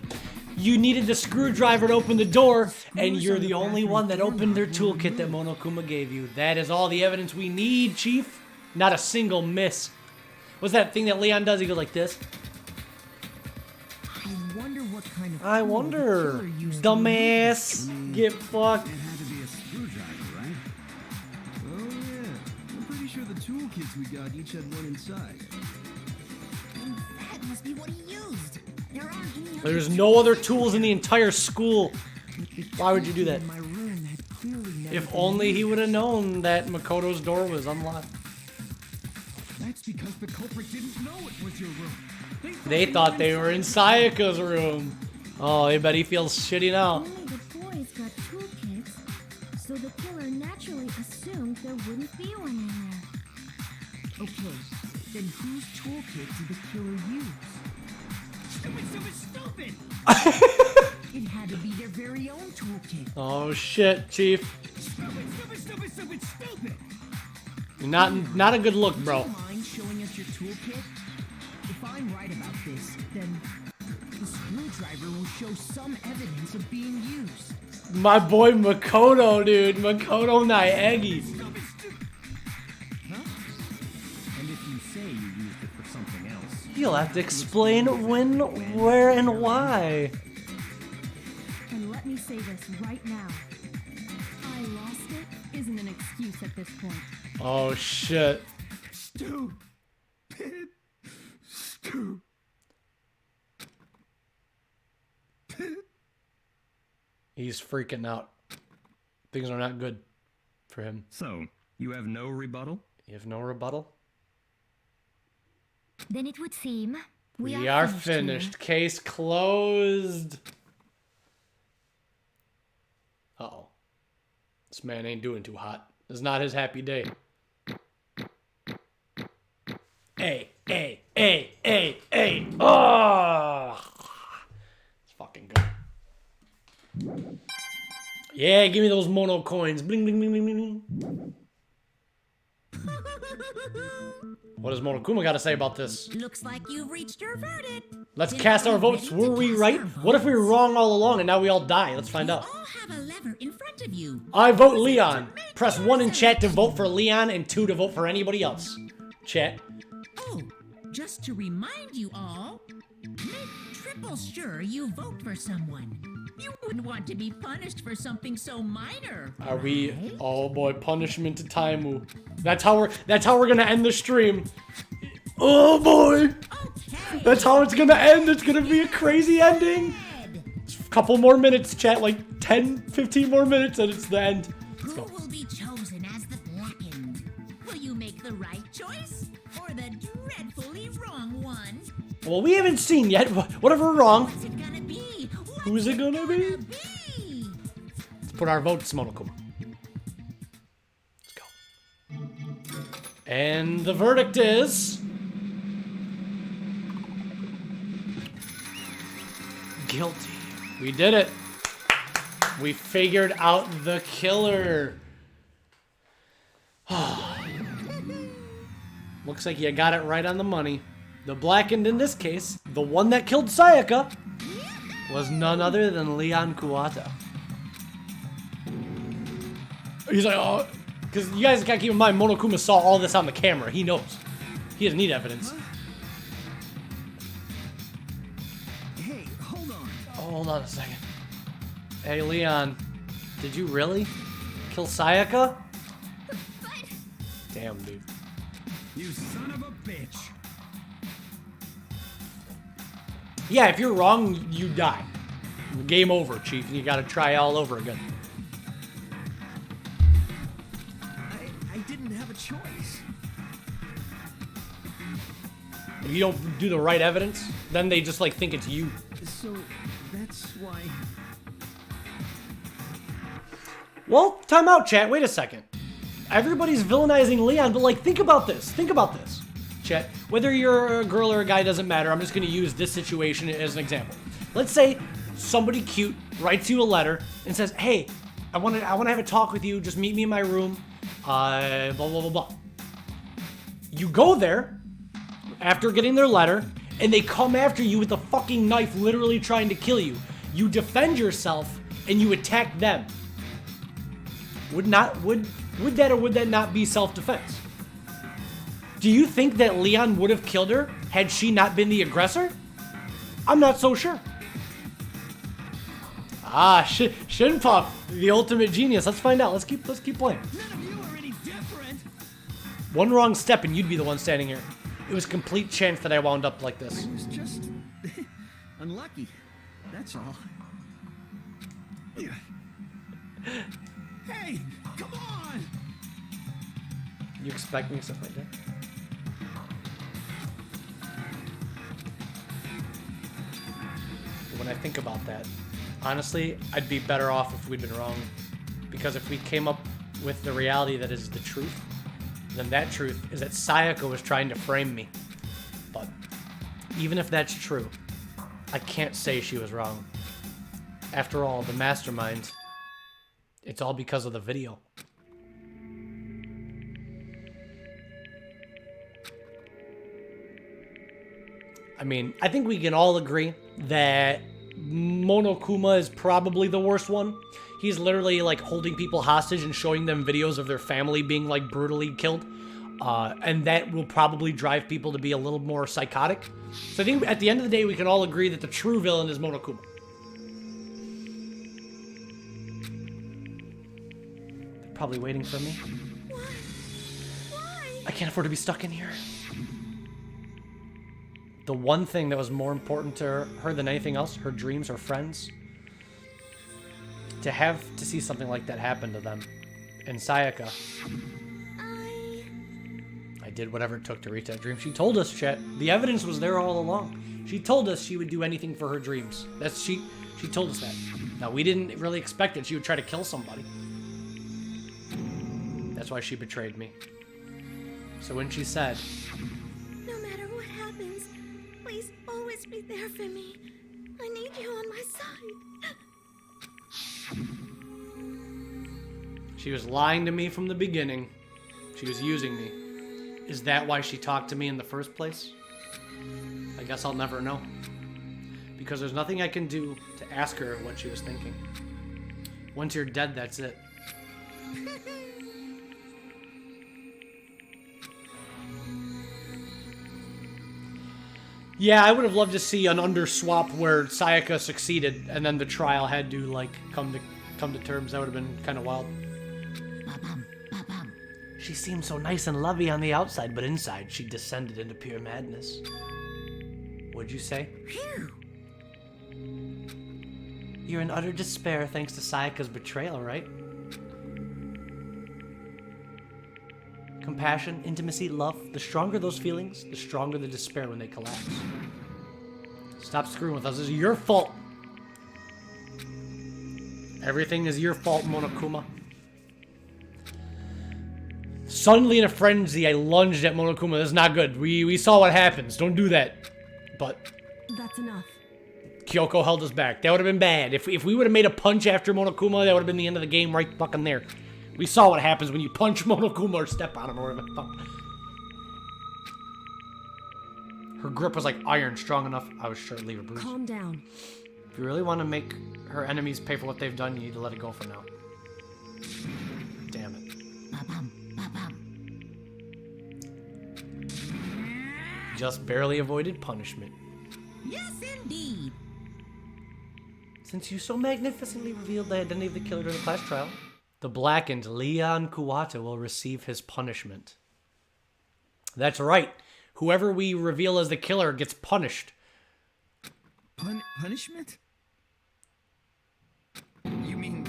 You needed the screwdriver to open the door, and you're the only one that opened their toolkit that Monokuma gave you. That is all the evidence we need, Chief. Not a single miss. What's that thing that Leon does? He goes like this. I wonder what kind of I tool the wonder. killer used to Dumbass. Get fucked. It had to be a screwdriver, right? Oh yeah. I'm pretty sure the toolkits we got each had one inside. And that must be what he used. There aren't any There's no other tools in the entire school. Why would you do that? in my room had clearly never If been only he used. would have known that Makoto's door was unlocked. That's because the culprit didn't know it was your room. They thought they were in Sayaka's room. Oh, I bet he feels shitty now. Only the boys got toolkits, so the killer naturally assumed there wouldn't be one in there. Okay, then whose toolkit did the killer use? Stupid, stupid, stupid. It had to be their very own toolkit. Oh shit, Chief. Stupid, stupid, stupid, stupid, stupid. Not a good look, bro. Do you mind showing us your toolkit? If I'm right about this, then the screwdriver will show some evidence of being used. My boy Makoto, dude. Makoto Naegi. And if you say you used it for something else, You'll have to explain when, where, and why. And let me say this right now. I lost it isn't an excuse at this point. Oh shit. Stupid. Stupid. He's freaking out. Things are not good for him. so you have no rebuttal? You have no rebuttal? Then it would seem We are finished. Case closed. Uh-oh. This man ain't doing too hot. It's not his happy day. Hey. Oh! It's fucking good. Yeah, give me those mono coins. Bling, bling, bling, bling, bling. What does Monokuma got to say about this? Looks like you've reached your verdict. Let's cast our votes. Were we right? What if we were wrong all along and now we all die? Let's find out. You all have a lever in front of you. I vote Leon. Press 1 in chat to vote for Leon and 2 to vote for anybody else. Chat. Oh, just to remind you all, make triple sure you vote for someone. You wouldn't want to be punished for something so minor. Are we? Oh boy, punishment to Taimu. That's how we're gonna end the stream. Oh boy. Okay. That's how it's gonna end. It's gonna be a crazy ending. A couple more minutes, chat. Like 10, 15 more minutes, and it's the end. Let's Who go. will be chosen as the blackened? Will you make the right choice or the dreadfully wrong one? Well, we haven't seen yet. What if we're wrong? What's it gonna be? Who's it gonna be? Let's put our votes, Monokuma. Let's go. And the verdict is... guilty. We did it. We figured out the killer. Looks like you got it right on the money. The blackened in this case, the one that killed Sayaka, was none other than Leon Kuwata. He's like, oh, because you guys gotta keep in mind, Monokuma saw all this on the camera. He knows. He doesn't need evidence. Hey, hold on. Oh, hold on a second. Hey, Leon, did you really kill Sayaka? Damn, dude. You son of a bitch. Yeah, if you're wrong, you die. Game over, Chief. You gotta try all over again. I didn't have a choice. If you don't do the right evidence, then they just, like, think it's you. So, that's why... Well, time out, chat. Wait a second. Everybody's villainizing Leon, but, like, think about this. Think about this. Chat, whether you're a girl or a guy doesn't matter. I'm just going to use this situation as an example. Let's say somebody cute writes you a letter and says, "Hey, I want to have a talk with you. Just meet me in my room. Blah blah blah blah." You go there after getting their letter, and they come after you with a fucking knife, literally trying to kill you. You defend yourself and you attack them. Would that or would that not be self-defense? Do you think that Leon would have killed her had she not been the aggressor? I'm not so sure. Ah, Shinpuff, the ultimate genius. Let's find out. Let's keep playing. None of you are any different. One wrong step and you'd be the one standing here. It was complete chance that I wound up like this. I was just unlucky. That's all. Hey, come on! You expect me stuff like that? When I think about that, honestly, I'd be better off if we'd been wrong. Because if we came up with the reality that is the truth, then that truth is that Sayaka was trying to frame me. But even if that's true, I can't say she was wrong. After all, the mastermind, it's all because of the video. I mean, I think we can all agree that Monokuma is probably the worst one. He's literally like holding people hostage and showing them videos of their family being like brutally killed. And that will probably drive people to be a little more psychotic. So I think at the end of the day, we can all agree that the true villain is Monokuma. They're probably waiting for me. Why? I can't afford to be stuck in here. The one thing that was more important to her than anything else, her dreams, her friends, to see something like that happen to them. And Sayaka, I did whatever it took to reach that dream. She told us, chat. The evidence was there all along. She told us she would do anything for her dreams. She told us that. Now, we didn't really expect that she would try to kill somebody. That's why she betrayed me. So when she said, No matter what happens, please always be there for me. I need you on my side. she was lying to me from the beginning. She was using me. Is that why she talked to me in the first place? I guess I'll never know. Because there's nothing I can do to ask her what she was thinking. Once you're dead, that's it. Yeah, I would have loved to see an underswap where Sayaka succeeded and then the trial had to like come to terms. That would have been kind of wild. She seemed so nice and lovey on the outside, but inside she descended into pure madness. What'd you say? Phew. You're in utter despair thanks to Sayaka's betrayal, right? Compassion, intimacy, love. The stronger those feelings, the stronger the despair when they collapse. Stop screwing with us. This is your fault. Everything is your fault, Monokuma. Suddenly in a frenzy, I lunged at Monokuma. This is not good. We saw what happens. Don't do that. But That's enough. Kyoko held us back. That would have been bad. If we would have made a punch after Monokuma, that would have been the end of the game right fucking there. We saw what happens when you punch Monokuma or step on him or whatever the fuck. Her grip was like iron, strong enough. I was sure to leave a bruise. Calm down. If you really want to make her enemies pay for what they've done, you need to let it go for now. Damn it. Just barely avoided punishment. Yes, indeed. Since you so magnificently revealed the identity of the killer during the class trial, the blackened Leon Kuwata will receive his punishment. That's right. Whoever we reveal as the killer gets punished. Punishment? You mean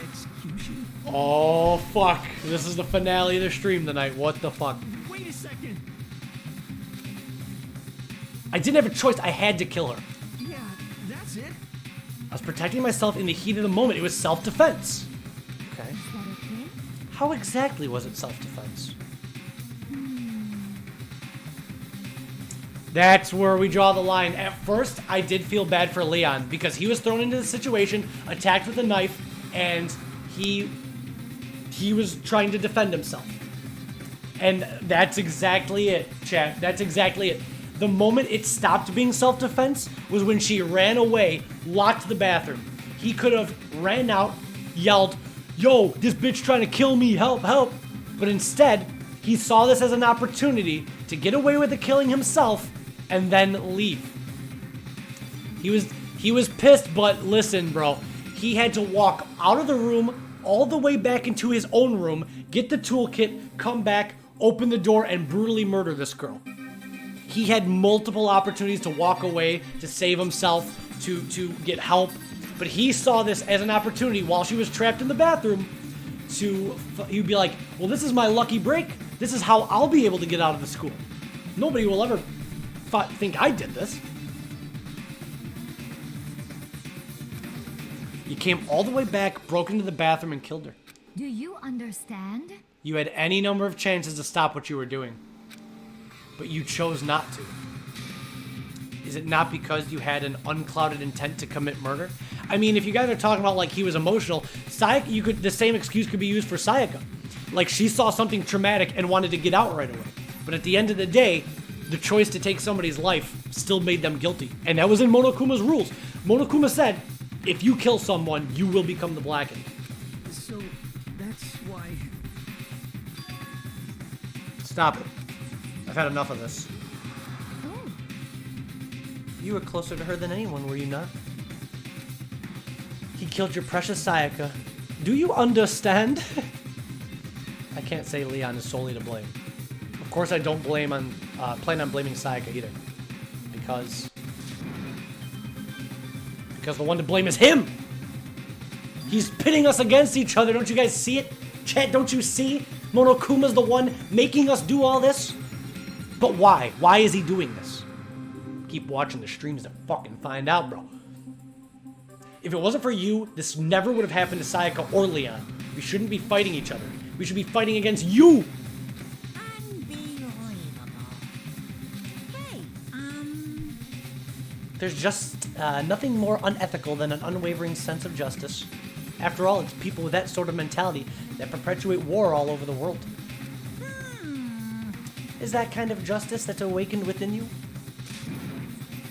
execution? Oh, fuck. This is the finale of the stream tonight. What the fuck? Wait a second. I didn't have a choice. I had to kill her. Yeah, that's it. I was protecting myself in the heat of the moment. It was self-defense. Okay. Is that okay? How exactly was it self-defense? That's where we draw the line. At first, I did feel bad for Leon because he was thrown into the situation, attacked with a knife, and he was trying to defend himself. And that's exactly it, chat. That's exactly it. The moment it stopped being self-defense was when she ran away, locked the bathroom. He could have ran out, yelled, "Yo, this bitch trying to kill me, help, help." But instead, he saw this as an opportunity to get away with the killing himself and then leave. He was pissed, but listen, bro. He had to walk out of the room, all the way back into his own room, get the toolkit, come back, open the door, and brutally murder this girl. He had multiple opportunities to walk away, to save himself, to get help, but he saw this as an opportunity while she was trapped in the bathroom he'd be like, well, this is my lucky break. This is how I'll be able to get out of the school. Nobody will ever think I did this. You came all the way back, broke into the bathroom, and killed her. Do you understand? You had any number of chances to stop what you were doing, but you chose not to. Is it not because you had an unclouded intent to commit murder? I mean, if you guys are talking about like he was emotional, Sayaka, the same excuse could be used for Sayaka. Like she saw something traumatic and wanted to get out right away. But at the end of the day, the choice to take somebody's life still made them guilty. And that was in Monokuma's rules. Monokuma said, if you kill someone, you will become the Blackened. So, that's why... Stop it. I've had enough of this. Oh, You were closer to her than anyone, were you not? He killed your precious Sayaka. Do you understand? I can't say Leon is solely to blame. Of course I don't plan on blaming Sayaka either. Because the one to blame is him! He's pitting us against each other, don't you guys see it? Chat, don't you see? Monokuma's the one making us do all this? But why? Why is he doing this? Keep watching the streams to fucking find out, bro. If it wasn't for you, this never would have happened to Sayaka or Leon. We shouldn't be fighting each other. We should be fighting against you! There's just nothing more unethical than an unwavering sense of justice. After all, it's people with that sort of mentality that perpetuate war all over the world. Is that kind of justice that's awakened within you?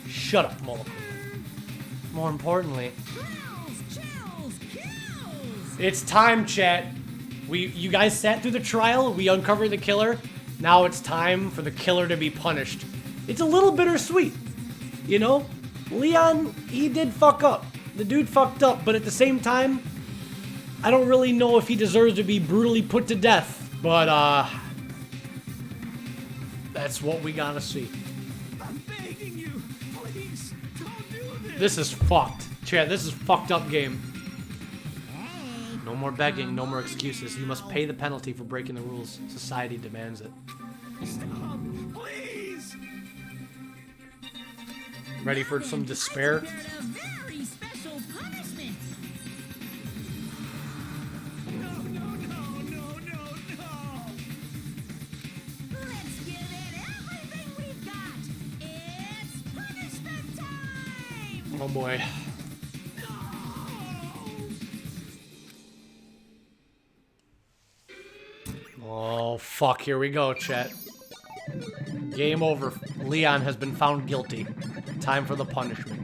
Shut up, Moloch. More importantly, it's time, chat. You guys sat through the trial, we uncovered the killer. Now it's time for the killer to be punished. It's a little bittersweet, you know? Leon, he did fuck up. The dude fucked up, but at the same time, I don't really know if he deserves to be brutally put to death, but that's what we gotta see. I'm begging you, please, don't do this. This is fucked. Chat, this is fucked up game. No more begging, no more excuses. You must pay the penalty for breaking the rules. Society demands it. Stop, please. Ready for some despair? Very special punishment. No. Let's give it everything we've got. It's punishment time. Oh boy. Oh fuck, here we go, chat. Game over. Leon has been found guilty. Time for the punishment.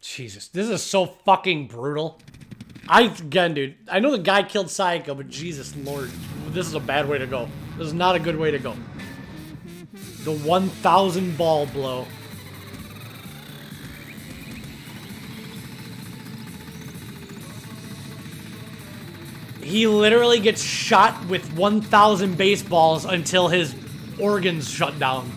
Jesus, this is so fucking brutal. Again, dude, I know the guy killed Sayaka, but Jesus Lord, this is a bad way to go. This is not a good way to go. The 1,000 ball blow. He literally gets shot with 1,000 baseballs until his organs shut down.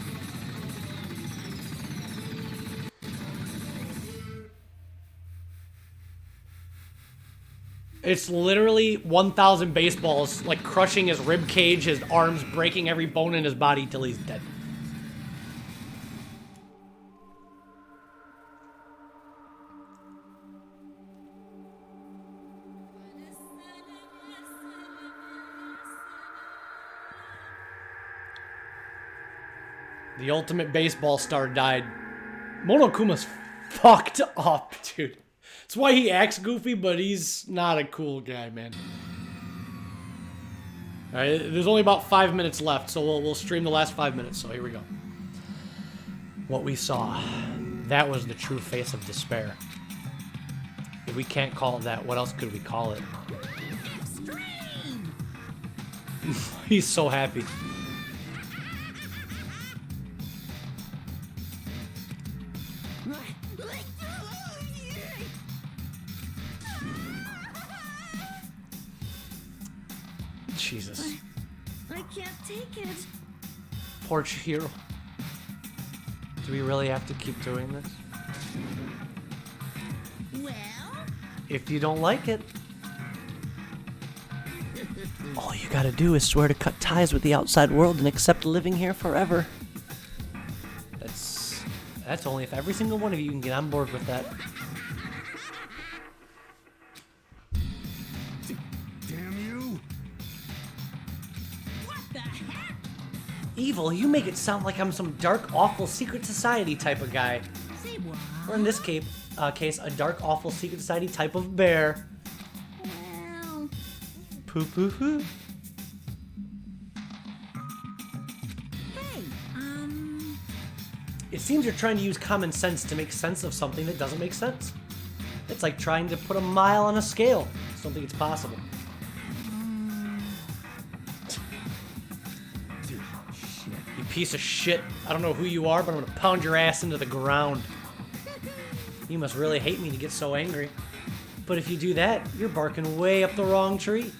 It's literally 1,000 baseballs, like crushing his rib cage, his arms, breaking every bone in his body till he's dead. The ultimate baseball star died. Monokuma's fucked up, dude. That's why he acts goofy, but he's not a cool guy, man. Alright, there's only about 5 minutes left, so we'll stream the last 5 minutes, so here we go. What we saw, that was the true face of despair. If we can't call it that, what else could we call it? Extreme. He's so happy. Jesus. I can't take it. Poor Chihiro. Do we really have to keep doing this? Well, If you don't like it, all you gotta do is swear to cut ties with the outside world and accept living here forever. That's only if every single one of you can get on board with that. Damn you! what the heck? Evil, you make it sound like I'm some dark, awful secret society type of guy. Say what? Or in this case, a dark, awful secret society type of bear. Well, Poo poo poo. hey, It seems you're trying to use common sense to make sense of something that doesn't make sense. It's like trying to put a mile on a scale. I just don't think it's possible. piece of shit. I don't know who you are, but I'm gonna pound your ass into the ground. You must really hate me to get so angry. But if you do that, you're barking way up the wrong tree.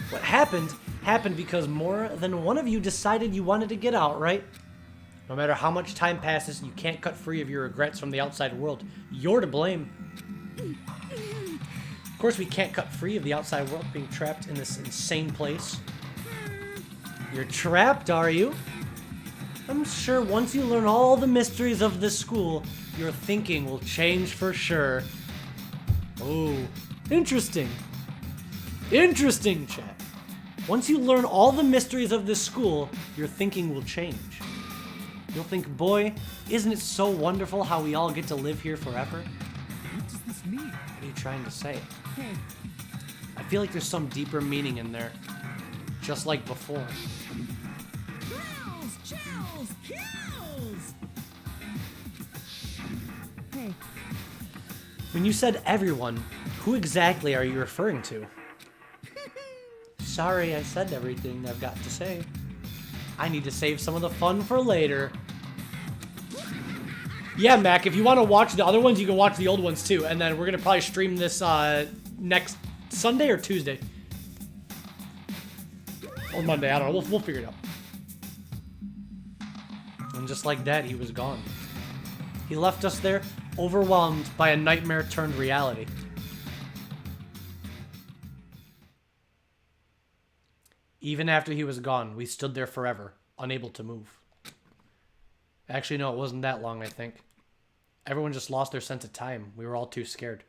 What happened because more than one of you decided you wanted to get out, right? No matter how much time passes, you can't cut free of your regrets from the outside world. You're to blame. Of course, we can't cut free of the outside world being trapped in this insane place. You're trapped, are you? I'm sure once you learn all the mysteries of this school, your thinking will change for sure. Oh, interesting. Interesting, chat. Once you learn all the mysteries of this school, your thinking will change. You'll think, boy, isn't it so wonderful how we all get to live here forever? What does this mean? What are you trying to say? Hey, I feel like there's some deeper meaning in there. Just like before. Kills! Chills! Kills! Hey, When you said everyone, who exactly are you referring to? Sorry, I said everything I've got to say. I need to save some of the fun for later. Yeah, Mac, if you want to watch the other ones, you can watch the old ones too. And then we're going to probably stream this next Sunday or Tuesday. Or Monday, I don't know. We'll figure it out. And just like that, he was gone. He left us there, overwhelmed by a nightmare turned reality. Even after he was gone, we stood there forever, unable to move. Actually, no, it wasn't that long, I think. Everyone just lost their sense of time. We were all too scared.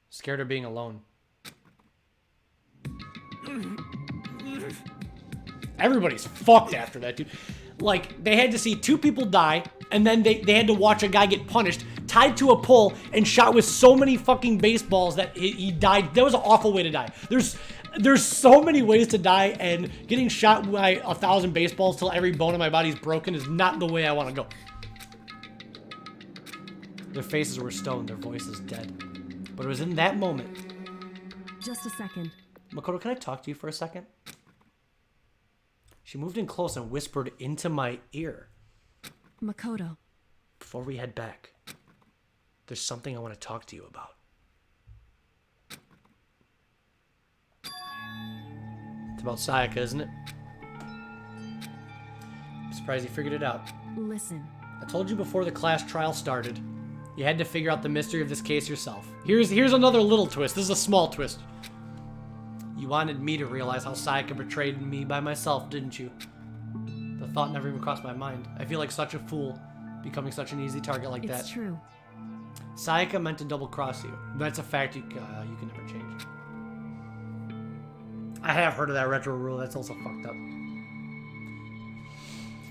Scared of being alone. Everybody's fucked after that, dude. Like, they had to see 2 people die, and then they had to watch a guy get punished, tied to a pole, and shot with so many fucking baseballs that he died. That was an awful way to die. There's so many ways to die, and getting shot by 1,000 baseballs till every bone in my body's broken is not the way I want to go. Their faces were stone, their voices dead. But it was in that moment. Just a second. Makoto, can I talk to you for a second? She moved in close and whispered into my ear. Makoto. Before we head back, there's something I want to talk to you about. It's about Sayaka, isn't it? I'm surprised you figured it out. Listen. I told you before the class trial started. You had to figure out the mystery of this case yourself. Here's another little twist. This is a small twist. You wanted me to realize how Sayaka betrayed me by myself, didn't you? The thought never even crossed my mind. I feel like such a fool, becoming such an easy target like that. It's true. Sayaka meant to double-cross you. That's a fact you can never change. I have heard of that retro rule. That's also fucked up.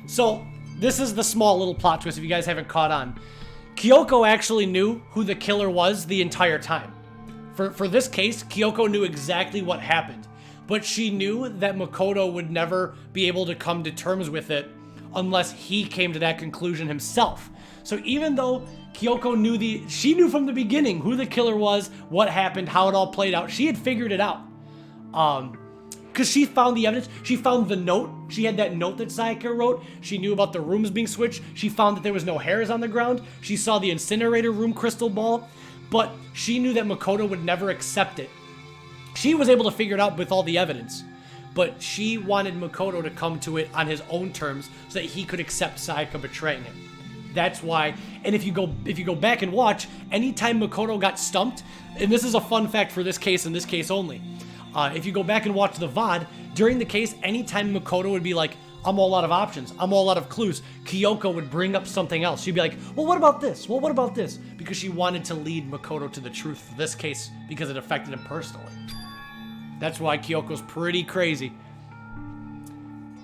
So, this is the small little plot twist if you guys haven't caught on. Kyoko actually knew who the killer was the entire time. For this case, Kyoko knew exactly what happened, but she knew that Makoto would never be able to come to terms with it unless he came to that conclusion himself. So even though Kyoko knew she knew from the beginning who the killer was, what happened, how it all played out. She had figured it out. Because she found the evidence. She found the note. She had that note that Sayaka wrote. She knew about the rooms being switched. She found that there was no hairs on the ground. She saw the incinerator room crystal ball. But she knew that Makoto would never accept it. She was able to figure it out with all the evidence. But she wanted Makoto to come to it on his own terms so that he could accept Sayaka betraying him. That's why, and if you go back and watch, anytime Makoto got stumped, and this is a fun fact for this case and this case only, if you go back and watch the VOD, during the case, anytime Makoto would be like, I'm all out of options, I'm all out of clues, Kyoko would bring up something else. She'd be like, well, what about this? Well, what about this? Because she wanted to lead Makoto to the truth for this case because it affected him personally. That's why Kyoko's pretty crazy.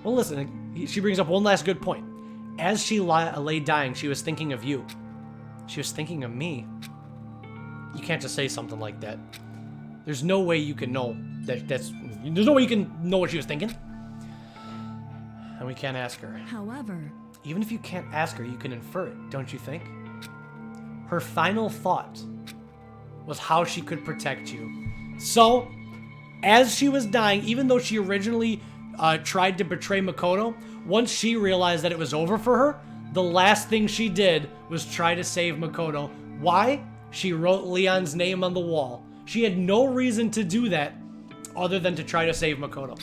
Well, listen, she brings up one last good point. As she lay dying, she was thinking of you. She was thinking of me. You can't just say something like that. There's no way you can know there's no way you can know what she was thinking. And we can't ask her. However, even if you can't ask her, you can infer it, don't you think? Her final thought was how she could protect you. So, as she was dying, even though she originally tried to betray Makoto, once she realized that it was over for her, the last thing she did was try to save Makoto. Why? She wrote Leon's name on the wall. She had no reason to do that other than to try to save Makoto.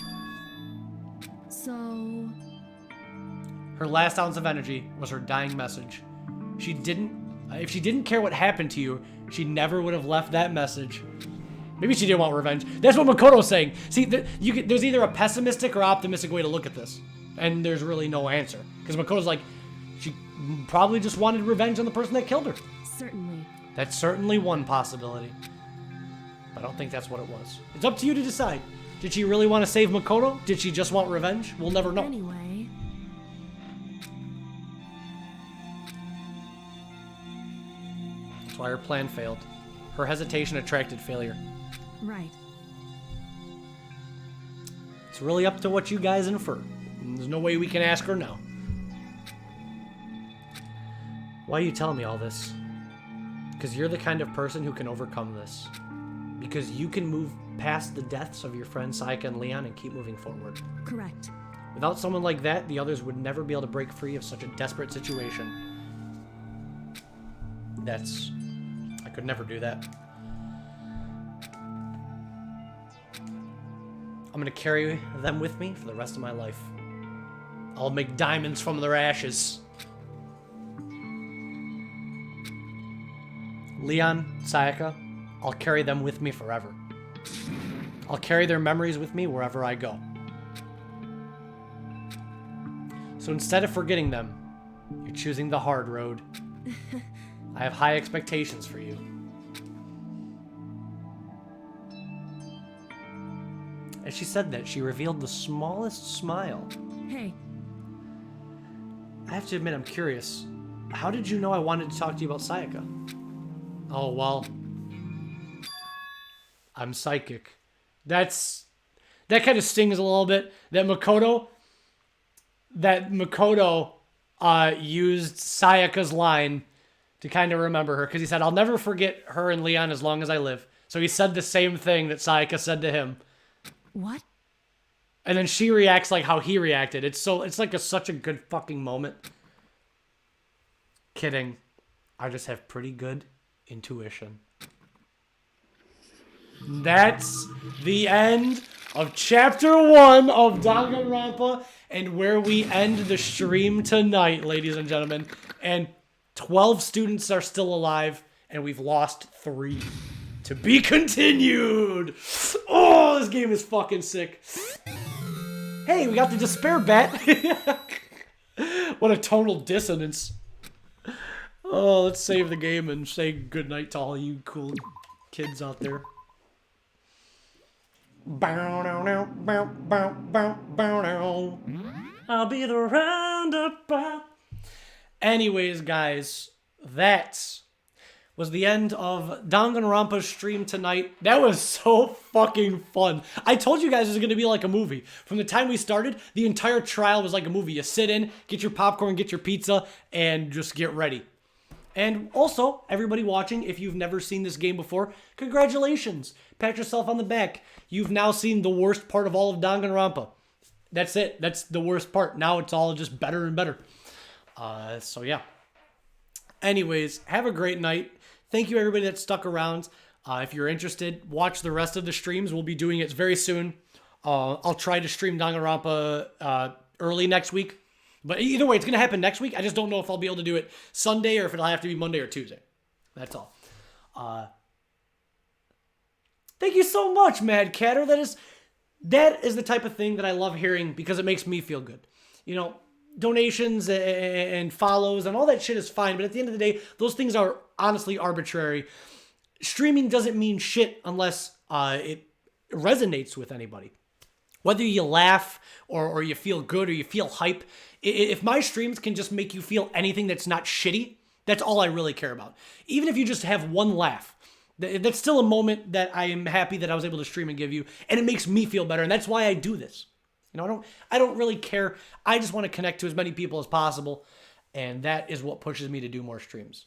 So... Her last ounce of energy was her dying message. If she didn't care what happened to you, she never would have left that message. Maybe she didn't want revenge. That's what Makoto's saying. See, there's either a pessimistic or optimistic way to look at this. And there's really no answer. Because Makoto's like, she probably just wanted revenge on the person that killed her. Certainly. That's certainly one possibility. But I don't think that's what it was. It's up to you to decide. Did she really want to save Makoto? Did she just want revenge? We'll never know. Anyway... That's why her plan failed. Her hesitation attracted failure. Right. It's really up to what you guys infer. There's no way we can ask her no. Why are you telling me all this? Because you're the kind of person who can overcome this. Because you can move past the deaths of your friends Sayaka and Leon and keep moving forward. Correct. Without someone like that, the others would never be able to break free of such a desperate situation. I could never do that. I'm gonna carry them with me for the rest of my life. I'll make diamonds from their ashes. Leon, Sayaka, I'll carry them with me forever. I'll carry their memories with me wherever I go. So instead of forgetting them, you're choosing the hard road. I have high expectations for you. As she said that, she revealed the smallest smile. Hey. I have to admit, I'm curious. How did you know I wanted to talk to you about Sayaka? Oh, well. I'm psychic. That kind of stings a little bit. That Makoto used Sayaka's line to kind of remember her. Because he said, I'll never forget her and Leon as long as I live. So he said the same thing that Sayaka said to him. What? And then she reacts like how he reacted. It's like such a good fucking moment. Kidding. I just have pretty good intuition. That's the end of Chapter 1 of Danganronpa and where we end the stream tonight, ladies and gentlemen. And 12 students are still alive, and we've lost 3. To be continued! Oh, this game is fucking sick. Hey, we got the Despair Bat. What a tonal dissonance. Oh, let's save the game and say goodnight to all you cool kids out there. I'll be the roundabout. Anyways, guys, that was the end of Danganronpa's stream tonight. That was so fucking fun. I told you guys it was going to be like a movie. From the time we started, the entire trial was like a movie. You sit in, get your popcorn, get your pizza, and just get ready. And also, everybody watching, if you've never seen this game before, congratulations. Pat yourself on the back. You've now seen the worst part of all of Danganronpa. That's it. That's the worst part. Now it's all just better and better. So yeah. Anyways, have a great night. Thank you everybody that stuck around. If you're interested, watch the rest of the streams. We'll be doing it very soon. I'll try to stream Danganronpa early next week. But either way, it's going to happen next week. I just don't know if I'll be able to do it Sunday or if it'll have to be Monday or Tuesday. That's all. Thank you so much, Mad Catter. That is the type of thing that I love hearing because it makes me feel good. You know, donations and follows and all that shit is fine. But at the end of the day, those things are honestly arbitrary. Streaming doesn't mean shit unless it resonates with anybody. Whether you laugh or you feel good or you feel hype, if my streams can just make you feel anything that's not shitty, that's all I really care about. Even if you just have one laugh, that's still a moment that I am happy that I was able to stream and give you, and it makes me feel better, and that's why I do this. You know, I don't really care. I just want to connect to as many people as possible, and that is what pushes me to do more streams.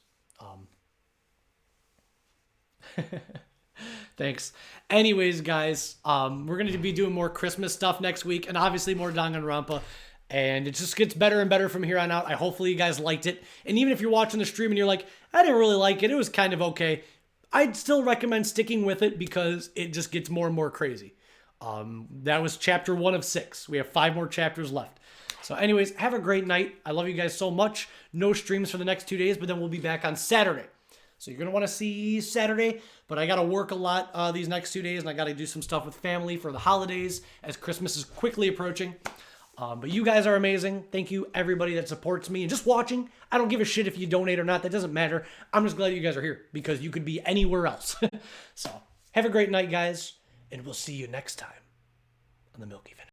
Thanks. Anyways, guys, we're going to be doing more Christmas stuff next week, and obviously more Danganronpa. And it just gets better and better from here on out. Hopefully you guys liked it. And even if you're watching the stream and you're like, I didn't really like it, it was kind of okay, I'd still recommend sticking with it because it just gets more and more crazy. That was chapter 1 of 6. We have 5 more chapters left. So anyways, have a great night. I love you guys so much. No streams for the next 2 days, but then we'll be back on Saturday. So you're going to want to see Saturday, but I got to work a lot these next 2 days, and I got to do some stuff with family for the holidays as Christmas is quickly approaching. But you guys are amazing. Thank you, everybody that supports me and just watching. I don't give a shit if you donate or not. That doesn't matter. I'm just glad you guys are here because you could be anywhere else. So have a great night, guys, and we'll see you next time on the Milky Family.